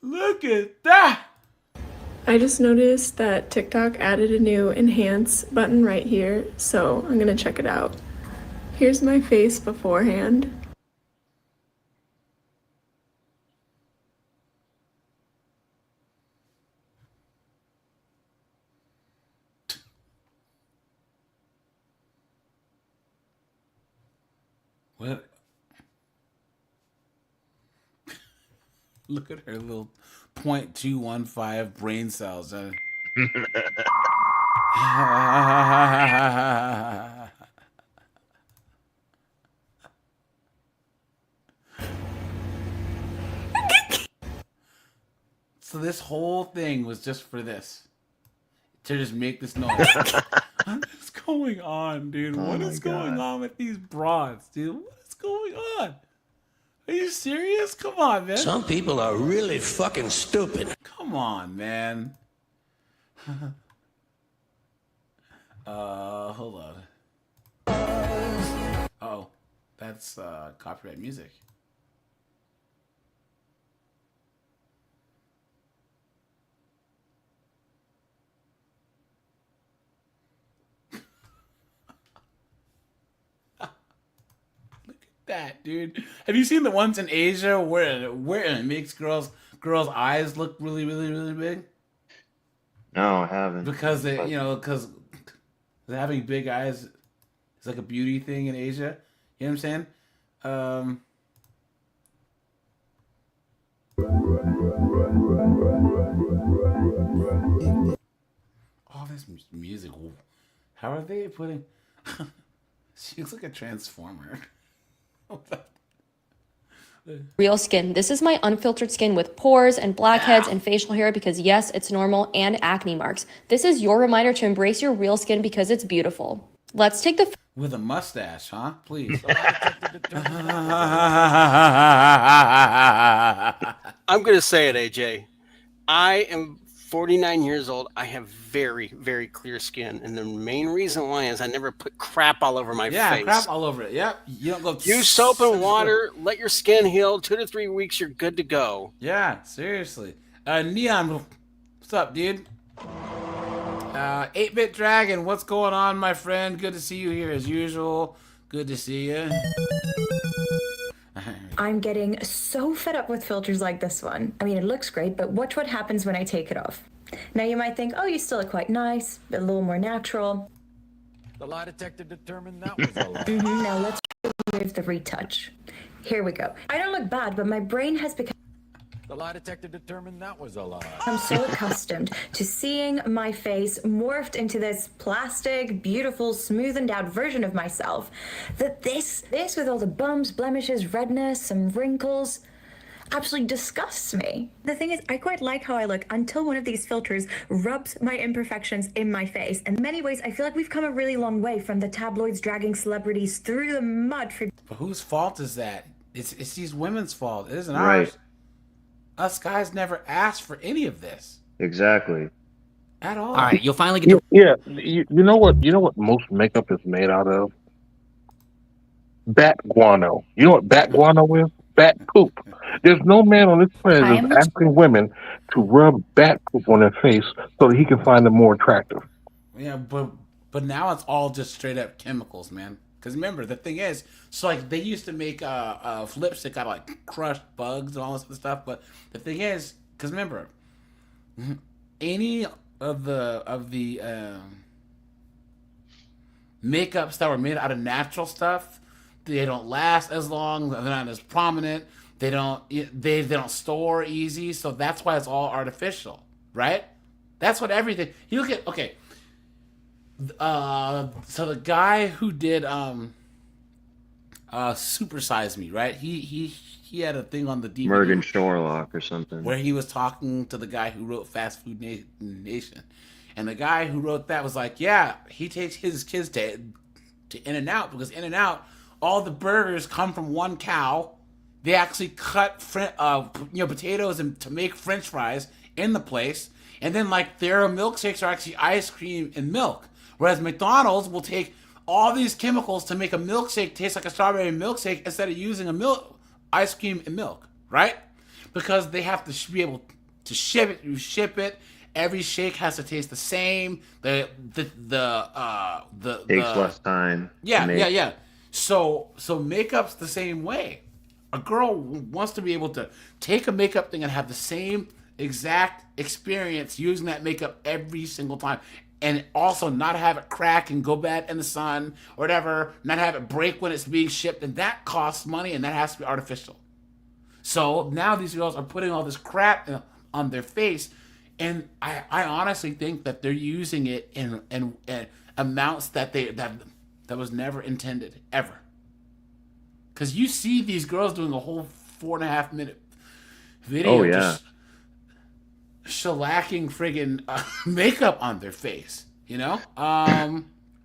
Look at that. I just noticed that TikTok added a new enhance button right here, so I'm gonna check it out. Here's my face beforehand. What? Look at her little 0.215 brain cells. So this whole thing was just for this. To just make this noise. What is going on, dude? Oh What my is going God. on with these broads, dude? What is going on? Are you serious? Come on, man. Some people are really fucking stupid. Come on, man. Hold on. Oh, that's copyright music. that, dude. Have you seen the ones in Asia where it makes girls' eyes look really, really, really big? No, I haven't. Because they, But because having big eyes is like a beauty thing in Asia. You know what I'm saying? All this music. How are they putting? She looks like a transformer. Real skin. This is my unfiltered skin with pores and blackheads and facial hair because yes, it's normal, and acne marks. This is your reminder to embrace your real skin because it's beautiful. Let's take the With a mustache, huh? Please. I'm going to say it, AJ. I am 49 years old. I have very, very clear skin. And the main reason why is I never put crap all over my face. Crap all over it. Yep. You don't go. Use soap and water. Let your skin heal. 2 to 3 weeks, you're good to go. Yeah, seriously. Neon, what's up, dude? 8-Bit Dragon, what's going on, my friend? Good to see you here as usual. Good to see you. I'm getting so fed up with filters like this one. I mean, it looks great, but watch what happens when I take it off. Now you might think, oh, you still look quite nice, a little more natural. The lie detector determined that was a lie. Now let's remove the retouch. Here we go. I don't look bad, but my brain has become The lie detector determined that was a lie. I'm so accustomed to seeing my face morphed into this plastic, beautiful, smoothened out version of myself that this with all the bumps, blemishes, redness, and wrinkles absolutely disgusts me. The thing is, I quite like how I look until one of these filters rubs my imperfections in my face. In many ways, I feel like we've come a really long way from the tabloids dragging celebrities through the mud for... But whose fault is that? It's these women's fault. It isn't Right. ours. Us guys never asked for any of this exactly. at all. All right, you'll finally get to. Yeah, you know what? You know what most makeup is made out of? Bat guano. You know what bat guano is? Bat poop. There's no man on this planet I that's am- asking women to rub bat poop on their face so that he can find them more attractive. Yeah, but now it's all just straight up chemicals, man. Because remember, the thing is, so like they used to make lipstick out of like crushed bugs and all this other stuff. But the thing is, because remember, any of the makeups that were made out of natural stuff, they don't last as long. They're not as prominent. They don't store easy. So that's why it's all artificial, right? That's what everything. You look at okay. So the guy who did Super Size Me, right? He had a thing on the DVD Morgan Sherlock or something. where he was talking to the guy who wrote Fast Food Nation, and the guy who wrote that was like, yeah, he takes his kids to In-N-Out because In-N-Out, all the burgers come from one cow. They actually cut potatoes and to make French fries in the place, and then like their milkshakes are actually ice cream and milk. Whereas McDonald's will take all these chemicals to make a milkshake taste like a strawberry milkshake instead of using ice cream and milk, right? Because they have to be able to ship it. Every shake has to taste the same. The Takes less time. Yeah. So makeup's the same way. A girl wants to be able to take a makeup thing and have the same exact experience using that makeup every single time. And also not have it crack and go bad in the sun or whatever, not have it break when it's being shipped, and that costs money and that has to be artificial. So now these girls are putting all this crap on their face, and I honestly think that they're using it in amounts that was never intended, ever. Because you see these girls doing a whole 4.5 minute video Oh, yeah. just shellacking friggin' makeup on their face, you know?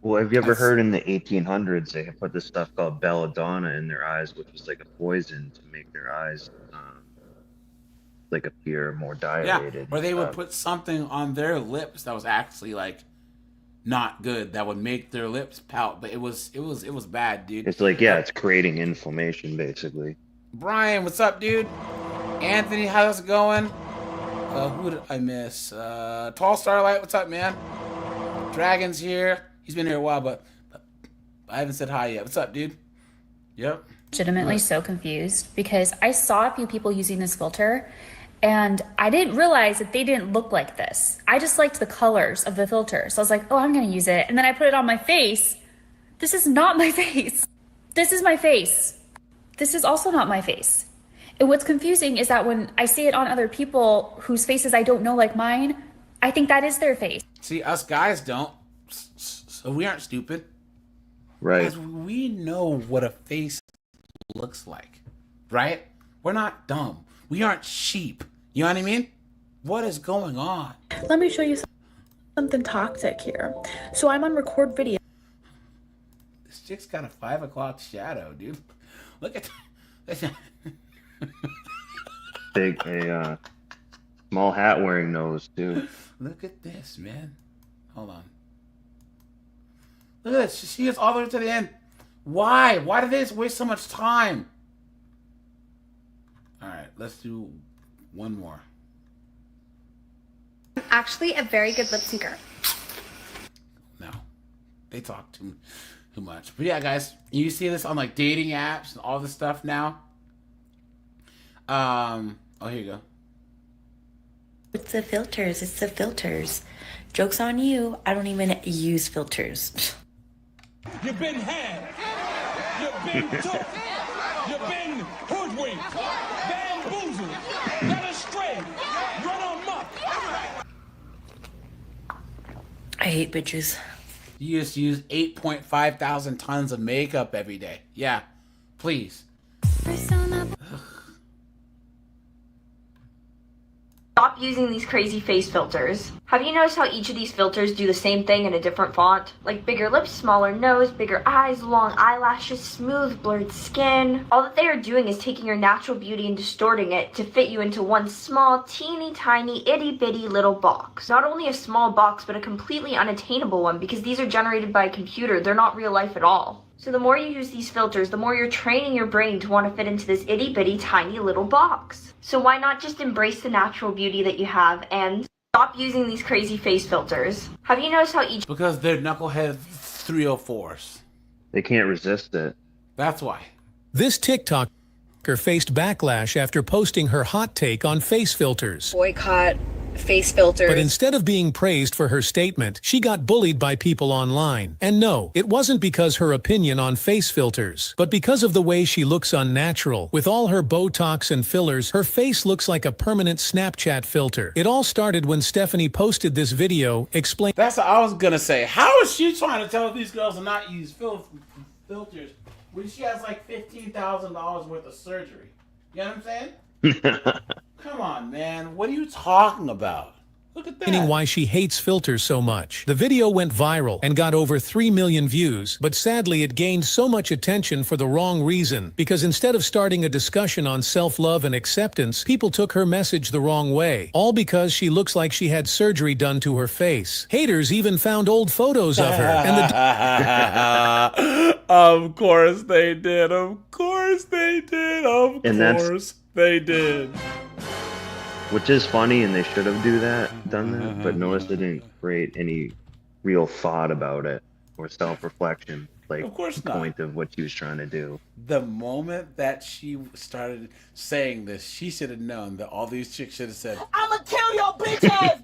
Well, have you ever heard in the 1800s they put this stuff called belladonna in their eyes, which was like a poison to make their eyes like appear more dilated? Or they would put something on their lips that was actually like not good, that would make their lips pout, but it was bad, dude. It's like, yeah, it's creating inflammation basically. Brian, what's up, dude? Anthony, how's it going? Who did I miss? Tall Starlight, what's up, man? Dragon's here. He's been here a while, but I haven't said hi yet. What's up, dude? Yep. Legitimately so confused because I saw a few people using this filter and I didn't realize that they didn't look like this. I just liked the colors of the filter. So I was like, oh, I'm gonna use it. And then I put it on my face. This is not my face. This is my face. This is also not my face. And what's confusing is that when I see it on other people whose faces I don't know like mine, I think that is their face. See, us guys don't. So we aren't stupid. Right. Because we know what a face looks like, right? We're not dumb. We aren't sheep. You know what I mean? What is going on? Let me show you something toxic here. So I'm on record video. This chick's got a 5 o'clock shadow, dude. Look at that. Big, a small hat wearing nose, too. Look at this, man. Hold on. Look at this. She is all the way to the end. Why? Why did they just waste so much time? All right, let's do one more. I'm actually a very good lip syncer. No, they talk too much. But yeah, guys, you see this on like dating apps and all this stuff now. Oh, here you go. It's the filters. It's the filters. Joke's on you. I don't even use filters. You've been had. You've been took. You've been hoodwinked. Bamboozled. Led astray. Run amok. I hate bitches. You just use 8.5 thousand tons of makeup every day. Yeah, please. Stop using these crazy face filters. Have you noticed how each of these filters do the same thing in a different font? Like bigger lips, smaller nose, bigger eyes, long eyelashes, smooth, blurred skin. All that they are doing is taking your natural beauty and distorting it to fit you into one small, teeny tiny, itty bitty little box. Not only a small box, but a completely unattainable one because these are generated by a computer. They're not real life at all. So the more you use these filters, the more you're training your brain to want to fit into this itty bitty tiny little box. So why not just embrace the natural beauty that you have and stop using these crazy face filters? Have you noticed how each... Because they're knucklehead 304s. They can't resist it. That's why. This TikToker faced backlash after posting her hot take on face filters. Boycott face filters. But instead of being praised for her statement, she got bullied by people online. And no, it wasn't because her opinion on face filters, but because of the way she looks unnatural. With all her Botox and fillers, her face looks like a permanent Snapchat filter. It all started when Stephanie posted this video explaining. That's what I was gonna say. How is she trying to tell these girls to not use filters when she has like $15,000 worth of surgery? You know what I'm saying? Come on, man. What are you talking about? Look at that. Why she hates filters so much. The video went viral and got over 3 million views, but sadly it gained so much attention for the wrong reason, because instead of starting a discussion on self-love and acceptance, people took her message the wrong way, all because she looks like she had surgery done to her face. Haters even found old photos of her, and Of course they did. Of course they did. Of course they did. Which is funny, and they should have done that, but notice they didn't create any real thought about it or self-reflection, like of course the not. point of what she was trying to do. The moment that she started saying this, she should have known that all these chicks should have said, I'ma kill your bitch ass,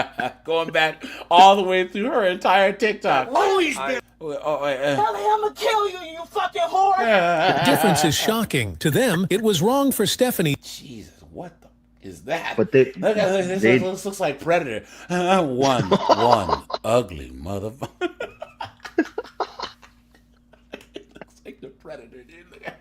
bitch! going back all the way through her entire TikTok. Always been. Kelly, I'ma kill you, you fucking whore! the difference is shocking. To them, it was wrong for Stephanie. Jesus, what the is that? But they, look, this looks like Predator. One ugly motherfucker. Looks like the Predator, dude.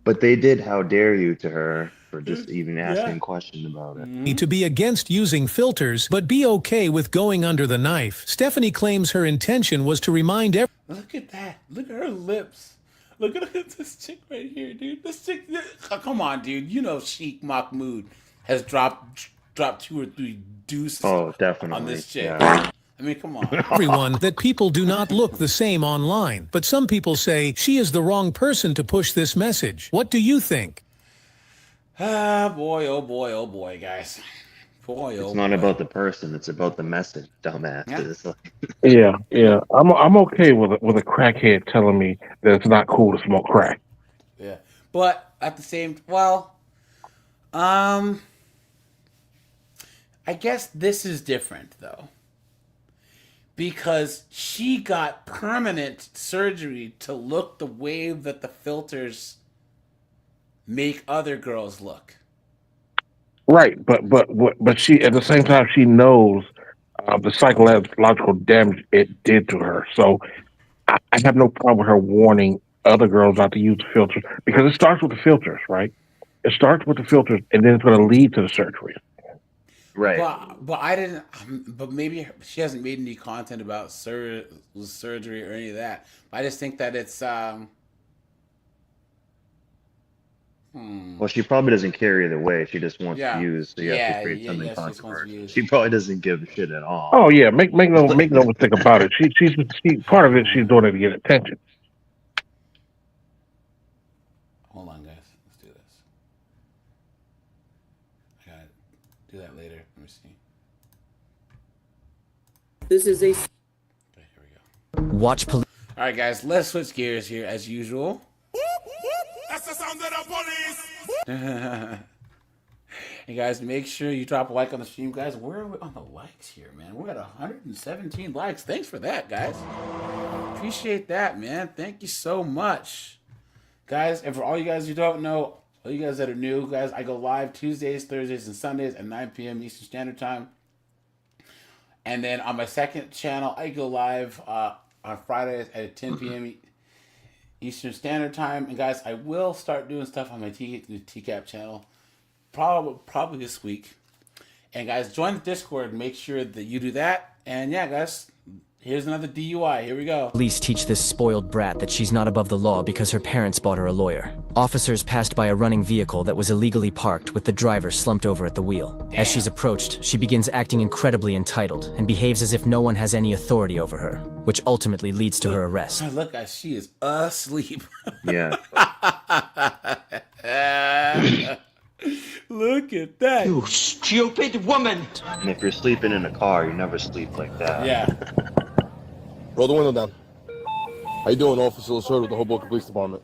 But they did how dare you to her for just even asking questions about it. To be against using filters, but be okay with going under the knife. Stephanie claims her intention was to remind everyone. Look at that. Look at her lips. Look at this chick right here, dude. This chick. Come on, dude. You know Sheikh Mahmoud has dropped 2 or 3 deuces. Oh, definitely. On this chick. Yeah. I mean, come on. Everyone that people do not look the same online, but some people say she is the wrong person to push this message. What do you think? Ah, boy, oh boy, guys. Boy, It's oh not boy. about the person; it's about the message, dumbasses. Yeah. I'm okay with a crackhead telling me that it's not cool to smoke crack. Yeah, but at the same, well, I guess this is different though, because she got permanent surgery to look the way that the filters make other girls look. Right, but she at the same time she knows the psychological damage it did to her. So I have no problem with her warning other girls not to use the filters because it starts with the filters, right? It starts with the filters, and then it's going to lead to the surgery. Right. But I didn't. But maybe she hasn't made any content about surgery or any of that. I just think that it's. Well, she probably doesn't care either way. She just wants Yeah. views, so you have to create something She just wants controversial. views. She probably doesn't give a shit at all. Oh yeah, make no mistake about it. She part of it. She's doing it to get attention. Hold on, guys. Let's do this. I gotta do that later. Let me see. This is a. Okay, here we go. Watch police. All right, guys. Let's switch gears here as usual. That's the sound of the police. Hey guys, make sure you drop a like on the stream, guys. Where are we on the likes here, man? We're at 117 likes. Thanks for that, guys. Appreciate that, man. Thank you so much, guys. And for all you guys who don't know, all you guys that are new, guys, I go live Tuesdays, Thursdays, and Sundays at 9 p.m. Eastern Standard Time. And then on my second channel, I go live on Fridays at 10 p.m. Eastern Standard Time. And guys, I will start doing stuff on my TCAP channel probably this week. And guys, join the Discord. Make sure that you do that. And yeah, guys, here's another DUI. Here we go. Police teach this spoiled brat that she's not above the law because her parents bought her a lawyer. Officers passed by a running vehicle that was illegally parked with the driver slumped over at the wheel. As she's approached, she begins acting incredibly entitled and behaves as if no one has any authority over her, which ultimately leads to her arrest. Look, guys, she is asleep. Yeah. Look at that. You stupid woman! And if you're sleeping in a car, you never sleep like that. Yeah. Roll the window down. How you doing, Officer Lacerda with the Hoboken Police Department?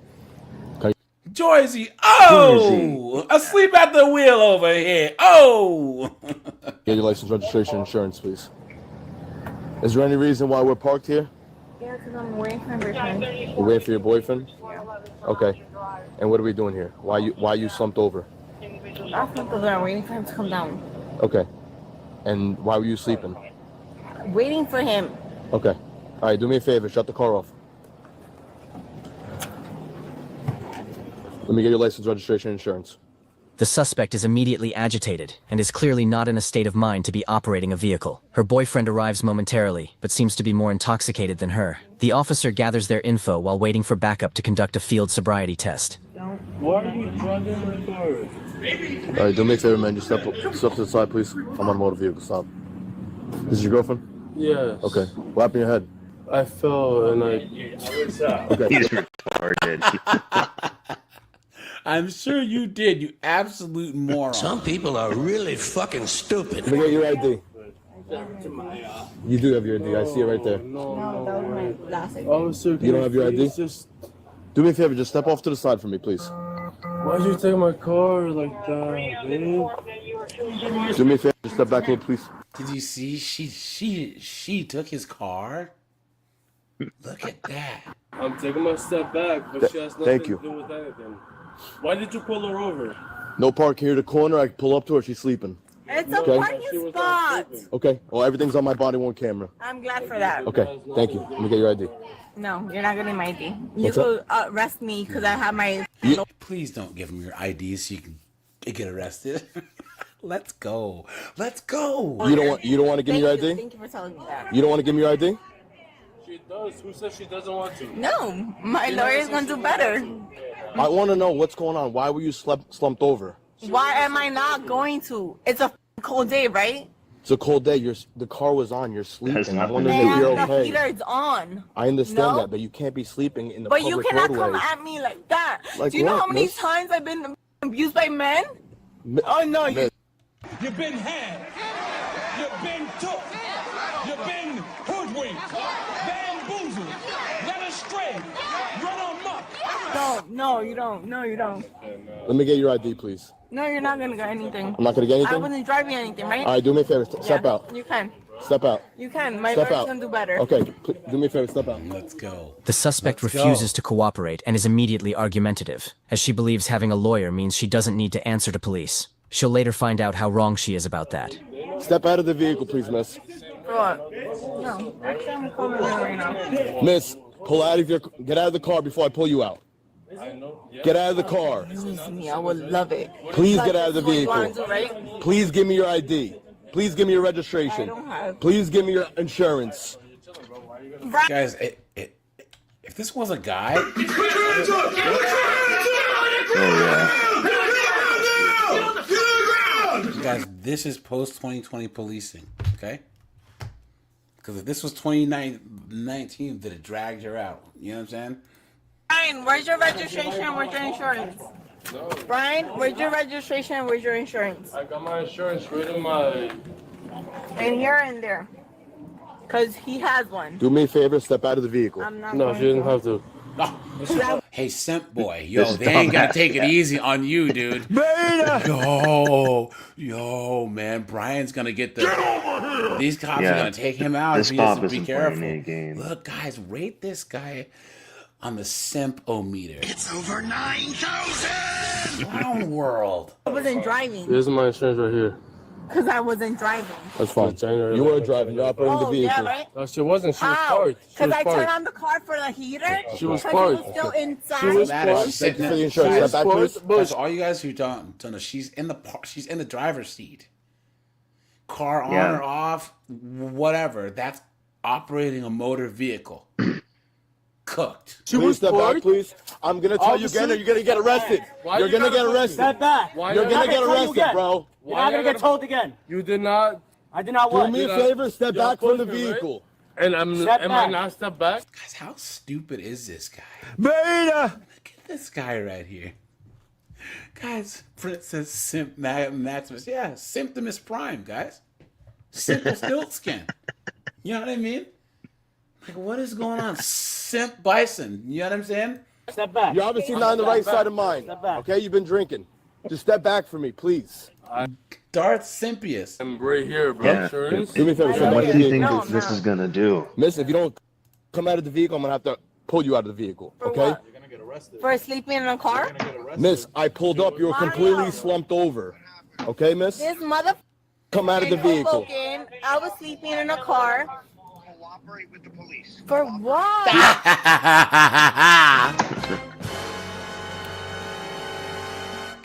Joycey, oh! Asleep at the wheel over here. Oh! Get your license, registration, insurance, please. Is there any reason why we're parked here? Yeah, because I'm waiting for my boyfriend. We're waiting for your boyfriend? Okay. And what are we doing here? Why you slumped over? I'm waiting for him to come down. Okay. And why were you sleeping? Waiting for him. Okay. All right, do me a favor. Shut the car off. Let me get your license, registration, insurance. The suspect is immediately agitated and is clearly not in a state of mind to be operating a vehicle. Her boyfriend arrives momentarily, but seems to be more intoxicated than her. The officer gathers their info while waiting for backup to conduct a field sobriety test. Why are you driving my car? All right, do me a favor, man. Just step to the side, please. I'm on a motor vehicle. Stop. This is your girlfriend? Yes. Okay. What happened to your head? I fell and I. Okay. He's retarded. I'm sure you did, you absolute moron. Some people are really fucking stupid. Let me get your ID. You do have your ID. I see it right there. No, that was my last ID. Officer, You don't have your ID? Just... Do me a favor. Just step off to the side for me, please. Why'd you take my car like that, man? Do me a favor. Just step back here, please. Did you see? She took his car? Look at that. I'm taking my step back, but she has nothing Thank to you. do with anything. Why did you pull her over? No park here. The corner. I can pull up to her. She's sleeping. It's a Okay. parking spot. Okay. Well, everything's on my body-worn camera. I'm glad for that. Okay. Thank you. Let me get your ID. No, you're not getting my ID. You What's could arrest me because I have my. Please don't give him your ID so you can get arrested. Let's go. Let's go. You don't want to give me your ID? Thank you for telling me that. You don't want to give me your ID? She does. Who says she doesn't want to? No, my lawyer is going to do better. I want to know what's going on. Why were you slumped over? Why am I not going to? It's a cold day, right? It's a cold day. The car was on. You're sleeping. I want to know And if you're the okay. heater is on. I understand No? that, but you can't be sleeping in the But public you cannot roadways. come at me like that. Like Do you know what, how many miss? times I've been abused by men? Oh no, you. You've been had. You've been took. You've been hoodwinked. Bamboozled. Led astray. Run amok. No, you don't. No, you don't. Let me get your ID, please. No, you're not gonna get anything. I'm not gonna get anything? I wasn't driving anything, right? All right, do me a favor. Step out. You can. Step out. You can. My Step lawyer's out. gonna do better. Okay, do me a favor. Step out. Let's go. The suspect Let's refuses go. to cooperate and is immediately argumentative, as she believes having a lawyer means she doesn't need to answer to police. She'll later find out how wrong she is about that. Step out of the vehicle, please, miss. For what? No. Actually, I'm calling you right now. Miss, get out of the car before I pull you out. Get out of the car. Excuse me, I would love it. Please get out of the That's what you wanna vehicle. do, right? Please give me your ID. Please give me your registration. I don't have- Please give me your insurance. Guys, if this was a guy, guys, this is post 2020 policing, okay? Because if this was 2019, that it dragged her out. You know what I'm saying? Brian, where's your registration? Where's your insurance? Brian, where's your registration? Where's your insurance? I got my insurance right in my... And here and there. Because he has one. Do me a favor, step out of the vehicle. I'm not No, going she didn't to. have to. Hey, Simp Boy, yo, they ain't gonna take it easy on you, dude. Yo, man, Brian's gonna get the. These cops are gonna take him out. This If he cop doesn't be isn't playing careful. any games. Look, guys, rate this guy on the Simp-o-meter. It's over 9,000. Clown world. I wasn't driving. This is my insurance right here. Because I wasn't driving. That's fine. You were driving. You're operating the Oh, vehicle. yeah, right? No, she wasn't. She was How? parked. She Because was I turned parked. on the car for the heater? She was 'Cause parked. he was still inside. She was That is parked. sitting Thank you for the in- insurance. guys, Step back, please. That's all you guys who don't know. She's in the driver's seat. Car on Yeah. or off, whatever. That's operating a motor vehicle. Cooked. Please step back, please. I'm gonna tell you again, or you're gonna get arrested. You're gonna get arrested. Step back. You're gonna get arrested, bro. You're not gonna get told again. You did not. I did not Do me a favor, step back from the vehicle. And am I not step back? Guys, how stupid is this guy? Beta. Look at this guy right here. Guys, Princess Simp Maximus. Yeah, Symptomus Prime, guys. Simple stilt skin. You know what I mean? Like, what is going on? Simp Bison. You know what I'm saying? Step back. You're obviously not on the right side of mine. Step back. Okay, you've been drinking. Just step back from me, please. Darth Simpius. I'm right here, bro. Yeah. Insurance. Do me a favor, step What back do you from the think vehicle. this is gonna do? Miss, if you don't come out of the vehicle, I'm gonna have to pull you out of the vehicle. Okay? For sleeping in a car? Miss, I pulled up. You were completely slumped over. Okay, miss? This mother Come out of the vehicle. I was sleeping in a car. For what?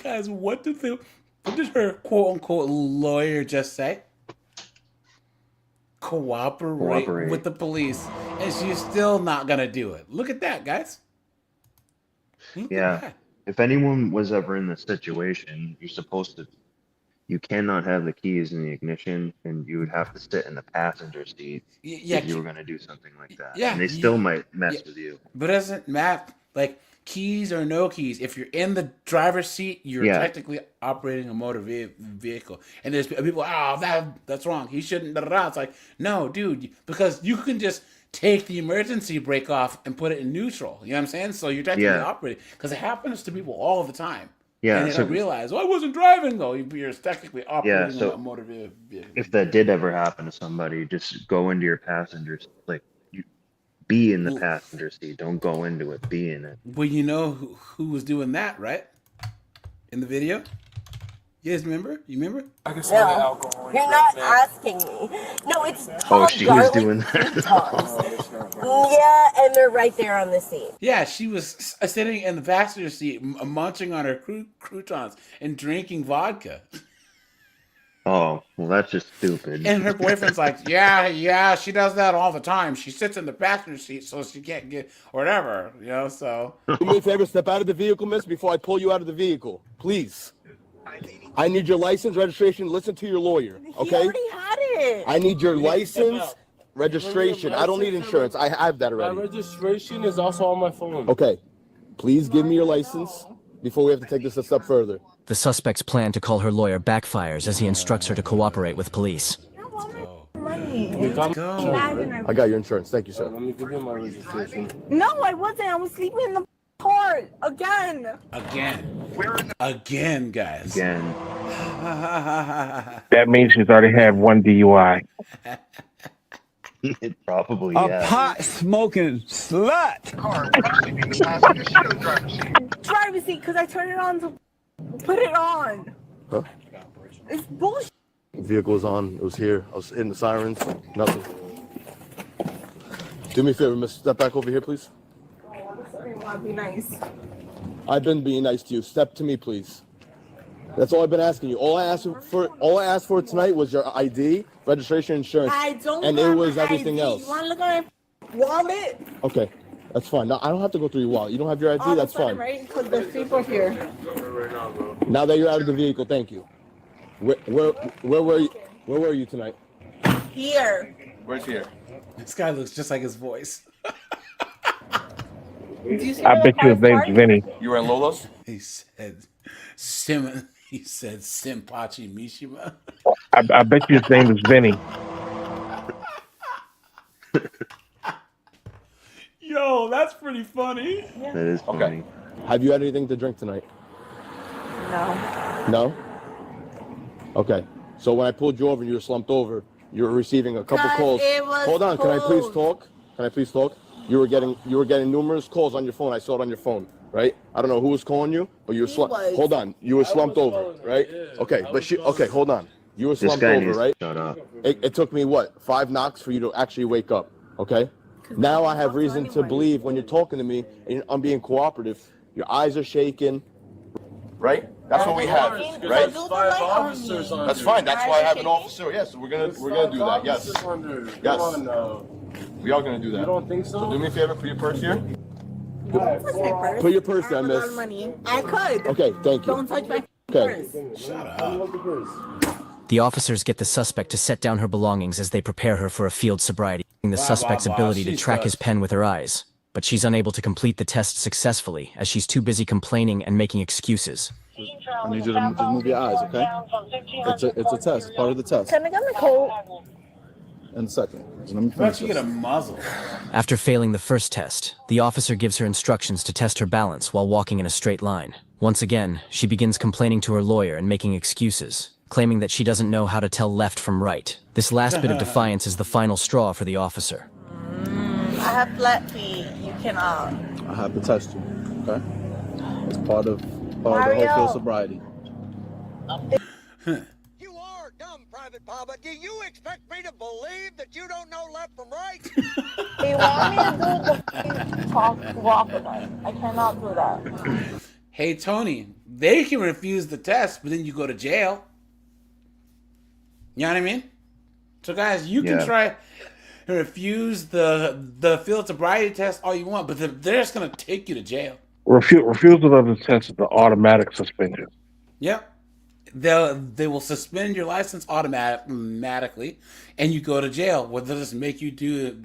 Guys, what did her quote unquote lawyer just say? Cooperate with the police, and she's still not gonna do it. Look at that, guys. Look at Yeah. that. If anyone was ever in this situation, you cannot have the keys in the ignition, and you would have to sit in the passenger seat Yeah, if you were going to do something like that. yeah, And they still might mess with you. But doesn't matter, like keys or no keys. If you're in the driver's seat, you're Yeah. technically operating a motor vehicle. And there's people, that's wrong. He shouldn't. Da, da, da. It's like, no, dude, because you can just take the emergency brake off and put it in neutral. You know what I'm saying? So you're technically operating, because it happens to people all the time. Yeah, and they so- don't realize, I wasn't driving though. You're technically operating so a motor vehicle. If that did ever happen to somebody, just go into your passengers, be in the passenger seat. Don't go into it. Be in it. Well, you know who was doing that, right? In the video? You guys remember? You remember? No, you're not asking me. No, it's Oh, called she was garlic doing that. croutons. Yeah, and they're right there on the seat. Yeah, she was sitting in the passenger seat, munching on her croutons and drinking vodka. Oh, well, that's just stupid. And her boyfriend's like, yeah, she does that all the time. She sits in the passenger seat so she can't get whatever, so. Do me a favor, step out of the vehicle, miss, before I pull you out of the vehicle. Please. I need your license, registration, listen to your lawyer, okay? He already had it. I need your license, registration. I don't need insurance. I have that My already. registration is also on my phone. Okay. Please give me your license, before we have to take this a step further. The suspect's plan to call her lawyer backfires as he instructs her to cooperate with police. Let's go. I got your insurance. Thank you, sir. Let me give you my registration. No, I wasn't. I was sleeping in the car again. Again, guys. Again. That means she's already had one DUI. It probably, A yeah. pot smoking slut. Driver's seat, because I turned it on to put it on. Huh? It's bullshit. Vehicle was on. It was here. I was hitting the sirens. Nothing. Do me a favor, miss. Step back over here, please. Sorry, want to be nice. I've been being nice to you. Step to me, please. That's all I've been asking you. All I asked for tonight was your ID, registration, insurance, I don't and have it was my everything ID. else. You want to look at my wallet? Okay, that's fine. No, I don't have to go through your wallet. You don't have your ID. Oh, That's fine. Right? Because there's people here. Now that you're out of the vehicle, thank you. Where were you? Where were you tonight? Here. Where's here? This guy looks just like his voice. I bet you his name's Vinny. You were in Lolo's? He said Simpachi Mishima. I bet you his name is Vinny. Yo, that's pretty funny. That is funny. Okay. Have you had anything to drink tonight? No. No? Okay. So when I pulled you over and you were slumped over, you were receiving a couple calls. It was Hold on, can I please cold. talk? Can I please talk? You were getting numerous calls on your phone. I saw it on your phone, right? I don't know who was calling you, but you were slumped. Hold on. You were slumped over, right? Okay, but okay, hold on. You were This slumped guy over, needs right? to shut up. It took me what, 5 knocks for you to actually wake up, okay? Now I have reason to believe when you're talking to me and I'm being cooperative, your eyes are shaking, right? That's what we have, right? That's fine. That's why I have an officer. Yes, we're gonna do that. Yes, yes. We are gonna do that. You don't think so? So do me a favor. Put your purse here. Put Put your purse there, miss. I could. Okay, thank you. Don't touch my Okay. purse. Shut up. The officers get the suspect to set down her belongings as they prepare her for a field sobriety, the suspect's ability to track his pen with her eyes. But she's unable to complete the test successfully as she's too busy complaining and making excuses. I need you to just move your eyes, okay? It's a test, part of the test. Can I get my coat? In a second. Let me Why finish don't you get a this. muzzle? After failing the first test, the officer gives her instructions to test her balance while walking in a straight line. Once again, she begins complaining to her lawyer and making excuses, claiming that she doesn't know how to tell left from right. This last bit of defiance is the final straw for the officer. I have flat feet. You cannot. I have to test you, okay? It's part of the Mario. whole field sobriety. You are dumb, Private Papa. Do you expect me to believe that you don't know left from right? They want me to do the walk with them. I cannot do that. Hey, Tony, they can refuse the test, but then you go to jail. You know what I mean? So, guys, you can Yeah. try to refuse the field sobriety test all you want, but they're just going to take you to jail. Refusal of the test is the automatic suspension. Yep. They will suspend your license automatically, and you go to jail. Where they'll just make you do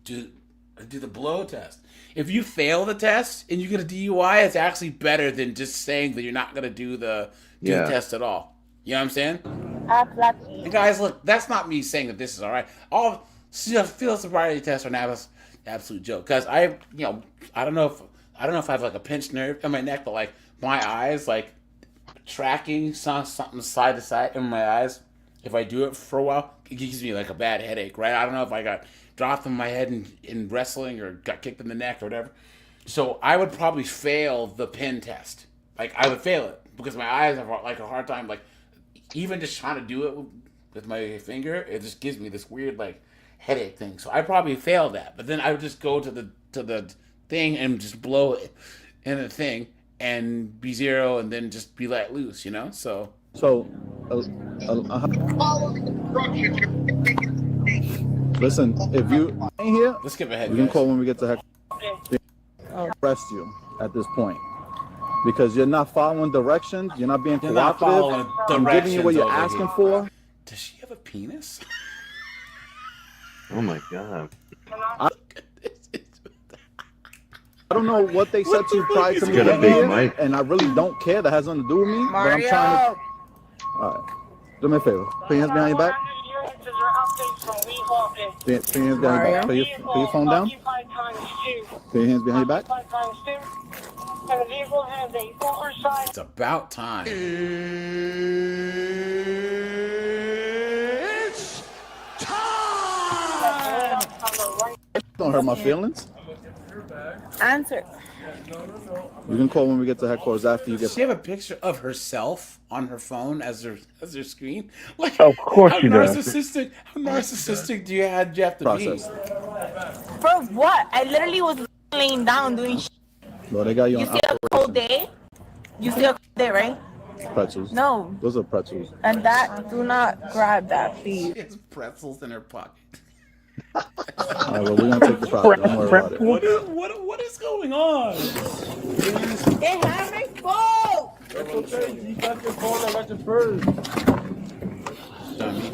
the blow test. If you fail the test and you get a DUI, it's actually better than just saying that you're not going to do the test at all. You know what I'm saying? And guys, look, that's not me saying that this is all right. All field sobriety tests are an absolute joke. Because I don't know if I have like a pinched nerve in my neck, but like my eyes, like tracking something side to side in my eyes. If I do it for a while, it gives me like a bad headache, right? I don't know if I got dropped on my head in wrestling or got kicked in the neck or whatever. So I would probably fail the pin test. Like I would fail it because my eyes have like a hard time. Like even just trying to do it with my finger, it just gives me this weird like headache thing. So I probably fail that. But then I would just go to the thing and just blow it in the thing and be zero and then just be let loose, you know? So Listen, if you ain't here, let's skip ahead. We can Guys. call when we get to heck. Arrest you at this point because you're not following directions. You're not being You're not cooperative. following I'm giving you what you're directions over asking here. for. Does she have a penis? Oh my god. I don't know what they said to you prior to me got a getting big here, mic. and I really don't care. That has nothing to do with me. Mario. But I'm trying to. All right. Do me a favor. Put your hands behind your back. Put your hands behind your back. Put your phone down. Put your hands behind your back. It's about time. It's time! Don't hurt my feelings. Answer. You can call when we get to headquarters after you get. Does she have a picture of herself on her phone as her screen? Like, Of course how she does. narcissistic do you have to Process. be? For what? I literally was laying down doing shit. Bro, they got you You on see a cold day? You see a cold day, right? pretzels. No. Those are pretzels. And that, do not grab that, please. She has pretzels in her pocket. All right, well, we're gonna take the profit. Don't worry about it. What is going on? They have my phone! That's okay. You got your phone, I got your purse. Dummy.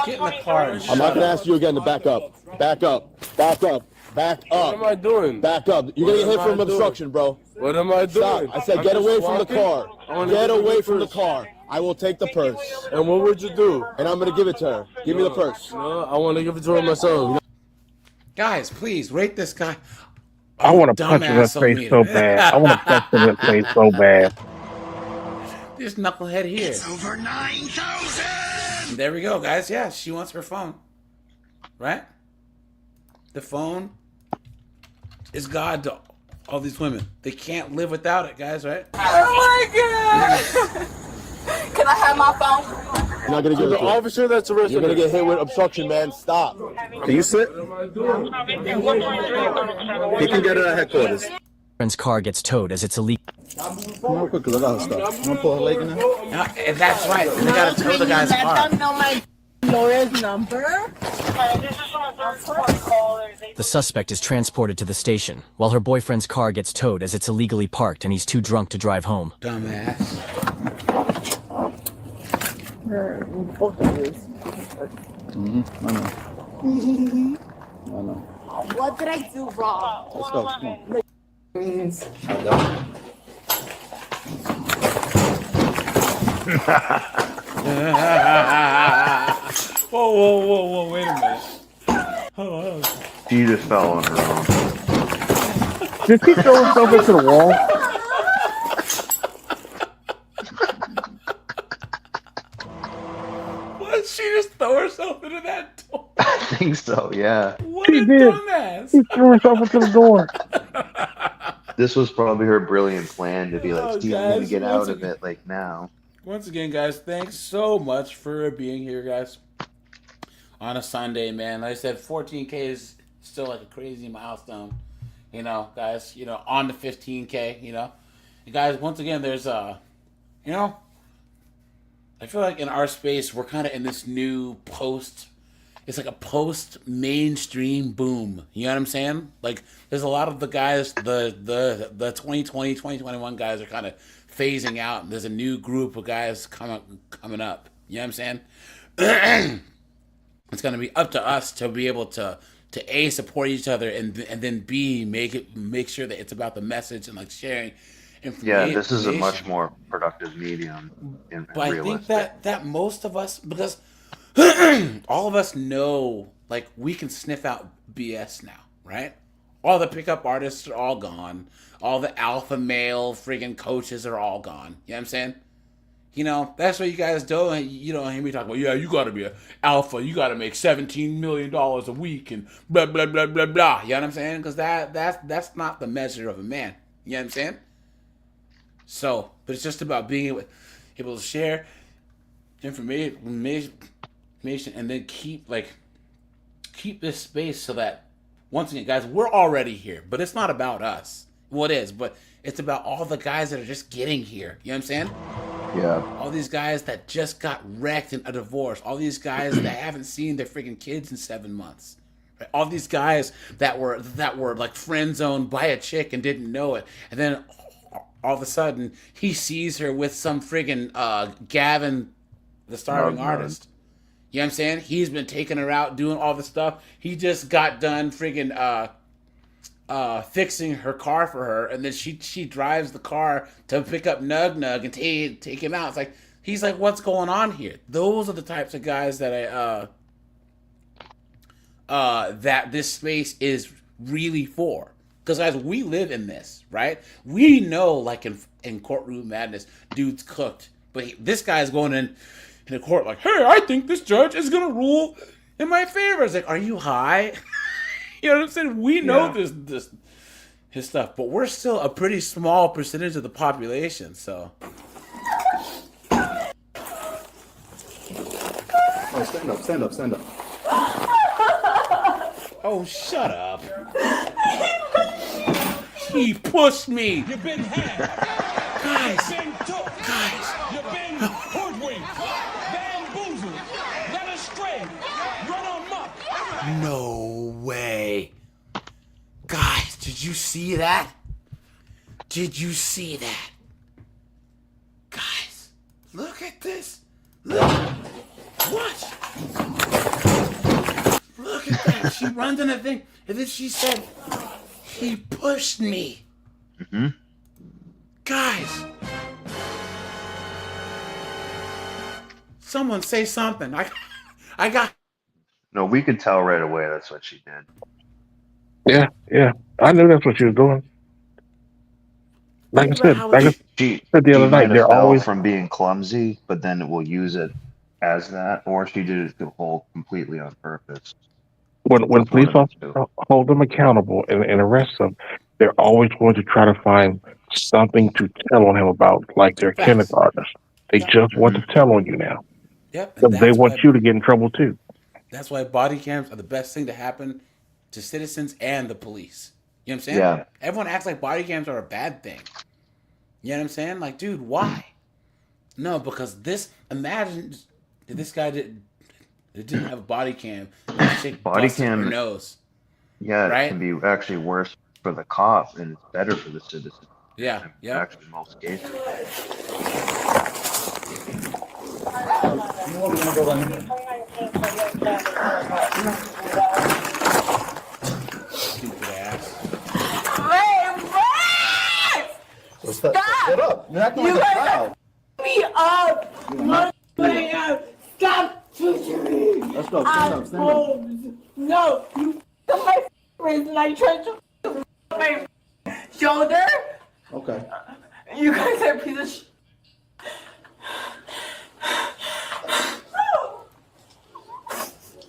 Get in the car. I'm not gonna ask you again to back up. Back up. Back up. Back up. What am I doing? Back up. You're gonna get hit from obstruction, bro. What am I doing? Stop. I said get away from the car. Get away from the car. I will take the purse. And what would you do? And I'm gonna give it to her. Give me the purse. No, I want to give it to her myself. Guys, please rate this guy. I want to punch him in the Dumbass face so bad. I want to punch him in the face so bad. This knucklehead here. It's over 9,000! There we go, guys. Yeah, she wants her phone. Right? The phone is God to all these women. They can't live without it, guys, right? Oh my god! Can I have my phone? You're not gonna get The it. officer that's arrested. You're gonna get hit with obstruction, man. Stop. Can you sit? He can get it at headquarters. Friend's car gets towed as it's illegal. Come on, real quick, 'cause I got her stuff. I'm gonna pull her leg in there. And that's right. They gotta tow the guy's Let car. them know my lawyer's number. The suspect is transported to the station, while her boyfriend's car gets towed as it's illegally parked and he's too drunk to drive home. Dumbass. I know. I know. What did I do wrong? Let's go. Come on. Whoa, wait a minute. Hold on. She just fell on her own. Did he throw himself into the wall? What? She just throw herself into that door? I think so, yeah. What She a did. dumbass. He threw himself into the door. This was probably her brilliant plan to be like, Oh, Steve, I'm gonna guys, get once out of again- it like now. Once again, guys, thanks so much for being here, guys. On a Sunday, man. Like I said, 14K is still like a crazy milestone. You know, guys, on to 15K, And guys, once again, there's I feel like in our space, we're kind of in this new it's like a post-mainstream boom. You know what I'm saying? Like, there's a lot of the guys, the 2020, 2021 guys are kind of phasing out. There's a new group of guys coming up. You know what I'm saying? It's going to be up to us to be able to A, support each other, and then B, make sure that it's about the message and like sharing information. Yeah, this is a much more productive medium and But I realistic. think that most of us, because all of us know, like, we can sniff out BS now, right? All the pickup artists are all gone. All the alpha male friggin' coaches are all gone. You know what I'm saying? That's what you guys do. You don't hear me talk about, yeah, you gotta be an alpha. You gotta make $17 million a week and blah, blah, blah, blah, blah. You know what I'm saying? Because that's not the measure of a man. You know what I'm saying? So, but it's just about being able to share information and then keep this space so that, once again, guys, we're already here, but it's not about us. Well, it is, but it's about all the guys that are just getting here. You know what I'm saying? Yeah. All these guys that just got wrecked in a divorce. All these guys that haven't seen their freaking kids in 7 months. Right? All these guys that were like friend zoned by a chick and didn't know it, and then all of a sudden he sees her with some friggin' Gavin, the starving artist. You know what I'm saying? He's been taking her out, doing all the stuff. He just got done friggin' fixing her car for her, and then she drives the car to pick up Nug Nug and take him out. It's like he's like, what's going on here? Those are the types of guys that that this space is really for. Because guys, we live in this, right? We know, like in Courtroom Madness, dude's cooked, but this guy's going in the court like, hey, I think this judge is gonna rule in my favor. It's like, are you high? You know what I'm saying? We know this his stuff, but we're still a pretty small percentage of the population. So, Oh, stand up. oh, shut up. He pushed me. You've been had. Guys. You've been took. You've been hoodwinked, bamboozled, led astray, run amok. No way. Guys, did you see that? Did you see that? Guys, look at this. Look. What? Look at that. She runs in a thing, and then she said, he pushed me. Mm-hmm. Guys. Someone say something. I got... No, we could tell right away that's what she did. Yeah. I knew that's what she was doing. Like I said She the other night, might have they're fell always from being clumsy, but then we'll use it as that, or she did it completely on purpose. when police officers hold them accountable and arrest them, they're always going to try to find something to tell on him about, like they're kindergartners. They just want to tell on you now. Yep. Because they want you to get in trouble too. That's why body cams are the best thing to happen to citizens and the police. You know what I'm saying? Yeah. Everyone acts like body cams are a bad thing. You know what I'm saying? Like, dude, why? No, because imagine if this guy didn't have a body cam. Body cam, her nose. Yeah, right? It can be actually worse for the cop, and it's better for the citizen. Yeah. Actually, in most cases. Stupid ass. Stop! Shut up! You're acting like a child. Me up! Man, stop pushing me! Let's go. Stand up. No, you f***ed my wrist and I tried to my shoulder. Okay. You guys are a piece of shit.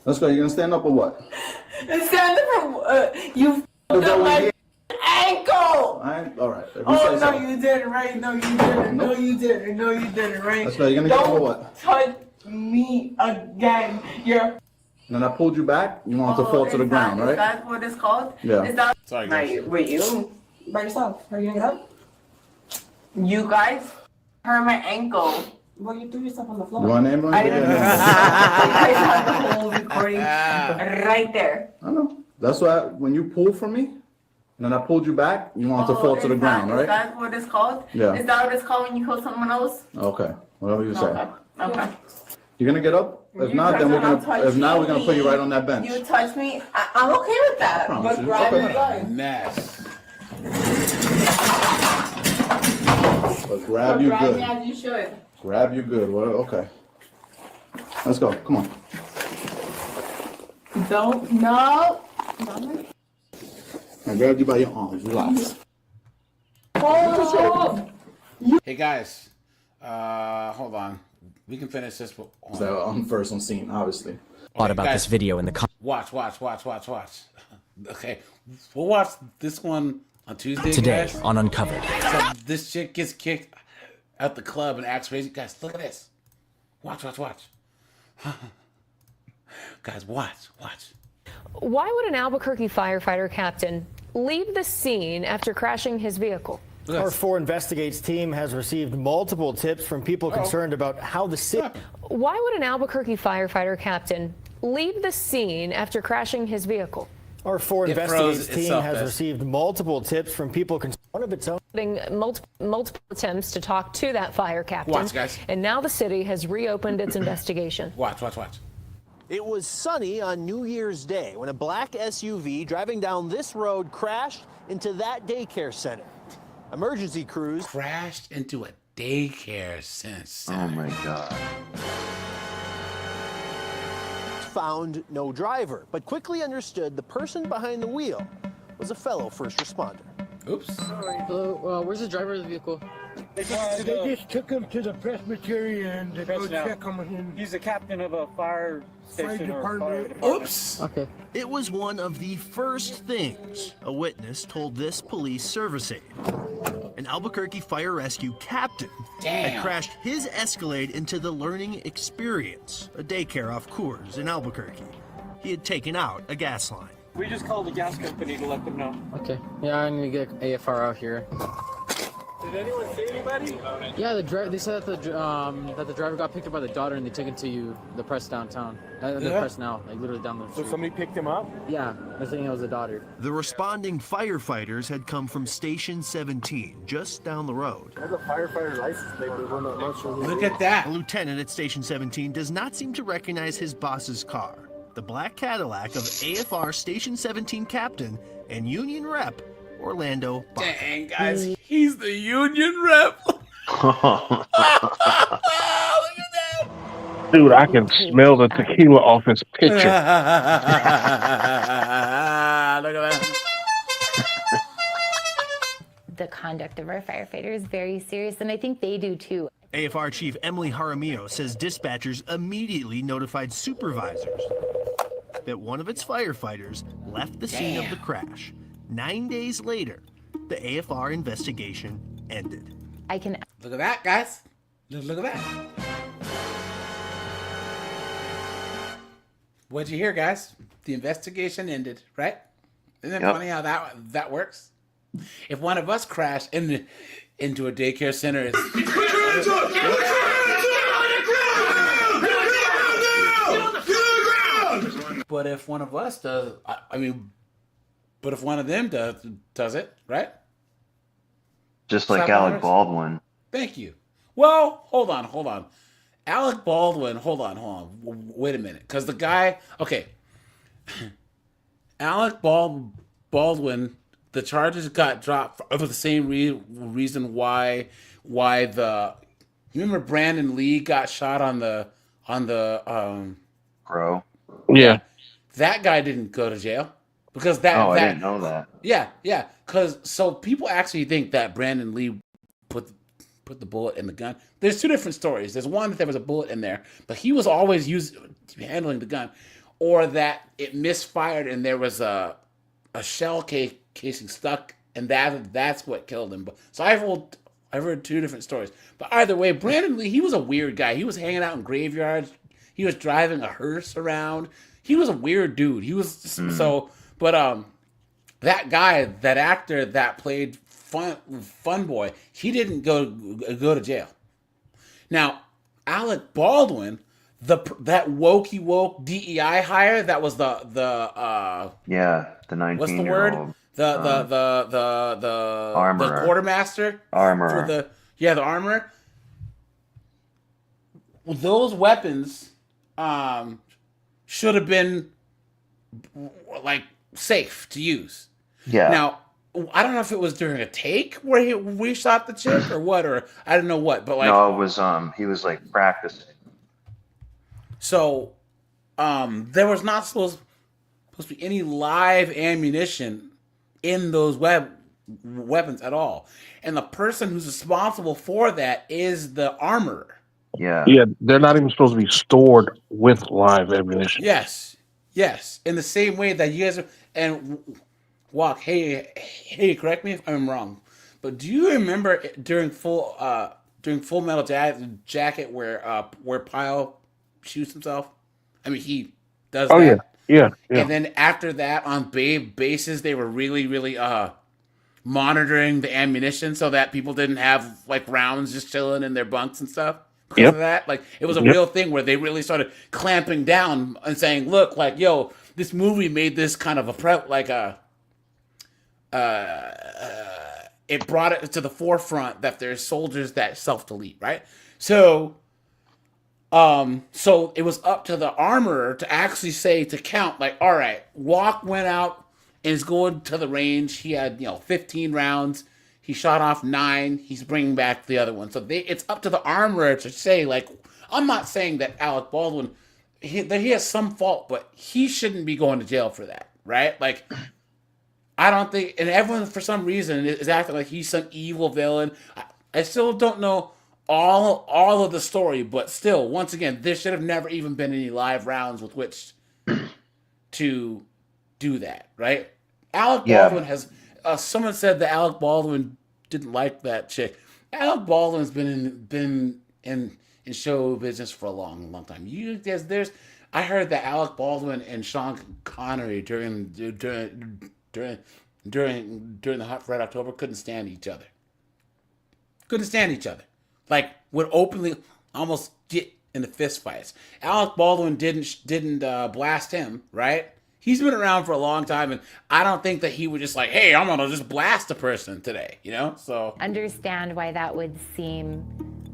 Let's go. You gonna stand up or what? Stand up for you f***ed up my ankle. All right. Oh no, you didn't, right? No, you didn't. No, you didn't. No, you didn't, right? Let's go. You gonna get up or what? Touch me again. You're. And then I pulled you back. You want to fall to the ground, right? Is that what it's called? Yeah. Is that Sorry, guys. wait, you by yourself? Are you gonna get up? You guys hurt my ankle. Well, you threw yourself on the floor. You want an ambulance? I didn't. You guys have the whole recording right there. I know. That's why when you pulled from me, and then I pulled you back, you want to fall to the ground, right? Is that what it's called? Yeah. Is that what it's called when you kill someone else? Okay. Whatever you say. Okay. You gonna get up? If not, then we're gonna put you right on that bench. You touch me, I'm okay with that. Promise But you. grab Okay. your gun. Mess. But grab you Grab good. me as you should. Grab you good. Well, okay. Let's go. Come on. Don't. No. I grabbed you by your arms. Relax. Oh. Hey guys, hold on. We can finish this. So I'm first on scene, obviously. Thought about guys, this video in the Watch. Okay, we'll watch this one on Tuesday. today guys. on Uncovered. So this chick gets kicked out the club and acts crazy. Guys, look at this. Watch. Guys, watch. Why would an Albuquerque firefighter captain leave the scene after crashing his vehicle? Our 4 Investigates team has received multiple tips from people concerned about how the city. Why would an Albuquerque firefighter captain leave the scene after crashing his vehicle? Our 4 Investigates team itself, has guys. received multiple tips from people concerned. One of its own. Multiple attempts to talk to that fire captain. Watch, guys. And now the city has reopened its investigation. Watch. It was sunny on New Year's Day when a black SUV driving down this road crashed into that daycare center. Emergency crews crashed into a daycare center. Oh my God. Found no driver, but quickly understood the person behind the wheel was a fellow first responder. Oops. Hello, where's the driver of the vehicle? They just took him to the Presbyterian to go check on him. He's the captain of a fire station or fire department. Oops. Okay. It was one of the first things a witness told this police service aide. An Albuquerque fire rescue captain had crashed his Escalade into the Learning Experience, a daycare off Coors in Albuquerque. He had taken out a gas line. We just called the gas company to let them know. Okay. Yeah, I need to get AFR out here. Did anyone see anybody? Yeah, they said that the driver got picked up by the daughter and they took him to the press downtown. The press now, like literally down the street. So somebody picked him up? Yeah, they're saying it was the daughter. The responding firefighters had come from Station 17, just down the road. That's a firefighter license plate, but we're not sure. Look at that. A lieutenant at Station 17 does not seem to recognize his boss's car. The black Cadillac of AFR Station 17 captain and union rep, Orlando Bach. Dang, guys, he's the union rep. Dude, I can smell the tequila off his picture. Look at that. The conduct of our firefighters is very serious, and I think they do too. AFR Chief Emily Jaramillo says dispatchers immediately notified supervisors that one of its firefighters left the scene of the crash. 9 days later, the AFR investigation ended. Look at that, guys. Look at that. What'd you hear, guys? The investigation ended, right? Isn't it funny how that works? If one of us crashed into a daycare center, it's... But if one of us does, but if one of them does it, right? Just like Alec Baldwin. Thank you. Well, hold on. Alec Baldwin, hold on. Wait a minute. Because the guy, okay. Alec Baldwin, the charges got dropped for the same reason why you remember Brandon Lee got shot on the Bro. Yeah. That guy didn't go to jail because I didn't know that. Yeah. Because so people actually think that Brandon Lee put the bullet in the gun. There's two different stories. There's one that there was a bullet in there, but he was always handling the gun, or that it misfired and there was a shell casing stuck, and that's what killed him. But so I've heard two different stories. But either way, Brandon Lee, he was a weird guy. He was hanging out in graveyards. He was driving a hearse around. He was a weird dude. He was that guy, that actor that played Fun Boy, he didn't go to jail. Now, Alec Baldwin, that woke DEI hire, that was the 19-year-old. What's the word? The armorer. The quartermaster. Armorer. The armorer. Those weapons should have been like safe to use. Yeah. Now, I don't know if it was during a take where we shot the chick or what, or I don't know what, but like no, it was he was like practicing. So, there was not supposed to be any live ammunition in those weapons at all, and the person who's responsible for that is the armorer. Yeah. Yeah, they're not even supposed to be stored with live ammunition. Yes. In the same way that you guys are, and Walk, hey, correct me if I'm wrong, but do you remember during Full Metal Jacket where Pyle shoots himself? I mean, he does that. Oh yeah. And then after that, on bases, they were really monitoring the ammunition so that people didn't have like rounds just chilling in their bunks and stuff. Because of that, like it was a real thing where they really started clamping down and saying, "Look, like yo, this movie made this kind of it brought it to the forefront that there's soldiers that self-delete, right?" So So it was up to the armorer to actually say, to count, like, all right, Walk went out and is going to the range. He had, 15 rounds. He shot off 9. He's bringing back the other one. So it's up to the armorer to say, like, I'm not saying that Alec Baldwin, that he has some fault, but he shouldn't be going to jail for that, right? Like, I don't think, and everyone for some reason is acting like he's some evil villain. I still don't know all of the story, but still, once again, there should have never even been any live rounds with which to do that, right? Alec Baldwin has. Someone said that Alec Baldwin didn't like that chick. Alec Baldwin's been in show business for a long time. I heard that Alec Baldwin and Sean Connery during the Hot Red October couldn't stand each other. Like, would openly almost get into fist fights. Alec Baldwin didn't blast him, right? He's been around for a long time, and I don't think that he would just like, hey, I'm gonna just blast a person today, So Understand why that would seem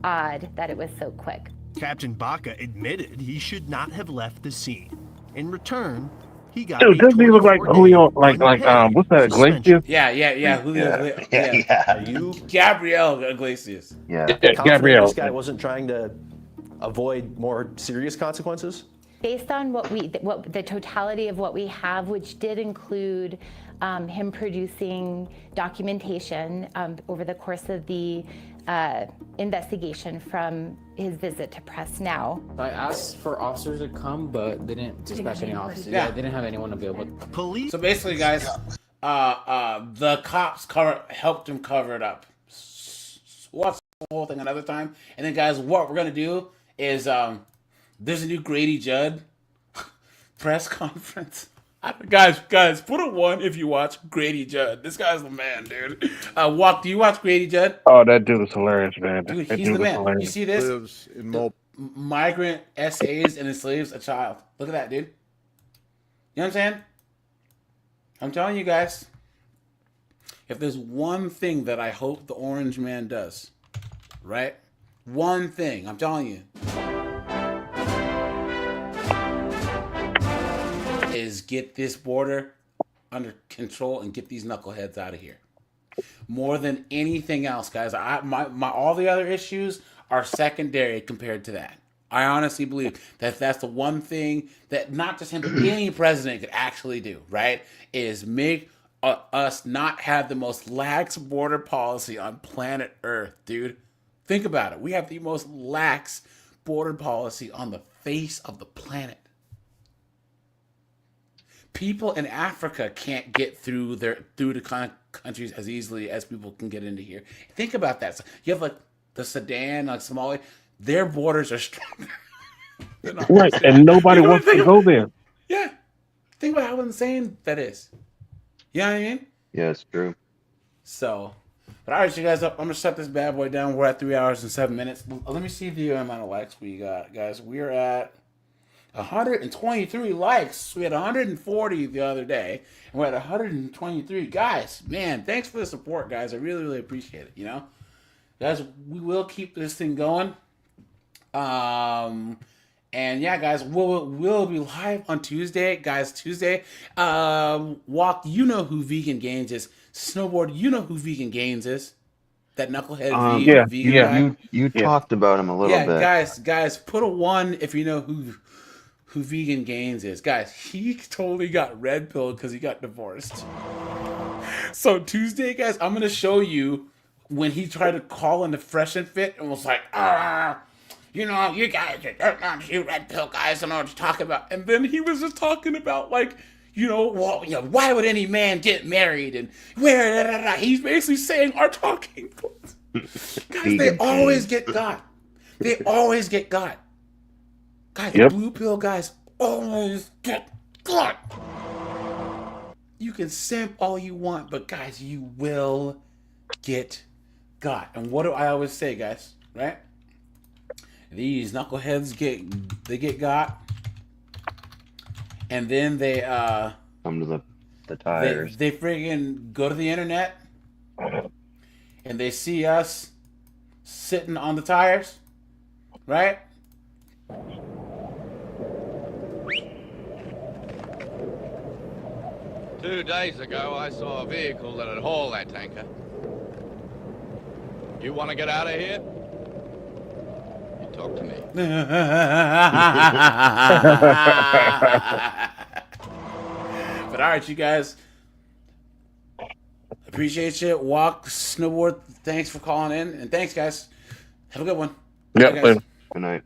odd that it was so quick. Captain Baca admitted he should not have left the scene. In return, he got Dude, doesn't he look like Julio? Like what's that? Iglesias? Yeah, Julio. Yeah. Gabriel Iglesias. Yeah. Gabriel. This guy wasn't trying to avoid more serious consequences. Based on what the totality of what we have, which did include him producing documentation over the course of the investigation from his visit to Press Now. I asked for officers to come, but they didn't dispatch any officers. Yeah, they didn't have anyone available. Police. So basically, guys, the cops helped him cover it up. Watch the whole thing another time, and then, guys, what we're gonna do is there's a new Grady Judd press conference. Guys, put a 1 if you watch Grady Judd. This guy's the man, dude. Do you watch Grady Judd? Oh, that dude is hilarious, man. Dude, that he's dude the man. hilarious. You see this? Migrant essays and enslaves a child. Look at that, dude. You know what I'm saying? I'm telling you guys, if there's one thing that I hope the Orange Man does, right? One thing, I'm telling you, is get this border under control and get these knuckleheads out of here. More than anything else, guys. My all the other issues are secondary compared to that. I honestly believe that that's the one thing that not just him, but any president could actually do, right? Is make us not have the most lax border policy on planet Earth, dude. Think about it. We have the most lax border policy on the face of the planet. People in Africa can't get through the countries as easily as people can get into here. Think about that. So you have like the Sudan, like Somalia, their borders are stronger. Right, and nobody wants to go there. Yeah. Think about how insane that is. You know what I mean? Yeah, it's true. So, but all right, you guys up. I'm gonna shut this bad boy down. We're at 3 hours and 7 minutes. Let me see the amount of likes we got, guys. We're at 123 likes. We had 140 the other day, and we're at 123. Guys, man, thanks for the support, guys. I really, really appreciate it. Guys, we will keep this thing going. And yeah, guys, we'll be live on Tuesday, guys. Tuesday, Walk. You know who Vegan Gains is. Snowboard. You know who Vegan Gains is. That knucklehead vegan guy. You talked about him a little bit. Guys, put a 1 if you know who Vegan Gains is. Guys, he totally got red pilled because he got divorced. So Tuesday, guys, I'm gonna show you when he tried to call in the Fresh and Fit and was like, you guys are you red pill guys, I don't know what you're talking about. And then he was just talking about like, why would any man get married and where he's basically saying our talking points. Guys, they always get got. They always get got. Guys, blue pill guys always get got. You can simp all you want, but guys, you will get got. And what do I always say, guys? Right? These knuckleheads get got, and then they come to the tires. They friggin' go to the internet, and they see us sitting on the tires, right? 2 days ago, I saw a vehicle that'd haul that tanker. You want to get out of here? You talk to me. But all right, you guys. Appreciate you. Walk, snowboard. Thanks for calling in. And thanks, guys. Have a good one. Yeah. Bye, guys. Good night.